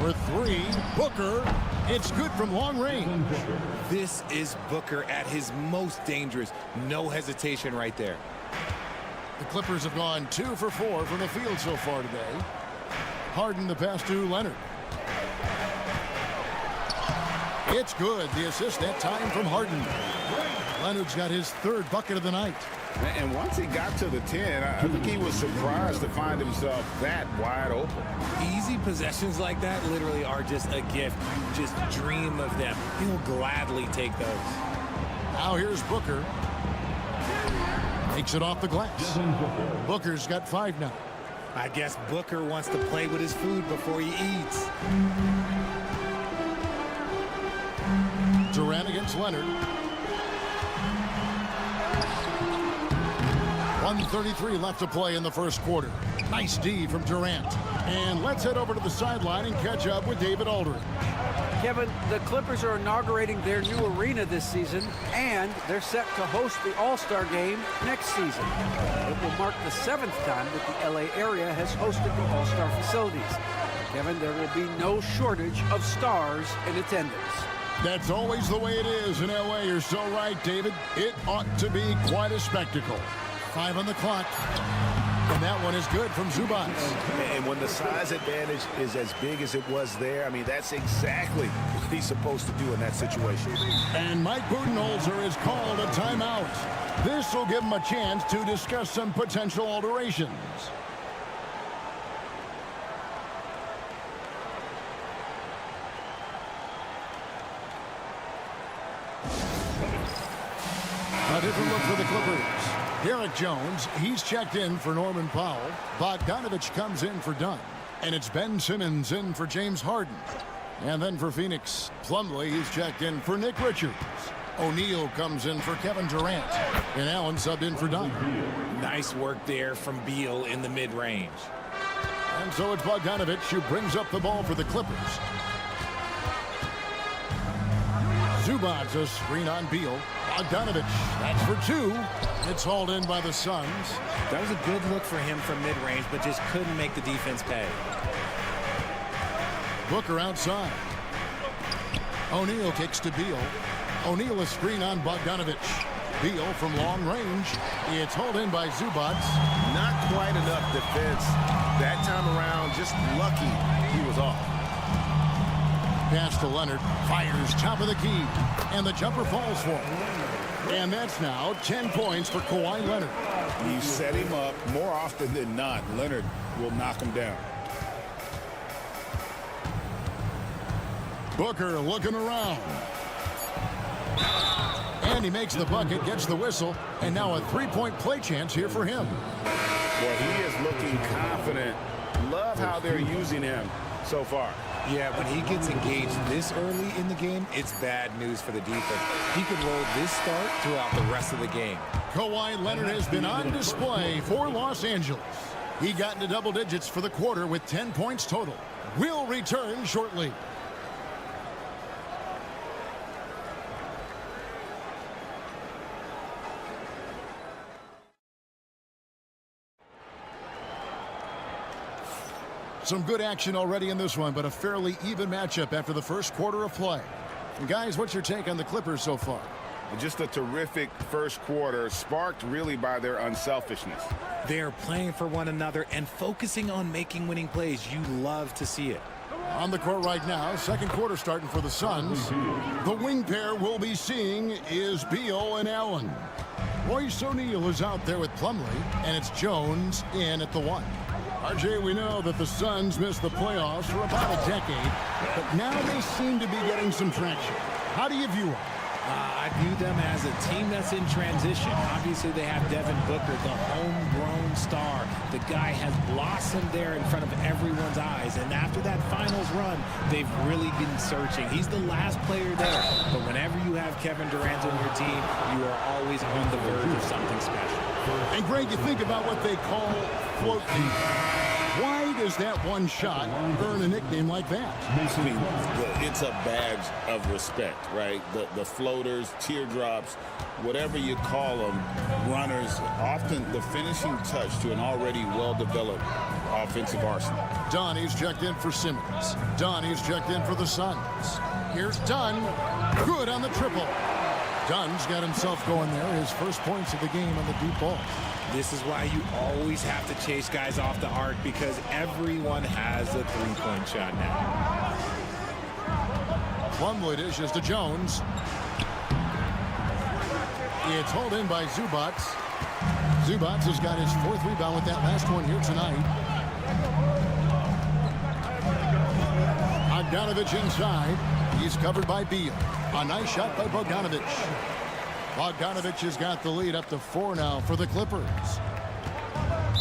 For 3, Booker. It's good from long range. This is Booker at his most dangerous. No hesitation right there. The Clippers have gone 2 for 4 from the field so far today. Harden the pass to Leonard. It's good. The assist that time from Harden. Leonard's got his 3rd bucket of the night. And once he got to the 10, I think he was surprised to find himself that wide open. Easy possessions like that literally are just a gift. You just dream of them. He'll gladly take those. Now here's Booker. Takes it off the glass. Booker's got 5 now. I guess Booker wants to play with his food before he eats. Durant against Leonard. 1:33 left to play in the first quarter. Nice D from Durant. And let's head over to the sideline and catch up with David Aldridge. Kevin, the Clippers are inaugurating their new arena this season, and they're set to host the All-Star Game next season. It will mark the 7th time that the LA area has hosted the All-Star facilities. Kevin, there will be no shortage of stars in attendance. That's always the way it is in LA. You're so right, David. It ought to be quite a spectacle. 5 on the clock. And that one is good from Zubac. And when the size advantage is as big as it was there, I mean, that's exactly what he's supposed to do in that situation. And Mike Budenholzer has called a timeout. This will give him a chance to discuss some potential alterations. A different look for the Clippers. Derek Jones, he's checked in for Norman Powell. Bogdanovich comes in for Dunn. And it's Ben Simmons in for James Harden. And then for Phoenix, Plumlee, he's checked in for Nick Richards. O'Neal comes in for Kevin Durant. And Allen subbed in for Dunn. Nice work there from Beal in the mid-range. And so it's Bogdanovich who brings up the ball for the Clippers. Zubac, a screen on Beal. Bogdanovich, that's for 2. It's hauled in by the Suns. That was a good look for him from mid-range, but just couldn't make the defense pay. Booker outside. O'Neal kicks to Beal. O'Neal a screen on Bogdanovich. Beal from long range. It's hauled in by Zubac. Not quite enough defense that time around. Just lucky he was off. Pass to Leonard. Fires top of the key. And the jumper falls for him. And that's now 10 points for Kawhi Leonard. You set him up more often than not. Leonard will knock him down. Booker looking around. And And he makes the bucket, gets the whistle, and now a three-point play chance here for him. Well, he is looking confident. Love how they're using him so far. Yeah, when he gets engaged this early in the game, it's bad news for the defense. He could roll this start throughout the rest of the game. Kawhi Leonard has been on display for Los Angeles. He got into double digits for the quarter with 10 points total. We'll return shortly. Some good action already in this one, but a fairly even matchup after the first quarter of play. And guys, what's your take on the Clippers so far? Just a terrific first quarter, sparked really by their unselfishness. They're playing for one another and focusing on making winning plays. You love to see it. On the court right now, second quarter starting for the Suns. The wing pair we'll be seeing is Beal and Allen. Royce O'Neal is out there with Plumlee, and it's Jones in at the 1. RJ, we know that the Suns missed the playoffs for about a decade, but now they seem to be getting some traction. How do you view them? I view them as a team that's in transition. Obviously, they have Devin Booker, the homegrown star. The guy has blossomed there in front of everyone's eyes. And after that finals run, they've really been searching. He's the last player there. But whenever you have Kevin Durant on your team, you are always on the verge of something special. And Greg, you think about what they call float defense. Why does that one shot earn a nickname like that? I mean, it's a badge of respect, right? The floaters, teardrops, whatever you call them, runners, often the finishing touch to an already well-developed offensive arsenal. Donnie's checked in for Simmons. Donnie's checked in for the Suns. Here's Dunn. Good on the triple. Dunn's got himself going there. His first points of the game on the deep ball. This is why you always have to chase guys off the arc, because everyone has a three-point shot now. Plumlee dishes to Jones. It's hauled in by Zubac. Zubac has got his fourth rebound with that last one here tonight. Bogdanovich inside. He's covered by Beal. A nice shot by Bogdanovich. Bogdanovich has got the lead up to 4 now for the Clippers.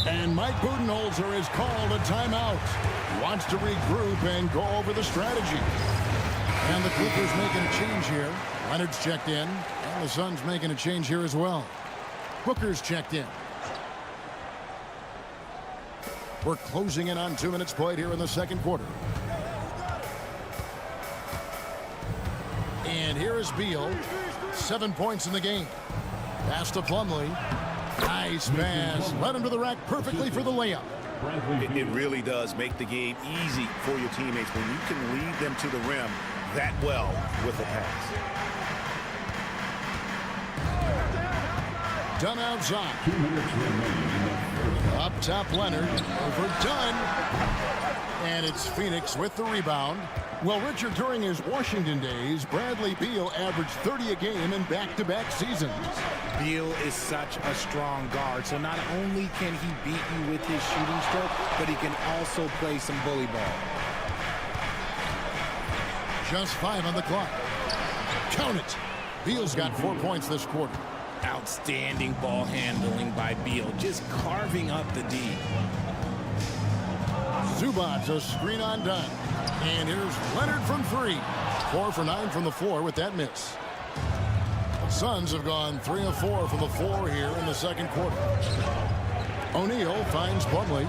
And Mike Budenholzer has called a timeout. Wants to regroup and go over the strategy. And the Clippers making a change here. Leonard's checked in. And the Suns making a change here as well. Booker's checked in. We're closing in on 2 minutes played here in the second quarter. And here is Beal. 7 points in the game. Pass to Plumlee. Nice pass. Led him to the rack perfectly for the layup. It really does make the game easy for your teammates when you can lead them to the rim that well with a pass. Dunn outside. Up top, Leonard. Over Dunn. And it's Phoenix with the rebound. Well, Richard, during his Washington days, Bradley Beal averaged 30 a game in back-to-back seasons. Beal is such a strong guard, so not only can he beat you with his shooting stroke, but he can also play some bully ball. Just 5 on the clock. Count it. Beal's got 4 points this quarter. Outstanding ball handling by Beal, just carving up the D. Zubac, a screen on Dunn. And here's Leonard from 3. 4 for 9 from the floor with that miss. The Suns have gone 3 of 4 from the floor here in the second quarter. O'Neal finds Plumlee.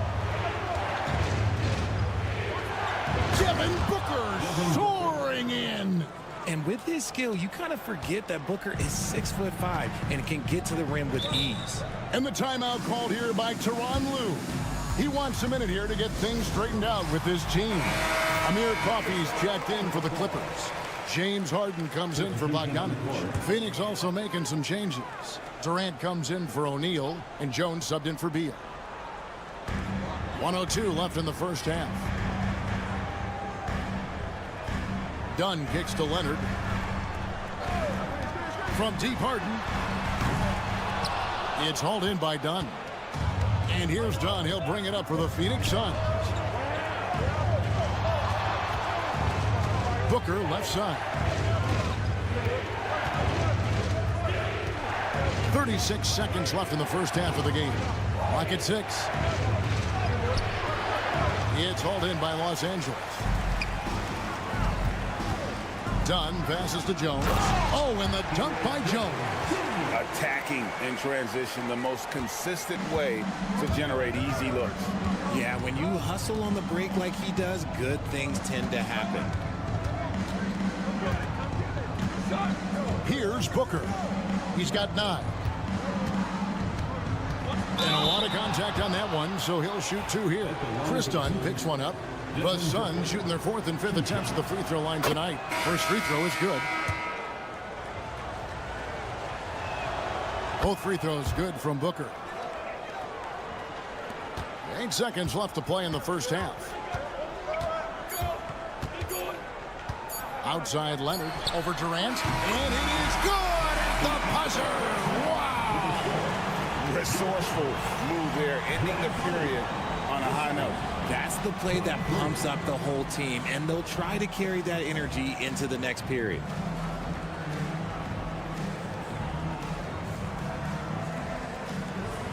Devin Booker soaring in. And with his skill, you kind of forget that Booker is 6'5" and can get to the rim with ease. And the timeout called here by Tyronn Lue. He wants a minute here to get things straightened out with his team. Amir Coffey's checked in for the Clippers. James Harden comes in for Bogdanovich. Phoenix also making some changes. Durant comes in for O'Neal, and Jones subbed in for Beal. 1:02 left in the first half. Dunn kicks to Leonard. From deep, Harden. It's hauled in by Dunn. And here's Dunn. He'll bring it up for the Phoenix Suns. Booker left side. 36 seconds left in the first half of the game. Clock at 6. It's hauled in by Los Angeles. Dunn passes to Jones. Oh, and the dunk by Jones. Attacking in transition, the most consistent way to generate easy looks. Yeah, when you hustle on the break like he does, good things tend to happen. Here's Booker. He's got 9. And a lot of contact on that one, so he'll shoot 2 here. Chris Dunn picks one up. The Suns shooting their 4th and 5th attempts at the free throw line tonight. First free throw is good. Both free throws good from Booker. 8 seconds left to play in the first half. Outside Leonard over Durant. And it is good at the buzzer. Wow. Resourceful move there, ending the period on a high note. That's the play that pumps up the whole team, and they'll try to carry that energy into the next period.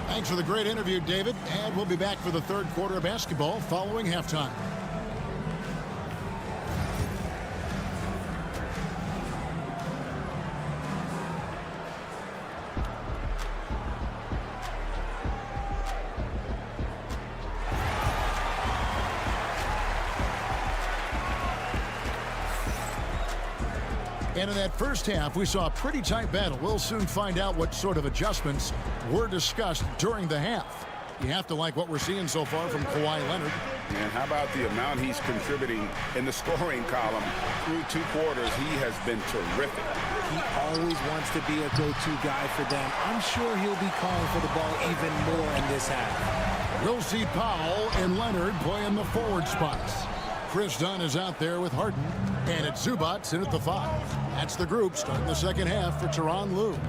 Thanks for the great interview, David. And we'll be back for the third quarter of basketball following halftime. And in that first half, we saw a pretty tight battle. We'll soon find out what sort of adjustments were discussed during the half. You have to like what we're seeing so far from Kawhi Leonard. And how about the amount he's contributing in the scoring column through 2 quarters? He has been terrific. He always wants to be a go-to guy for them. I'm sure he'll be calling for the ball even more in this half. We'll see Powell and Leonard playing the forward spots. Chris Dunn is out there with Harden. And it's Zubats in at the 5. That's the group starting the second half for Tyronn Lue.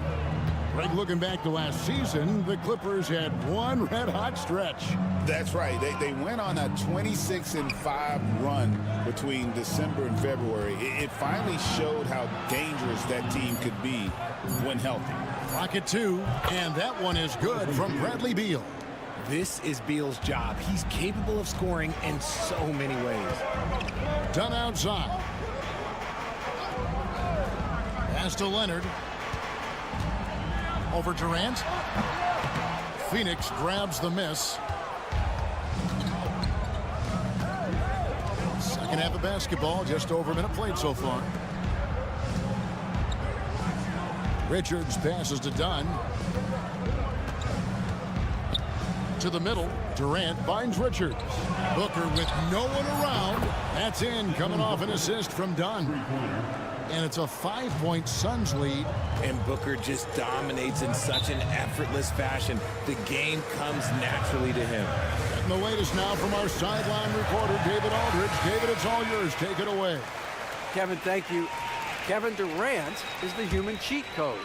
Greg, looking back to last season, the Clippers had one red-hot stretch. That's right. They went on a 26-5 run between December and February. It finally showed how dangerous that team could be when healthy. Clock at 2, and that one is good from Bradley Beal. This is Beal's job. He's capable of scoring in so many ways. Done outside. Pass to Leonard. Over Durant. Phoenix grabs the miss. Second half of basketball, just over a minute played so far. Richards passes to Dunn. To the middle. Durant finds Richards. Booker with no one around. That's in, coming off an assist from Dunn. And it's a 5-point Suns lead. And Booker just dominates in such an effortless fashion. The game comes naturally to him. And the latest now from our sideline reporter, David Aldridge. David, it's all yours. Take it away. Kevin, thank you. Kevin Durant is the human cheat code.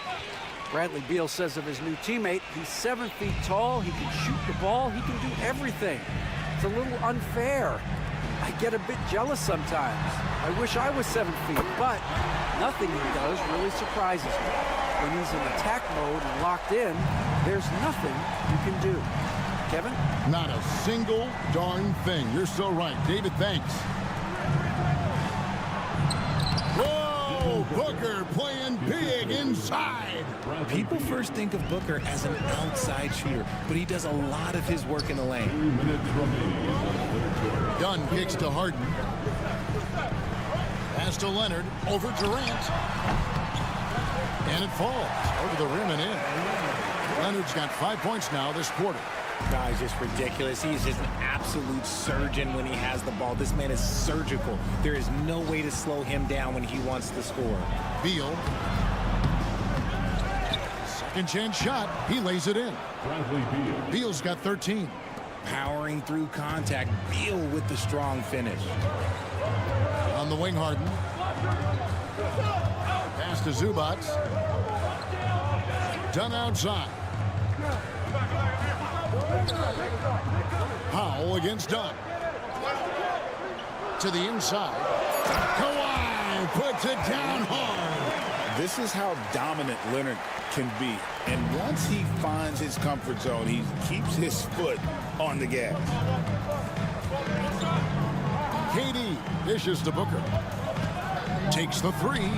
Bradley Beal says of his new teammate, he's 7 feet tall, he can shoot the ball, he can do everything. It's a little unfair. I get a bit jealous sometimes. I wish I was 7 feet, but nothing he does really surprises me. When he's in attack mode and locked in, there's nothing you can do. Kevin? Not a single darn thing. You're so right. David, thanks. Whoa! Booker playing big inside. People first think of Booker as an outside shooter, but he does a lot of his work in the lane. Dunn kicks to Harden. Pass to Leonard. Over Durant. And it falls over the rim and in. Leonard's got 5 points now this quarter. Guy's just ridiculous. He's just an absolute surgeon when he has the ball. This man is surgical. There is no way to slow him down when he wants to score. Beal. Second chance shot. He lays it in. Beal's got 13. Powering through contact. Beal with the strong finish. On the wing, Harden. Pass to Zubats. Done outside. Powell against Dunn. To the inside. Kawhi puts it down hard. This is how dominant Leonard can be. And once he finds his comfort zone, he keeps his foot on the gas. KD dishes to Booker. Takes the three.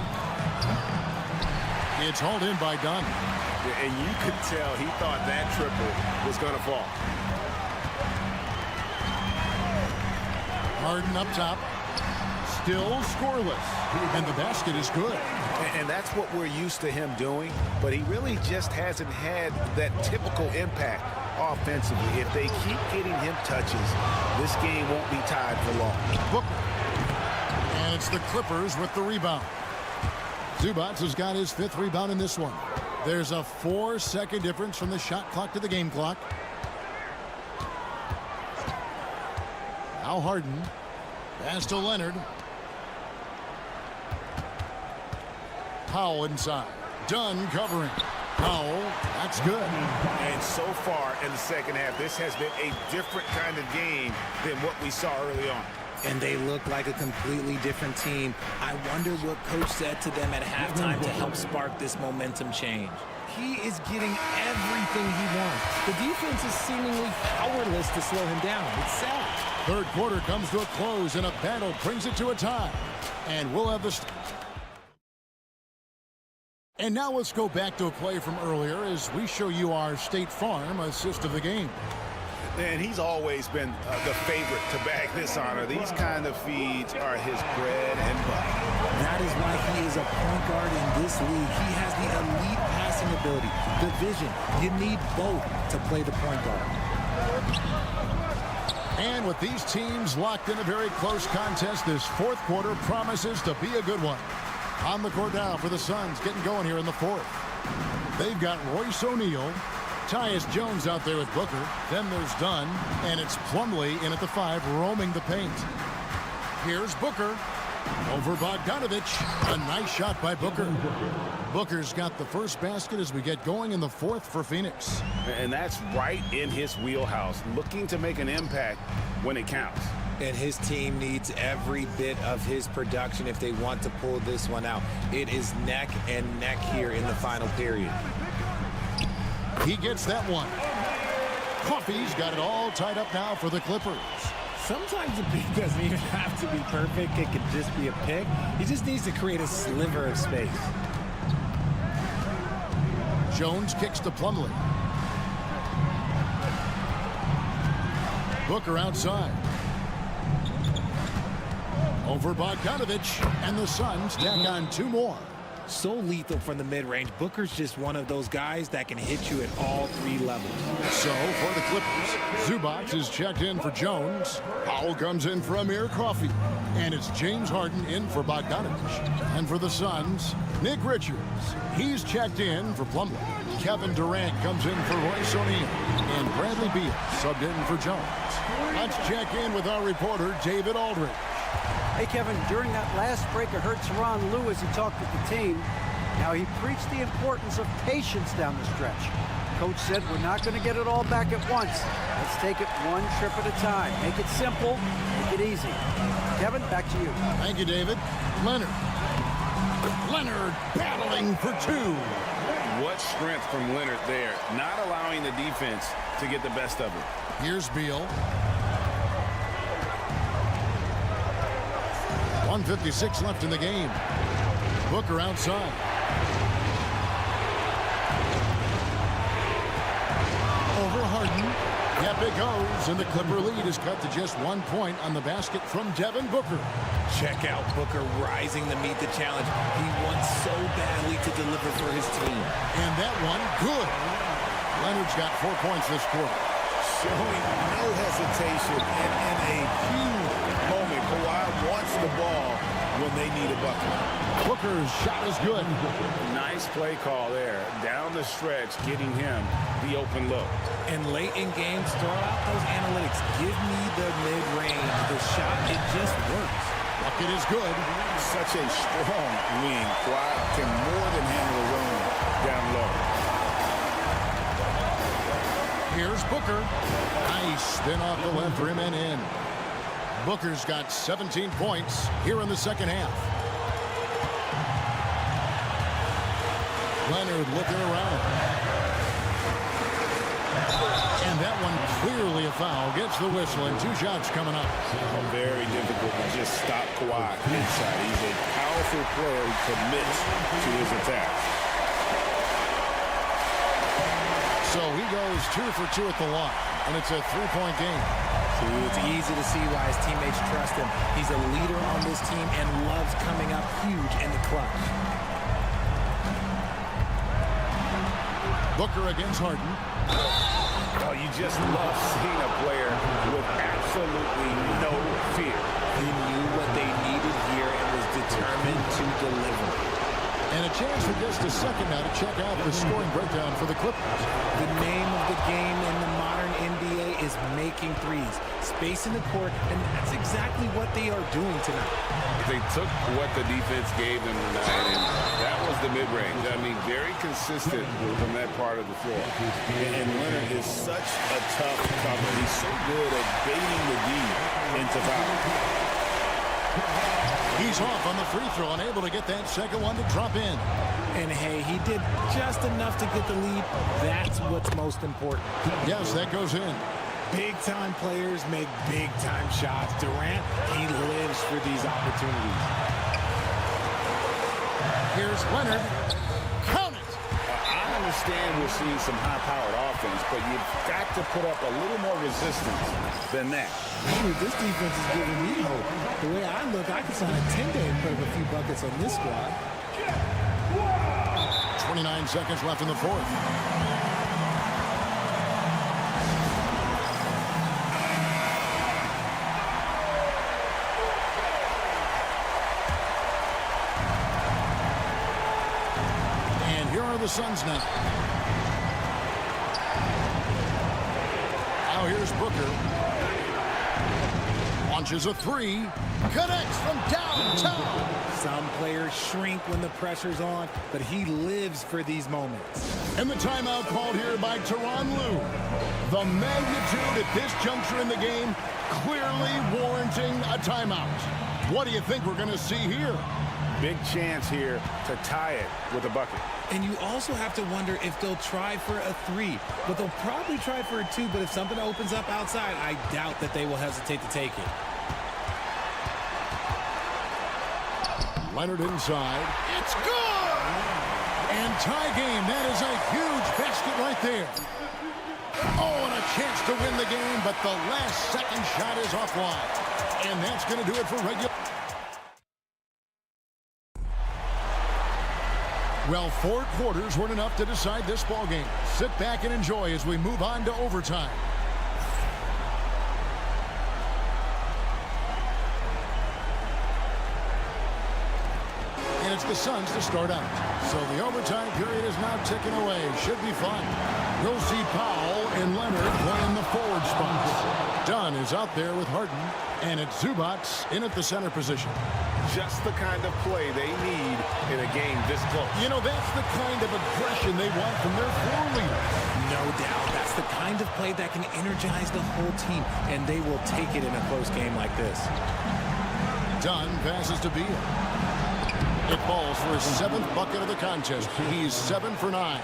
It's hauled in by Dunn. And you could tell he thought that triple was going to fall. Harden up top. Still scoreless. And the basket is good. And that's what we're used to him doing. But he really just hasn't had that typical impact offensively. If they keep getting him touches, this game won't be tied for long. Booker. And it's the Clippers with the rebound. Zubac has got his 5th rebound in this one. There's a 4-second difference from the shot clock to the game clock. Now Harden. Pass to Leonard. Powell inside. Dunn covering. Powell, that's good. And so far in the second half, this has been a different kind of game than what we saw early on. And they look like a completely different team. I wonder what coach said to them at halftime to help spark this momentum change. He is getting everything he wants. The defense is seemingly powerless to slow him down. It's sad. Third quarter comes to a close, and a battle brings it to a tie. And we'll have the... And now let's go back to a play from earlier as we show you our State Farm assist of the game. And he's always been the favorite to bag this honor. These kind of feeds are his bread and butter. That is why he is a point guard in this league. He has the elite passing ability, the vision. You need both to play the point guard. And with these teams locked in a very close contest, this fourth quarter promises to be a good one. On the court now for the Suns, getting going here in the fourth. They've got Royce O'Neal, Tyus Jones out there with Booker. Then there's Dunn, and it's Plumlee in at the 5, roaming the paint. Here's Booker over Bogdanovich. A nice shot by Booker. Booker's got the first basket as we get going in the fourth for Phoenix. And that's right in his wheelhouse, looking to make an impact when it counts. And his team needs every bit of his production if they want to pull this one out. It is neck and neck here in the final period. He gets that one. Coffey's got it all tied up now for the Clippers. Sometimes the pick doesn't even have to be perfect. It can just be a pick. He just needs to create a sliver of space. Jones kicks to Plumlee. Booker outside. Over Bogdanovich, and the Suns tack on 2 more. So lethal from the mid-range. Booker's just one of those guys that can hit you at all 3 levels. So for the Clippers, Zubac is checked in for Jones. Powell comes in for Amir Coffey. And it's James Harden in for Bogdanovich. And for the Suns, Nick Richards. He's checked in for Plumlee. Kevin Durant comes in for Royce O'Neal. And Bradley Beal subbed in for Jones. Let's check in with our reporter, David Aldridge. Hey, Kevin, during that last break, I heard Tyronn Lue as he talked with the team. Now, he preached the importance of patience down the stretch. Coach said, we're not going to get it all back at once. Let's take it one trip at a time. Make it simple, make it easy. Kevin, back to you. Thank you, David. Leonard battling for 2. What strength from Leonard there, not allowing the defense to get the best of it. Here's Beal. 1:56 left in the game. Booker outside. Over Harden. Yep, it goes, and the Clipper lead is cut to just 1 point on the basket from Devin Booker. Check out Booker rising to meet the challenge. He wants so badly to deliver for his team. And that one, good. Leonard's got 4 points this quarter. Showing no hesitation and in a huge moment. Kawhi wants the ball when they need a bucket. Booker's shot is good. Nice play call there. Down the stretch, getting him the open look. And late in games, throw out those analytics. Give me the mid-range. The shot, it just works. Bucket is good. Such a strong wing. Kawhi can more than handle his own down low. Here's Booker. Nice spin off the left rim and in. Booker's got 17 points here in the second half. Leonard looking around. And that one clearly a foul. Gets the whistle and 2 shots coming up. Very difficult to just stop Kawhi inside. He's a powerful player who commits to his attacks. So he goes 2 for 2 at the line. And it's a 3-point game. So it's easy to see why his teammates trust him. He's a leader on this team and loves coming up huge in the clutch. Booker against Harden. Oh, you just love seeing a player with absolutely no fear. He knew what they needed here and was determined to deliver. And a chance for just a second now to check out the scoring breakdown for the Clippers. The name of the game in the modern NBA is making threes. Space in the court, and that's exactly what they are doing tonight. They took what the defense gave them tonight, and that was the mid-range. I mean, very consistent from that part of the floor. And Leonard is such a tough cover. He's so good at baiting the D into foul. He's off on the free throw and able to get that second one to drop in. And hey, he did just enough to get the lead. That's what's most important. Yes, that goes in. Big-time players make big-time shots. Durant, he lives for these opportunities. Here's Leonard. Count it! I understand we're seeing some high-powered offense, but you've got to put up a little more resistance than that. Shoot, this defense is giving me hope. The way I look, I could sign a 10-day and put up a few buckets on this squad. 29 seconds left in the fourth. And here are the Suns now. Now here's Booker. Launches a 3. Connects from downtown. Some players shrink when the pressure's on, but he lives for these moments. And the timeout called here by Tyronn Lue. The magnitude at this juncture in the game clearly warranting a timeout. What do you think we're going to see here? Big chance here to tie it with a bucket. And you also have to wonder if they'll try for a 3. But they'll probably try for a 2, but if something opens up outside, I doubt that they will hesitate to take it. Leonard inside. It's good! And tie game. That is a huge basket right there. Oh, and a chance to win the game, but the last second shot is offline. And that's going to do it for regular. Well, 4 quarters weren't enough to decide this ball game. Sit back and enjoy as we move on to overtime. And it's the Suns to start out. So the overtime period is now ticking away. Should be fun. You'll see Powell and Leonard playing the forward spots. Dunn is out there with Harden. And it's Zubac in at the center position. Just the kind of play they need in a game this close. You know, that's the kind of aggression they want from their floor leader. No doubt. That's the kind of play that can energize the whole team, and they will take it in a close game like this. Dunn passes to Beal. It falls for his 7th bucket of the contest. He's 7 for 9.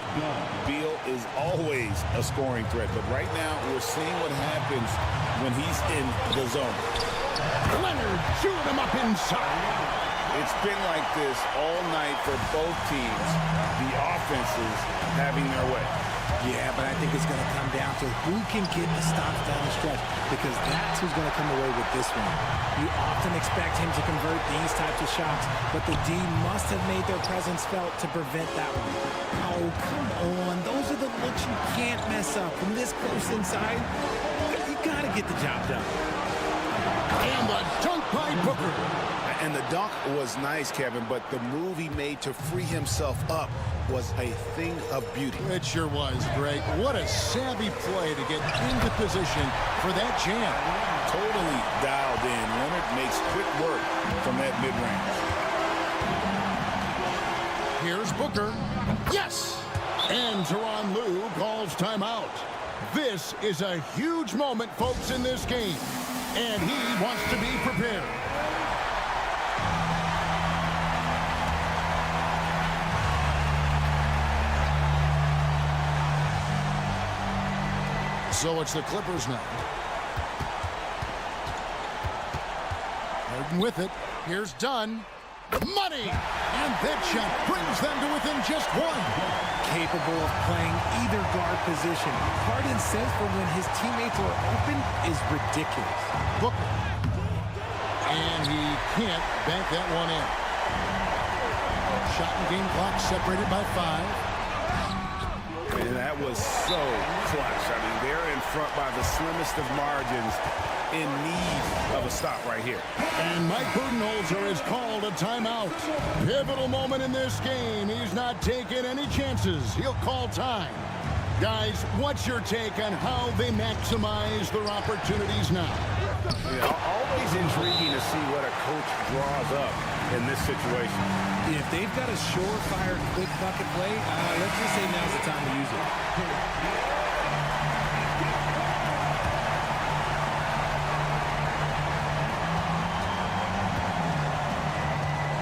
Beal is always a scoring threat, but right now we're seeing what happens when he's in the zone. Leonard shooting him up inside. It's been like this all night for both teams. The offenses having their way. Yeah, but I think it's going to come down to who can get the stops down the stretch, because that's who's going to come away with this one. You often expect him to convert these types of shots, but the D must have made their presence felt to prevent that one. Oh, come on. Those are the looks you can't mess up. From this close inside, you got to get the job done. And the dunk by Booker. And the dunk was nice, Kevin, but the move he made to free himself up was a thing of beauty. It sure was, Greg. What a savvy play to get into position for that jam. Totally dialed in. Leonard makes quick work from that mid-range. Here's Booker. Yes! And Tyronn Lue calls timeout. This is a huge moment, folks, in this game. And he wants to be prepared. So it's the Clippers now. Harden with it. Here's Dunn. Money! And that shot brings them to within just one. Capable of playing either guard position. Harden's sense for when his teammates are open is ridiculous. Booker. And he can't bank that one in. Shot and game clock separated by 5. And that was so clutch. I mean, they're in front by the slimmest of margins, in need of a stop right here. And Mike Budenholzer has called a timeout. Pivotal moment in this game. He's not taking any chances. He'll call time. Guys, what's your take on how they maximize their opportunities now? Yeah, always intriguing to see what a coach draws up in this situation. If they've got a surefire quick bucket play, let's just say now's the time to use it.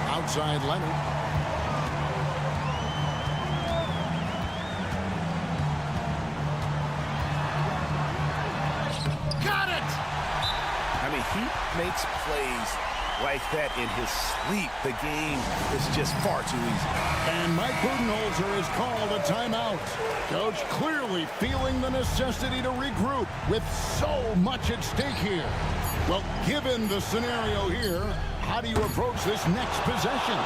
Outside Leonard. Got it! I mean, he makes plays like that in his sleep. The game is just far too easy. And Mike Budenholzer has called a timeout. Coach clearly feeling the necessity to regroup with so much at stake here. Well, given the scenario here, how do you approach this next possession?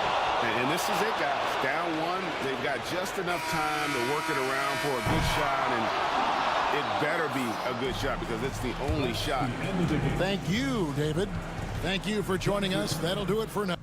And this is it, guys. Down one, they've got just enough time to work it around for a good shot, and it better be a good shot because it's the only shot. Thank you, David. Thank you for joining us. That'll do it for now.